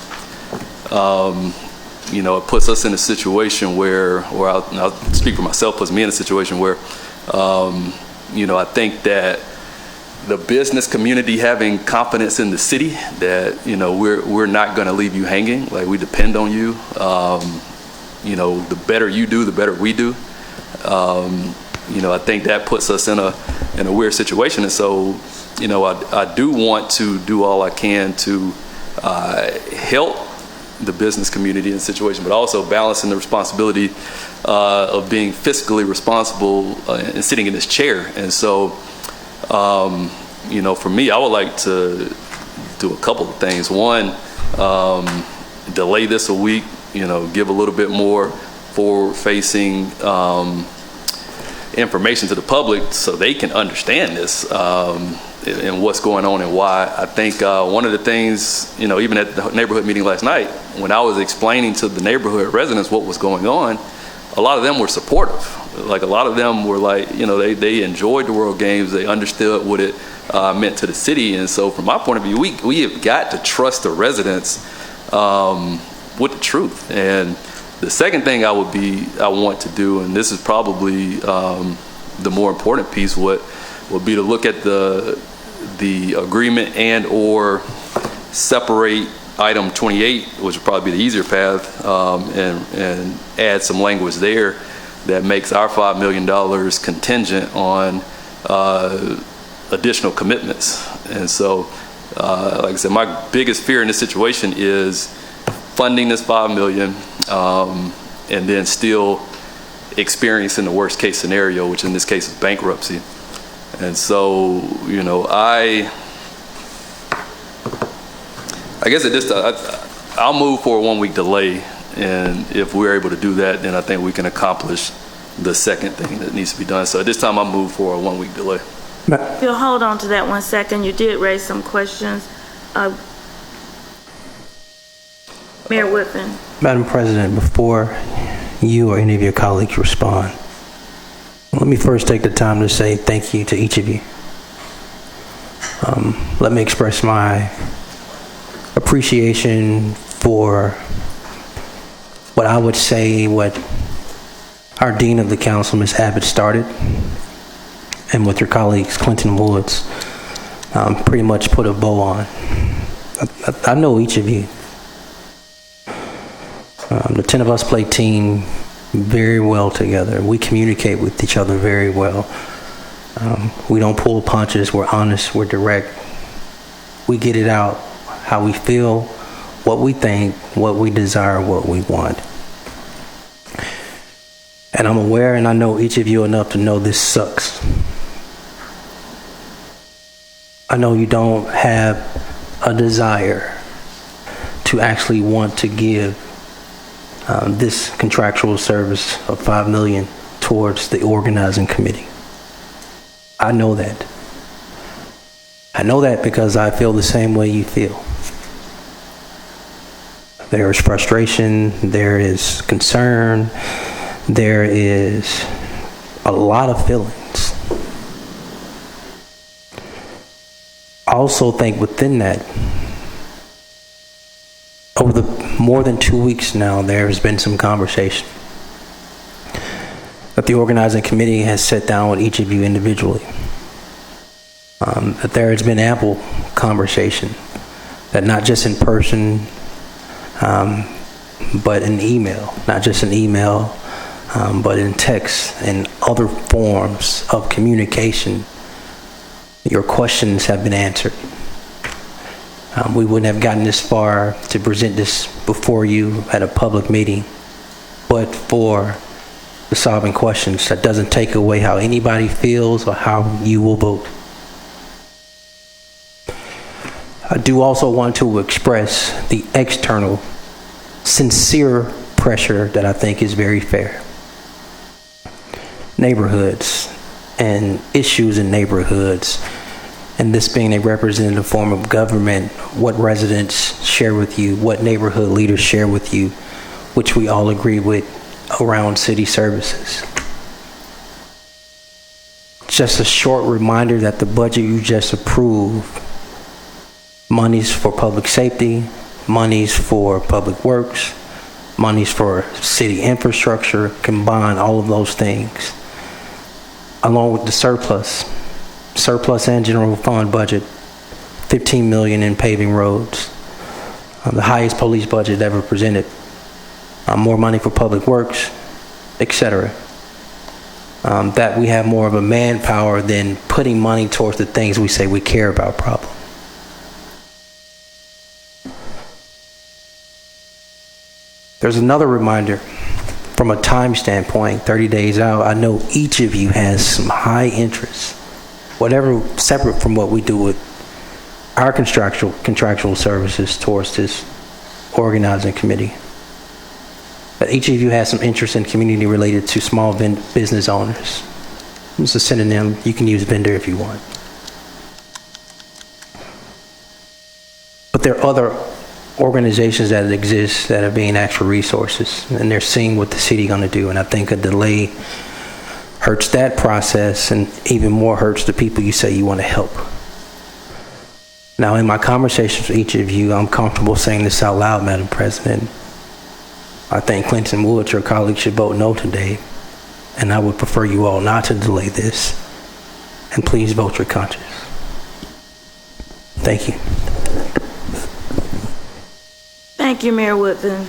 it puts us in a situation where I'll speak for myself, puts me in a situation where, I think that the business community having confidence in the city that, we're not going to leave you hanging, like we depend on you. The better you do, the better we do. I think that puts us in a weird situation. And so, I do want to do all I can to help the business community in the situation, but also balancing the responsibility of being fiscally responsible and sitting in this chair. And so, for me, I would like to do a couple of things. One, delay this a week, give a little bit more forward-facing information to the public so they can understand this and what's going on and why. I think one of the things, even at the neighborhood meeting last night, when I was explaining to the neighborhood residents what was going on, a lot of them were supportive. Like a lot of them were like, they enjoyed the World Games. They understood what it meant to the city. And so from my point of view, we have got to trust the residents with the truth. And the second thing I want to do, and this is probably the more important piece, would be to look at the agreement and or separate item 28, which would probably be the easier path, and add some language there that makes our $5 million contingent on additional commitments. And so, like I said, my biggest fear in this situation is funding this $5 million and then still experiencing the worst case scenario, which in this case is bankruptcy. And so, I guess I'll move for a 1 week delay, and if we're able to do that, then I think we can accomplish the second thing that needs to be done. So at this time, I'll move for a 1 week delay. If you'll hold on to that 1 second, you did raise some questions. Mayor Whitman. Madam President, before you or any of your colleagues respond, let me first take the time to say thank you to each of you. Let me express my appreciation for what I would say what our Dean of the Council, Ms. Abbott, started, and with your colleagues, Clinton Woods, pretty much put a bow on. I know each of you. The 10 of us play team very well together. We communicate with each other very well. We don't pull punches. We're honest. We're direct. We get it out how we feel, what we think, what we desire, what we want. And I'm aware and I know each of you enough to know this sucks. I know you don't have a desire to actually want to give this contractual service of $5 million towards the organizing committee. I know that. I know that because I feel the same way you feel. There is frustration, there is concern, there is a lot of feelings. I also think within that, over the more than 2 weeks now, there has been some conversation that the organizing committee has sat down with each of you individually. That there has been ample conversation, that not just in person, but in email, not just in email, but in text and other forms of communication, your questions have been answered. We wouldn't have gotten this far to present this before you at a public meeting, but for the solving questions. That doesn't take away how anybody feels or how you will vote. I do also want to express the external, sincere pressure that I think is very fair. Neighborhoods and issues in neighborhoods, and this being a representative form of government, what residents share with you, what neighborhood leaders share with you, which we all agree with around city services. Just a short reminder that the budget you just approved, monies for public safety, monies for public works, monies for city infrastructure, combine all of those things, along with the surplus and general fund budget, $15 million in paving roads, the highest police budget ever presented, more money for public works, etc. That we have more of a manpower than putting money towards the things we say we care about problem. There's another reminder from a time standpoint, 30 days out. I know each of you has some high interests, whatever, separate from what we do with our contractual services towards this organizing committee. But each of you has some interest in community related to small business owners. It's a synonym. You can use vendor if you want. But there are other organizations that exist that are being asked for resources, and they're seeing what the city going to do. And I think a delay hurts that process, and even more hurts the people you say you want to help. Now, in my conversations with each of you, I'm comfortable saying this out loud, Madam President. I think Clinton Woods, your colleague, should vote no today, and I would prefer you all not to delay this. And please vote your conscience. Thank you. Thank you, Mayor Woodfin.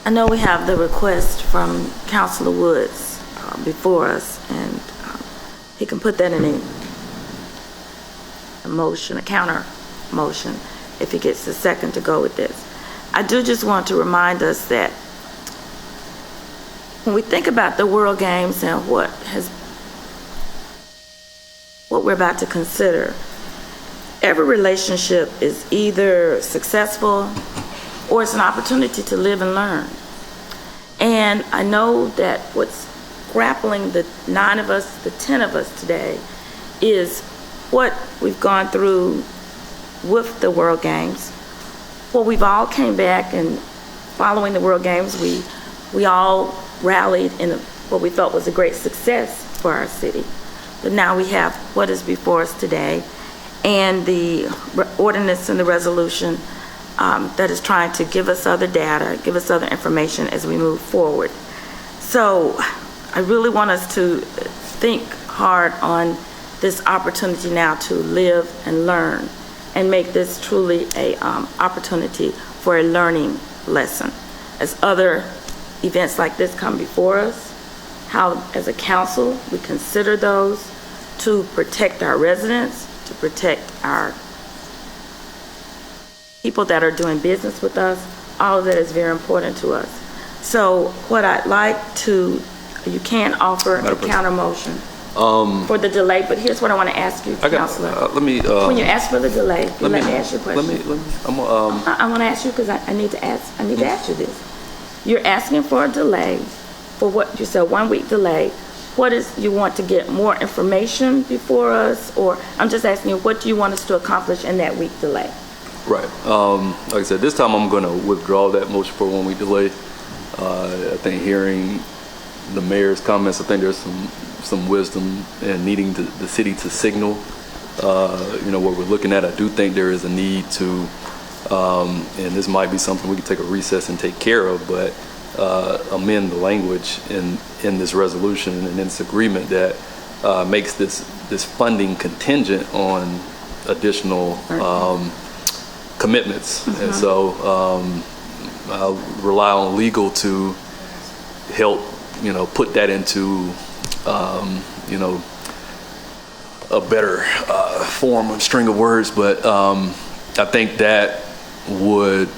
I know we have the request from Councilor Woods before us, and he can put that in a motion, a counter motion, if he gets the second to go with this. I do just want to remind us that when we think about the World Games and what we're about to consider, every relationship is either successful or it's an opportunity to live and learn. And I know that what's grappling the 9 of us, the 10 of us today, is what we've gone through with the World Games. Well, we've all came back, and following the World Games, we all rallied in what we felt was a great success for our city. But now we have what is before us today, and the ordinance and the resolution that is trying to give us other data, give us other information as we move forward. So I really want us to think hard on this opportunity now to live and learn, and make this truly a opportunity for a learning lesson. As other events like this come before us, how as a council we consider those to protect our residents, to protect our people that are doing business with us. All of that is very important to us. So what I'd like to, you can offer a counter motion. for the delay, but here's what I want to ask you, Counselor. Let me. When you ask for the delay, let me ask you a question. Let me. I want to ask you because I need to ask. I need to ask you this. You're asking for a delay for what you said, 1 week delay. What is you want to get more information before us, or I'm just asking you, what do you want us to accomplish in that week delay? Right. Like I said, this time I'm going to withdraw that motion for 1 week delay. I think hearing the mayor's comments, I think there's some wisdom in needing the city to signal, what we're looking at. I do think there is a need to, and this might be something we can take a recess and take care of, but amend the language in this resolution and in this agreement that makes this funding contingent on additional commitments. And so I'll rely on legal to help, put that into, a better form and string of words. But I think that would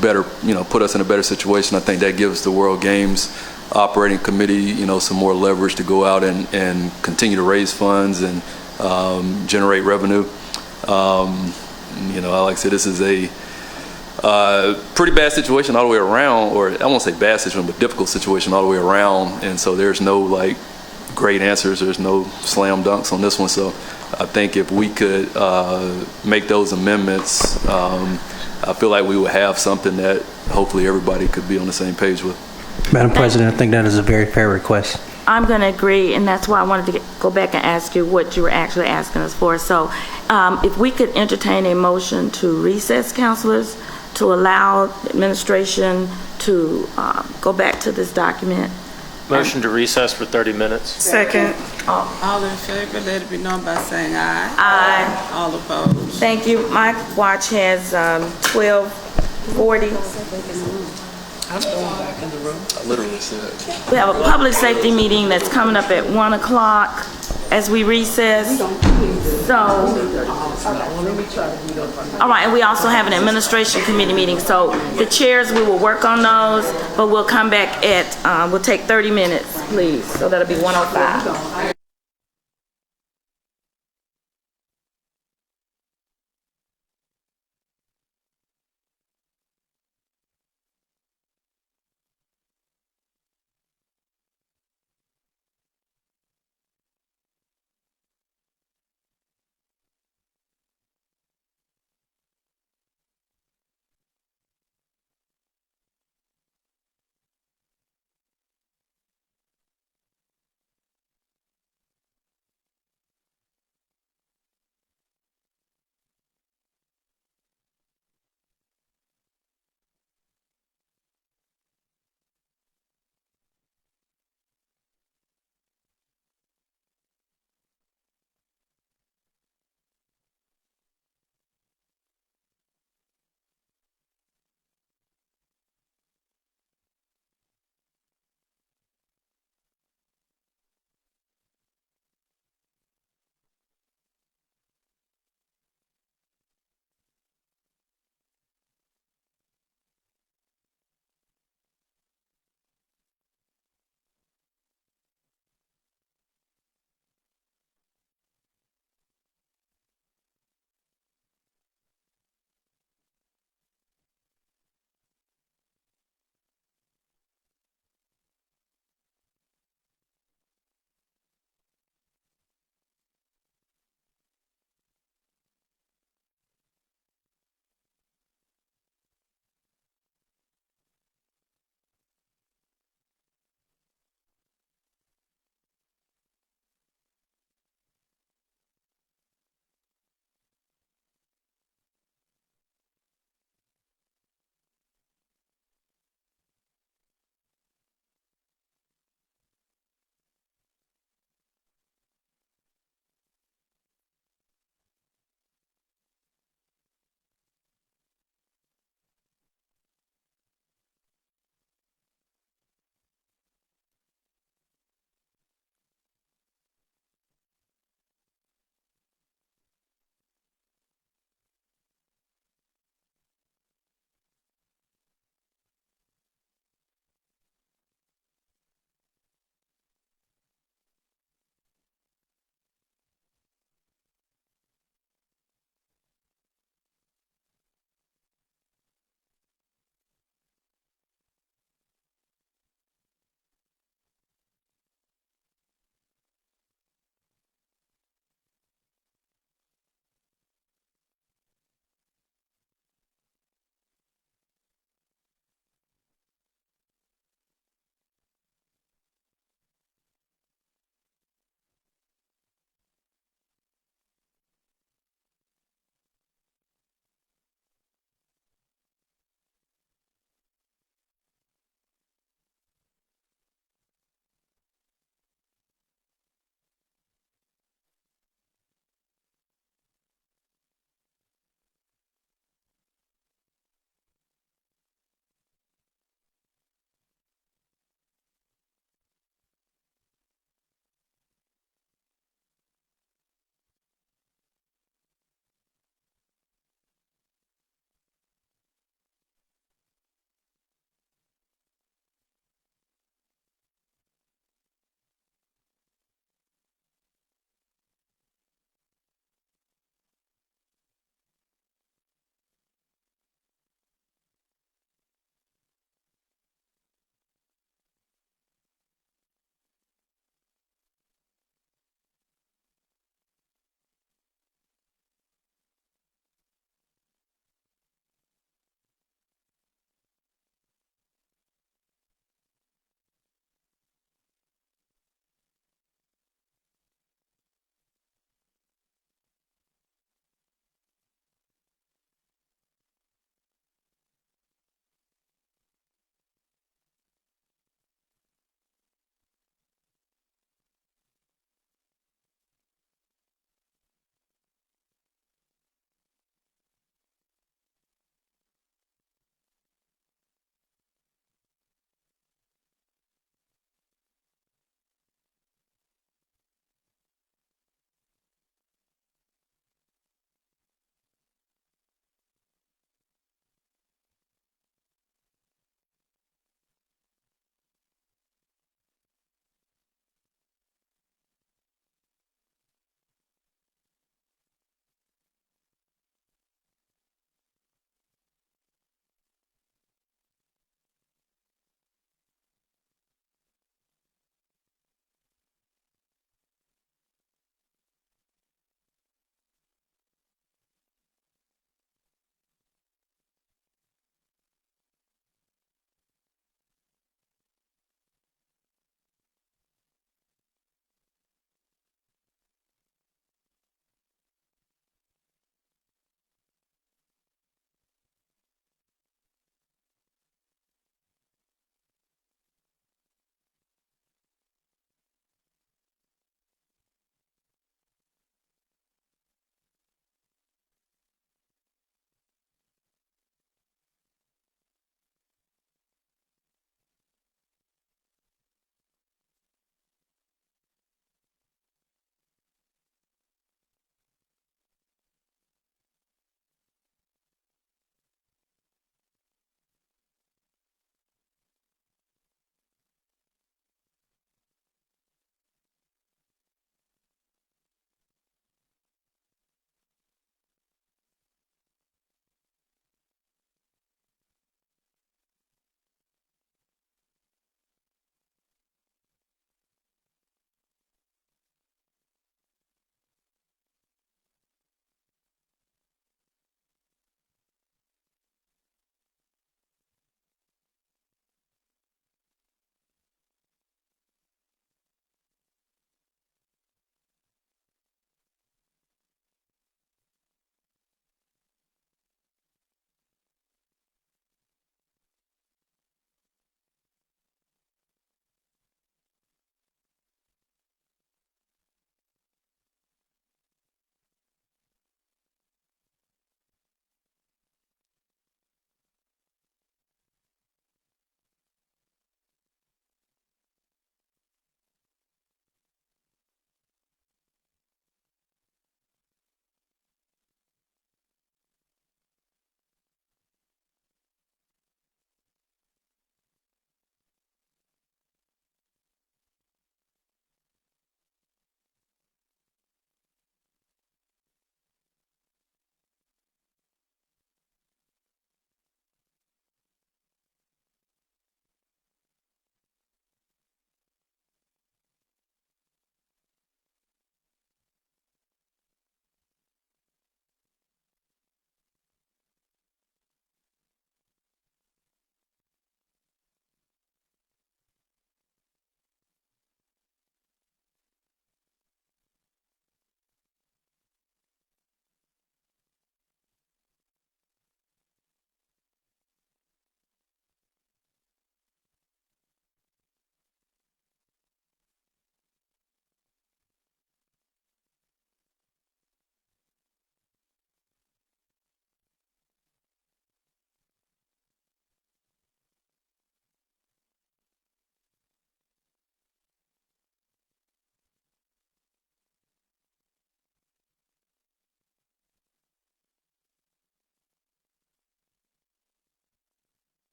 better, put us in a better situation. I think that gives the World Games Operating Committee, some more leverage to go out and continue to raise funds and generate revenue. Like I said, this is a pretty bad situation all the way around, or I won't say bad situation, but difficult situation all the way around. And so there's no great answers. There's no slam dunks on this one. So I think if we could make those amendments, I feel like we would have something that hopefully everybody could be on the same page with. Madam President, I think that is a very fair request. I'm going to agree, and that's why I wanted to go back and ask you what you were actually asking us for. So if we could entertain a motion to recess, councilors, to allow administration to go back to this document. Motion to recess for 30 minutes. Second. All in favor, let it be known by saying aye. Aye. All opposed. Thank you. My watch has 12:40. I'm going back in the room. I literally said. We have a public safety meeting that's coming up at 1 o'clock as we recess. So, all right, and we also have an administration committee meeting. So the chairs, we will work on those, but we'll come back at, we'll take 30 minutes, please. So that'll be 1:05.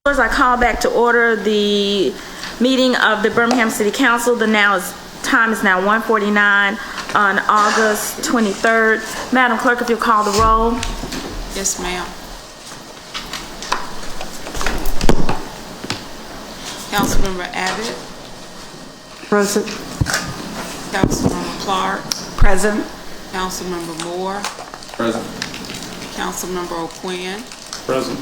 I call back to order the meeting of the Birmingham City Council. Time is now 1:49 on August 23rd. Madam Clerk, if you'll call the roll. Yes, ma'am. Councilmember Abbott. Present. Councilmember Clark. Present. Councilmember Moore. Present. Councilmember O'Quinn. Present.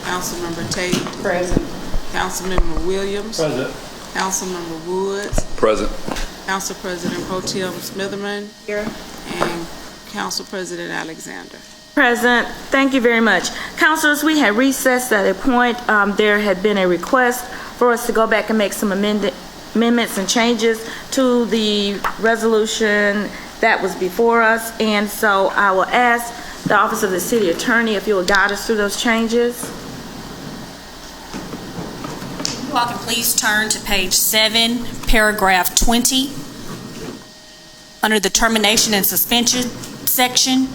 Councilmember Tate. Present. Councilmember Williams. Present. Councilmember Woods. Present. Council President Pro Tem Smitherman. Here. And Council President Alexander. Present. Thank you very much. Councilors, we had recessed at a point. There had been a request for us to go back and make some amendments and changes to the resolution that was before us. And so I will ask the Office of the City Attorney if you will guide us through those changes. You all can please turn to page 7, paragraph 20, under the termination and suspension section.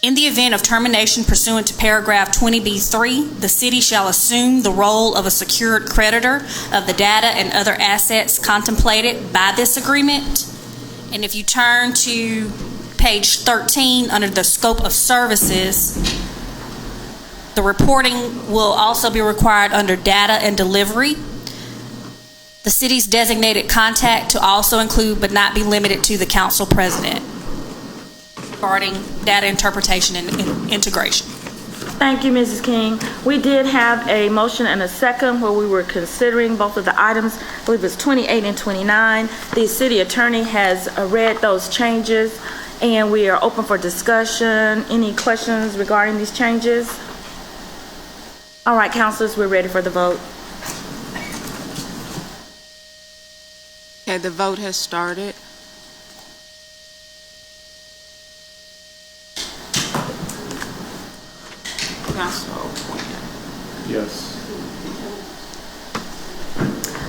In the event of termination pursuant to paragraph 20B3, the city shall assume the role of a secured creditor of the data and other assets contemplated by this agreement. And if you turn to page 13, under the scope of services, the reporting will also be required under data and delivery. The city's designated contact to also include but not be limited to the council president regarding data interpretation and integration. Thank you, Mrs. King. We did have a motion and a second where we were considering both of the items. I believe it's 28 and 29. The city attorney has read those changes, and we are open for discussion. Any questions regarding these changes? All right, councilors, we're ready for the vote. Okay, the vote has started. Councilor O'Quinn. Yes.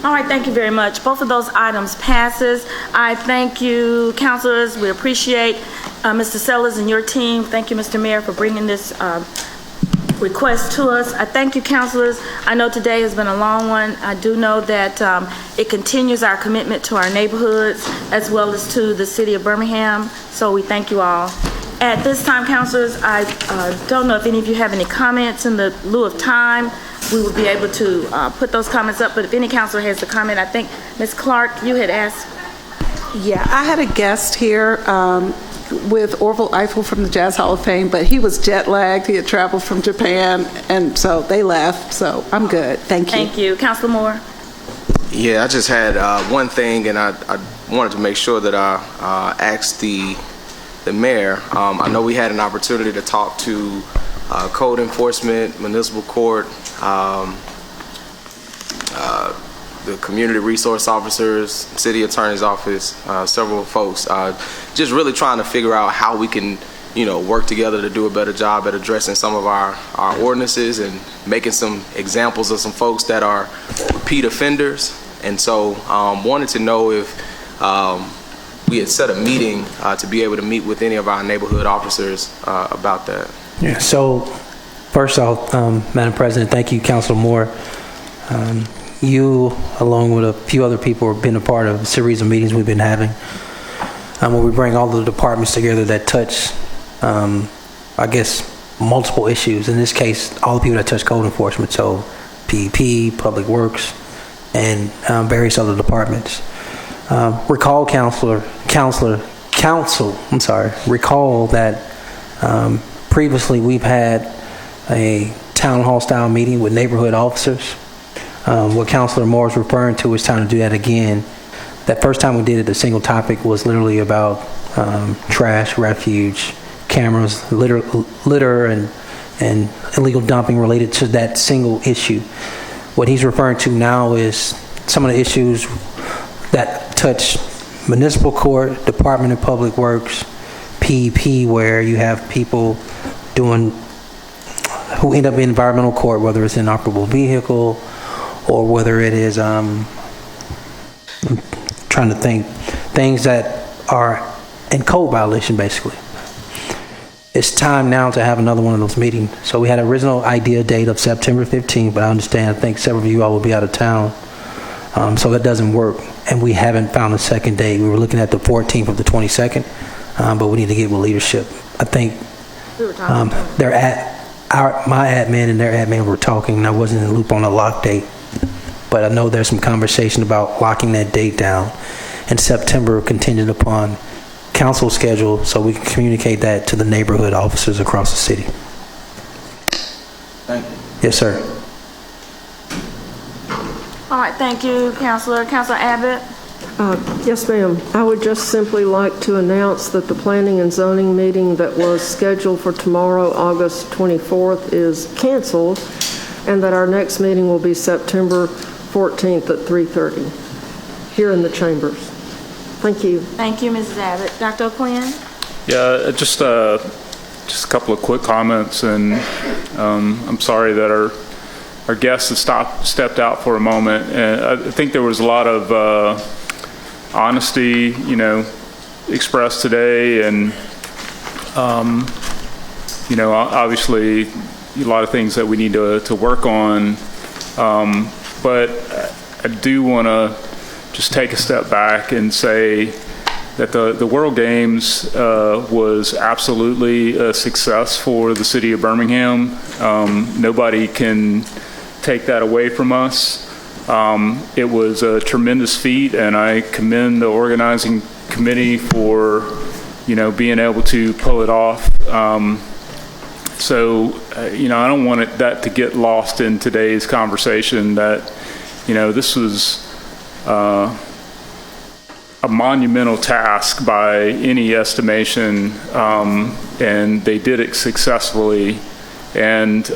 All right, thank you very much. Both of those items passes. I thank you, councilors. We appreciate Mr. Sellers and your team. Thank you, Mr. Mayor, for bringing this request to us. I thank you, councilors. I know today has been a long one. I do know that it continues our commitment to our neighborhoods as well as to the city of Birmingham. So we thank you all. At this time, councilors, I don't know if any of you have any comments in the lieu of time. We will be able to put those comments up, but if any councilor has a comment, I think Ms. Clark, you had asked. Yeah, I had a guest here with Orville Eiffel from the Jazz Hall of Fame, but he was jet lagged. He had traveled from Japan, and so they left. So I'm good. Thank you. Thank you. Councilor Moore? Yeah, I just had one thing, and I wanted to make sure that I asked the mayor. I know we had an opportunity to talk to code enforcement, municipal court, the community resource officers, city attorney's office, several folks, just really trying to figure out how we can, work together to do a better job at addressing some of our ordinances and making some examples of some folks that are repeat offenders. And so wanted to know if we had set a meeting to be able to meet with any of our neighborhood officers about that. Yeah, so first off, Madam President, thank you, Councilor Moore. You, along with a few other people, have been a part of a series of meetings we've been having where we bring all the departments together that touch, I guess, multiple issues. In this case, all the people that touch code enforcement, so PEP, Public Works, and various other departments. Recall, recall that previously we've had a town hall style meeting with neighborhood officers. What Councilor Moore is referring to is time to do that again. That first time we did it, the single topic was literally about trash, refuge, cameras, litter and illegal dumping related to that single issue. What he's referring to now is some of the issues that touch municipal court, Department of Public Works, PEP, where you have people who end up in environmental court, whether it's an inoperable vehicle or whether it is, I'm trying to think, things that are in code violation, basically. it's time now to have another one of those meetings. So we had an original idea date of September 15th, but I understand, I think several of you all will be out of town. So that doesn't work. And we haven't found a second date. We were looking at the 14th of the 22nd, but we need to get with leadership. I think my admin and their admin were talking, and I wasn't in the loop on a lock date. But I know there's some conversation about locking that date down in September, contingent upon council schedule, so we can communicate that to the neighborhood officers across the city. Thank you. Yes, sir. All right, thank you, Councilor. Councilor Abbott? Yes, ma'am. I would just simply like to announce that the Planning and Zoning meeting that was scheduled for tomorrow, August 24th, is canceled, and that our next meeting will be September 14th at 3:30 here in the chambers. Thank you. Thank you, Mrs. Abbott. Dr. O'Quinn? Yeah, just a couple of quick comments, and I'm sorry that our guests have stepped out for a moment. And I think there was a lot of honesty, expressed today, and obviously a lot of things that we need to work on. But I do want to just take a step back and say that the World Games was absolutely a success for the city of Birmingham. Nobody can take that away from us. It was a tremendous feat, and I commend the organizing committee for, being able to pull it off. I don't want that to get lost in today's conversation that, this was a monumental task by any estimation, and they did it successfully, and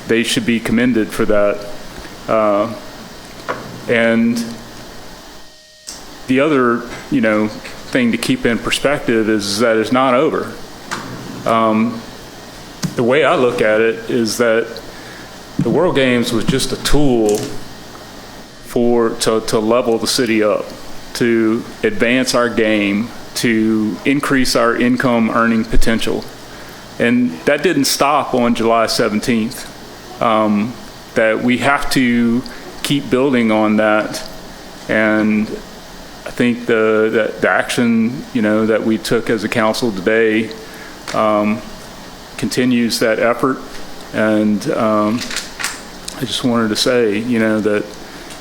they should be commended for that. And the other, thing to keep in perspective is that it's not over. The way I look at it is that the World Games was just a tool to level the city up, to advance our game, to increase our income earning potential. And that didn't stop on July 17th. That we have to keep building on that. And I think the action, that we took as a council today continues that effort. And I just wanted to say, that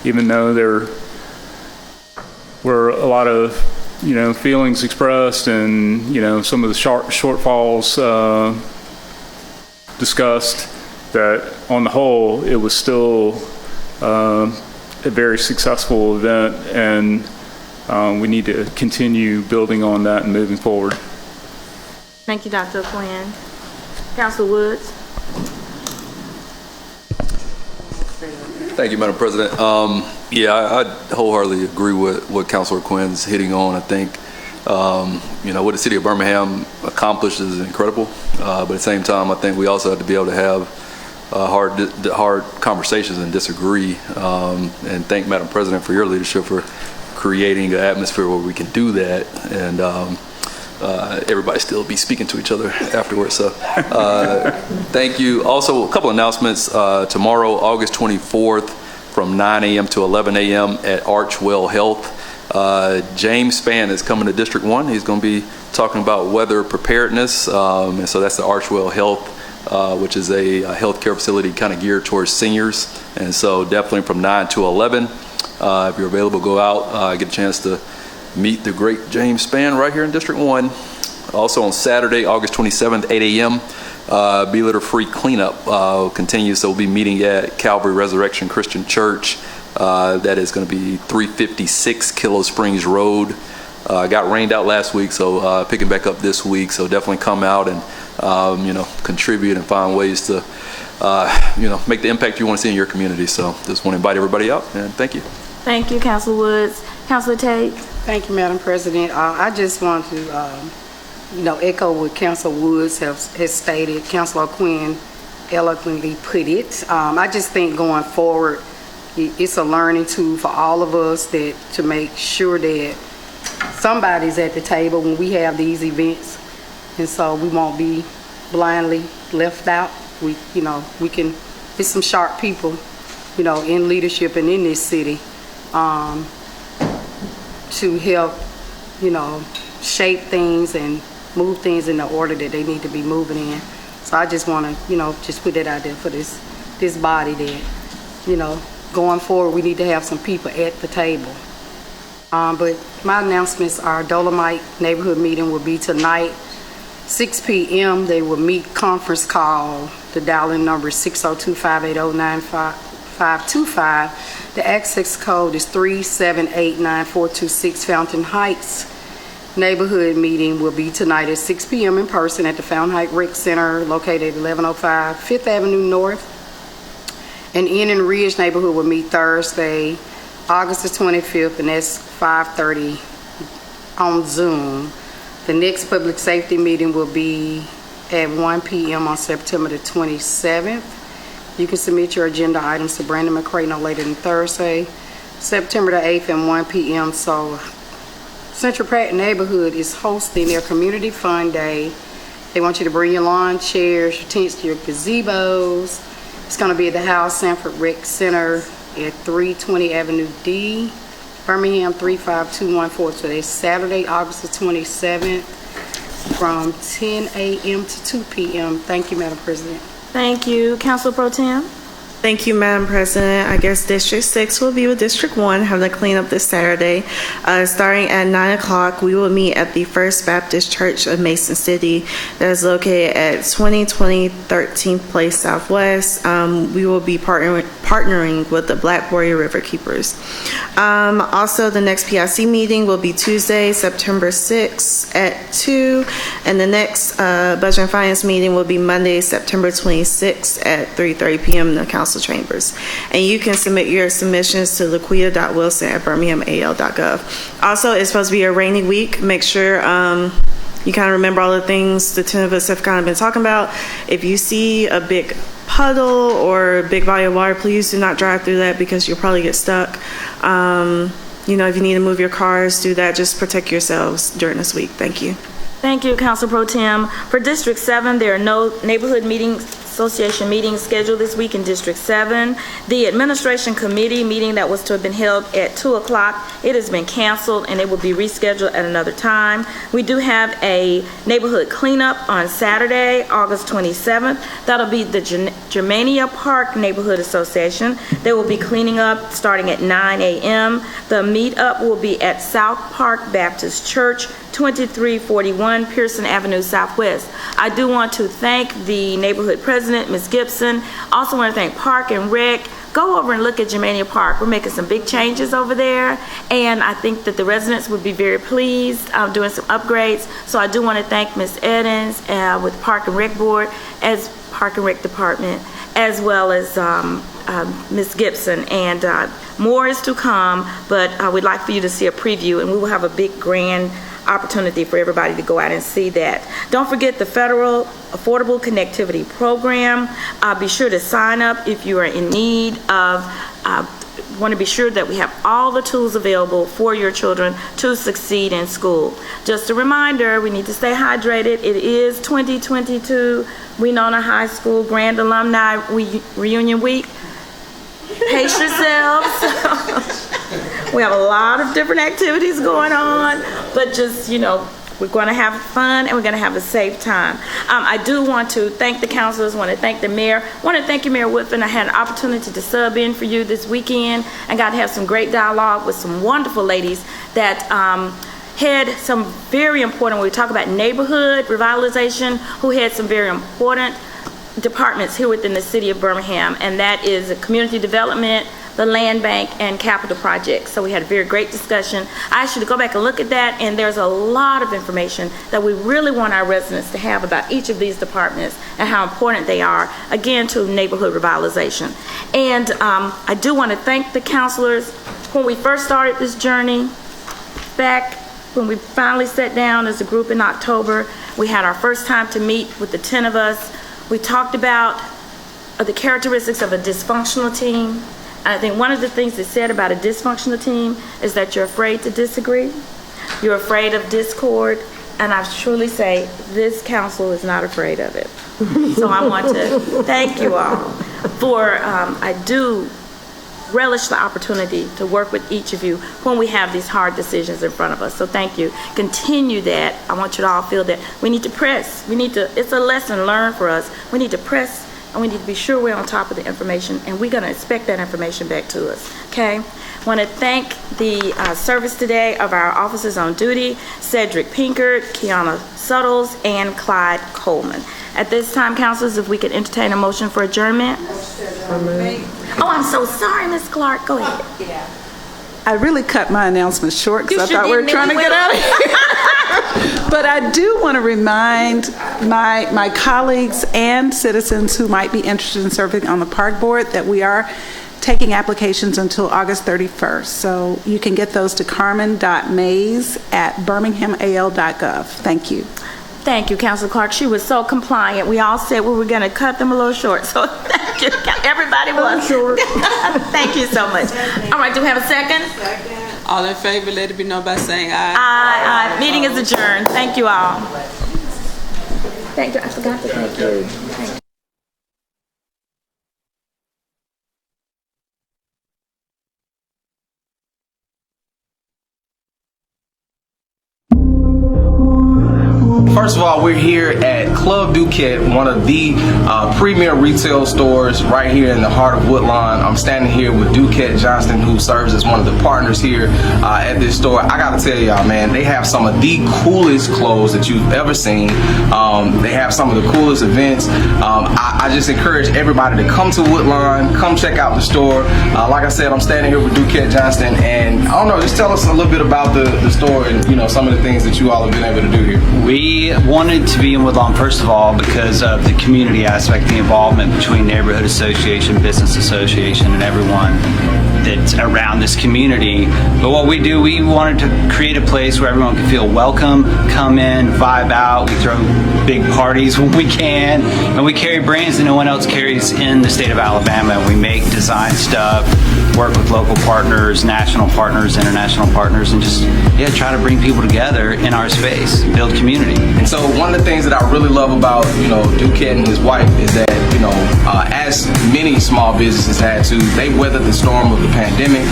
even though there were a lot of, feelings expressed and, some of the shortfalls discussed, that on the whole, it was still a very successful event, and we need to continue building on that and moving forward. Thank you, Dr. O'Quinn. Councilor Woods? Thank you, Madam President. I wholeheartedly agree with what Councilor Quinn's hitting on. I think, what the city of Birmingham accomplished is incredible. But at the same time, I think we also have to be able to have hard conversations and disagree. And thank Madam President for your leadership for creating an atmosphere where we can do that. And everybody still be speaking to each other afterwards. So thank you. Also, a couple announcements. Tomorrow, August 24th, from 9 a.m. to 11 a.m. at Archwell Health. James Spann is coming to District 1. He's going to be talking about weather preparedness. And so that's the Archwell Health, which is a healthcare facility kind of geared towards seniors. And so definitely from 9 to 11, if you're available, go out, get a chance to meet the great James Spann right here in District 1. Also on Saturday, August 27th, 8 a.m., Be Litter Free Cleanup continues. So we'll be meeting at Calvary Resurrection Christian Church. That is going to be 356 Kilo Springs Road. Got rained out last week, so picking back up this week. So definitely come out and contribute and find ways to make the impact you want to see in your community. So just want to invite everybody out, and thank you. Thank you, Councilor Woods. Councilor Tate? Thank you, Madam President. I just want to, echo what Councilor Woods has stated. Councilor Quinn eloquently put it. I just think going forward, it's a learning tool for all of us to make sure that somebody's at the table when we have these events. and so we won't be blindly left out. We can get some sharp people, in leadership and in this city, to help, shape things and move things in the order that they need to be moving in. So I just want to, just put that out there for this body that, going forward, we need to have some people at the table. But my announcements are Dolomite neighborhood meeting will be tonight, 6 p.m. They will meet conference call. The dial-in number is 602-580-9525. The access code is 3789426. Fountain Heights neighborhood meeting will be tonight at 6 p.m. in person at the Fountain Heights Rec Center located at 1105 5th Avenue North. And Inn and Ridge neighborhood will meet Thursday, August the 25th, and that's 5:30 on Zoom. The next public safety meeting will be at 1 p.m. on September the 27th. You can submit your agenda items to Brandon McCray no later than Thursday, September the 8th at 1 p.m. So Central Pratt neighborhood is hosting their Community Fun Day. They want you to bring your lawn chairs, your tents, your gazebos. It's going to be at the House Sanford Rec Center at 320 Avenue D, Birmingham 35214. So it's Saturday, August the 27th from 10 a.m. to 2 p.m. Thank you, Madam President. Thank you. Council Pro Tem? Thank you, Madam President. I guess District 6 will be with District 1, having a cleanup this Saturday. Starting at 9 o'clock, we will meet at the First Baptist Church of Mason City that is located at 2020 13th Place Southwest. We will be partnering with the Black Warrior River Keepers. Also, the next PIC meeting will be Tuesday, September 6th at 2, and the next Budget and Finance meeting will be Monday, September 26th at 3:30 p.m. in the Council chambers. And you can submit your submissions to laquita.wilson@birminghamal.gov. Also, it's supposed to be a rainy week. Make sure you kind of remember all the things the 10 of us have kind of been talking about. If you see a big puddle or a big body of water, please do not drive through that because you'll probably get stuck. If you need to move your cars, do that. Just protect yourselves during this week. Thank you. Thank you, Council Pro Tem. For District 7, there are no neighborhood association meetings scheduled this week in District 7. The administration committee meeting that was to have been held at 2 o'clock, it has been canceled and it will be rescheduled at another time. We do have a neighborhood cleanup on Saturday, August 27th. That'll be the Germania Park Neighborhood Association. They will be cleaning up starting at 9 a.m. The meetup will be at South Park Baptist Church, 2341 Pearson Avenue Southwest. I do want to thank the neighborhood president, Ms. Gibson. Also want to thank Park and Rec. Go over and look at Germania Park. We're making some big changes over there, and I think that the residents would be very pleased doing some upgrades. So I do want to thank Ms. Eddins with Park and Rec Board, as Park and Rec Department, as well as Ms. Gibson. And more is to come, but we'd like for you to see a preview, and we will have a big grand opportunity for everybody to go out and see that. Don't forget the Federal Affordable Connectivity Program. Be sure to sign up if you are in need of, want to be sure that we have all the tools available for your children to succeed in school. Just a reminder, we need to stay hydrated. It is 2022 Winona High School Grand Alumni Reunion Week. Pace yourselves. We have a lot of different activities going on, but just, we're going to have fun and we're going to have a safe time. I do want to thank the councilors, want to thank the mayor. I want to thank you, Mayor Woodfin. I had an opportunity to sub in for you this weekend and got to have some great dialogue with some wonderful ladies that had some very important, when we talk about neighborhood revitalization, who had some very important departments here within the city of Birmingham, and that is community development, the land bank, and capital projects. So we had a very great discussion. I asked you to go back and look at that, and there's a lot of information that we really want our residents to have about each of these departments and how important they are, again, to neighborhood revitalization. And I do want to thank the counselors. When we first started this journey, back when we finally sat down as a group in October, we had our first time to meet with the 10 of us. We talked about the characteristics of a dysfunctional team. And I think one of the things that's said about a dysfunctional team is that you're afraid to disagree. You're afraid of discord. and I truly say this council is not afraid of it. So I want to thank you all for, I do relish the opportunity to work with each of you when we have these hard decisions in front of us. So thank you. Continue that. I want you to all feel that we need to press. It's a lesson learned for us. We need to press, and we need to be sure we're on top of the information, and we're going to expect that information back to us, okay? I want to thank the service today of our officers on duty, Cedric Pinkert, Kiana Suttles, and Clyde Coleman. At this time, councilors, if we could entertain a motion for adjournment. Oh, I'm so sorry, Ms. Clark. Go ahead. I really cut my announcement short because I thought we were trying to get out of here. But I do want to remind my colleagues and citizens who might be interested in serving on the park board that we are taking applications until August 31st. So you can get those to carmen.mays@birminghamal.gov. Thank you. Thank you, Councilor Clark. She was so compliant. We all said we were going to cut them a little short. So thank you. Everybody was. Short. Thank you so much. All right, do we have a second? Second. All in favor, let it be known by saying aye. Aye, aye. Meeting is adjourned. Thank you all. Thank you. I forgot to thank you. Thank you. First of all, we're here at Club Duquette, one of the premier retail stores right here in the heart of Woodlawn. I'm standing here with Duquette Johnston, who serves as one of the partners here at this store. I gotta tell y'all, man, they have some of the coolest clothes that you've ever seen. They have some of the coolest events. I just encourage everybody to come to Woodlawn, come check out the store. Like I said, I'm standing here with Duquette Johnston, and I don't know, just tell us a little bit about the store and some of the things that you all have been able to do here. We wanted to be in Woodlawn, first of all, because of the community aspect, the involvement between neighborhood association, business association, and everyone that's around this community. But what we do, we wanted to create a place where everyone can feel welcome, come in, vibe out. We throw big parties when we can, and we carry brands that no one else carries in the state of Alabama. We make design stuff, work with local partners, national partners, international partners, and just try to bring people together in our space, build community. And so one of the things that I really love about Duquette and his wife is that as many small businesses had to, they weathered the storm of the pandemic.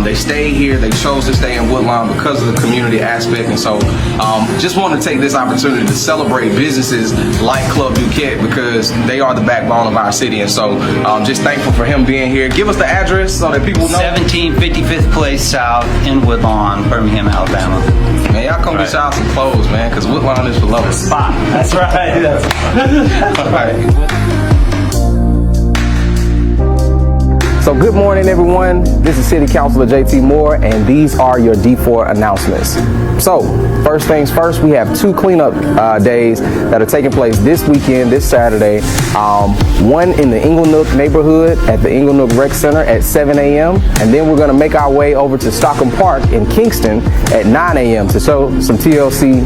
They stayed here. They chose to stay in Woodlawn because of the community aspect. And so just want to take this opportunity to celebrate businesses like Club Duquette because they are the backbone of our city. And so just thankful for him being here. Give us the address so that people know. 1755th Place South in Woodlawn, Birmingham, Alabama. Man, y'all come get y'all some clothes, man, because Woodlawn is for lovers. Spot. That's right. All right. So good morning, everyone. This is City Councilor JT Moore, and these are your D4 announcements. So first things first, we have 2 cleanup days that are taking place this weekend, this Saturday. One in the Inglenook neighborhood at the Inglenook Rec Center at 7 a.m. And then we're going to make our way over to Stockham Park in Kingston at 9 a.m. to show some TLC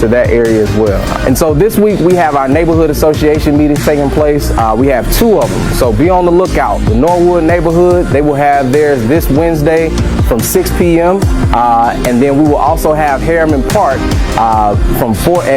to that area as well. And so this week we have our neighborhood association meetings taking place. We have 2 of them, so be on the lookout. The Norwood neighborhood, they will have theirs this Wednesday from 6 p.m. And then we will also have Harriman Park at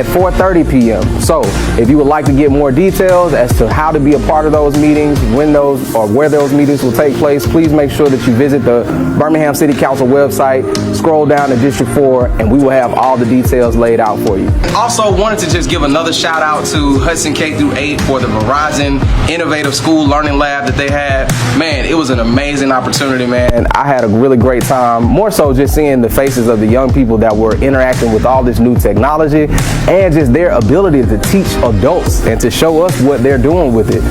4:30 p.m. So if you would like to get more details as to how to be a part of those meetings, when those or where those meetings will take place, please make sure that you visit the Birmingham City Council website, scroll down to District 4, and we will have all the details laid out for you. Also wanted to just give another shout out to Hudson K-8 for the Verizon Innovative School Learning Lab that they had. Man, it was an amazing opportunity, man. I had a really great time, more so just seeing the faces of the young people that were interacting with all this new technology and just their ability to teach adults and to show us what they're doing with it.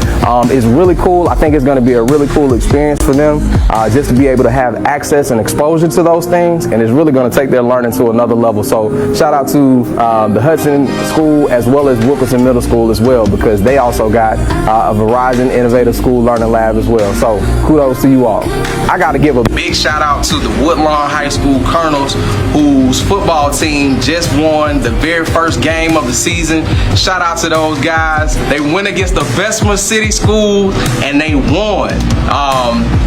It's really cool. I think it's going to be a really cool experience for them just to be able to have access and exposure to those things, and it's really going to take their learning to another level. So shout out to the Hudson School as well as Wilkerson Middle School as well, because they also got a Verizon Innovative School Learning Lab as well. So kudos to you all. I got to give a big shout out to to the Woodlawn High School Colonels, whose football team just won the very first game of the season. Shout out to those guys. They went against the Bessemer City Schools and they won.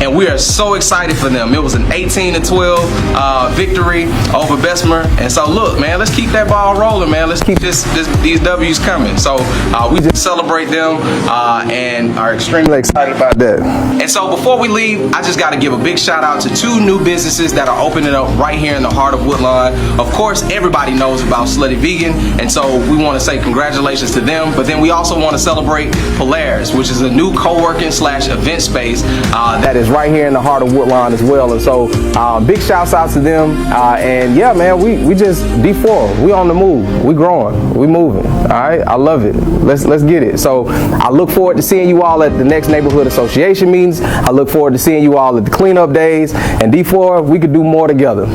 And we are so excited for them. It was an 18-12 victory over Bessemer. And so look, man, let's keep that ball rolling, man. Let's keep these W's coming. So we just celebrate them and are extremely excited about that. And so before we leave, I just got to give a big shout out to 2 new businesses that are opening up right here in the heart of Woodlawn. Of course, everybody knows about Slutty Vegan, and so we want to say congratulations to them. But then we also want to celebrate Polaris, which is a new co-working / event space that is right here in the heart of Woodlawn as well. And so big shouts out to them. And yeah, man, we just D4. We on the move. We growing. We moving. All right. I love it. Let's get it. So I look forward to seeing you all at the next neighborhood association meetings. I look forward to seeing you all at the cleanup days. And D4, we could do more together.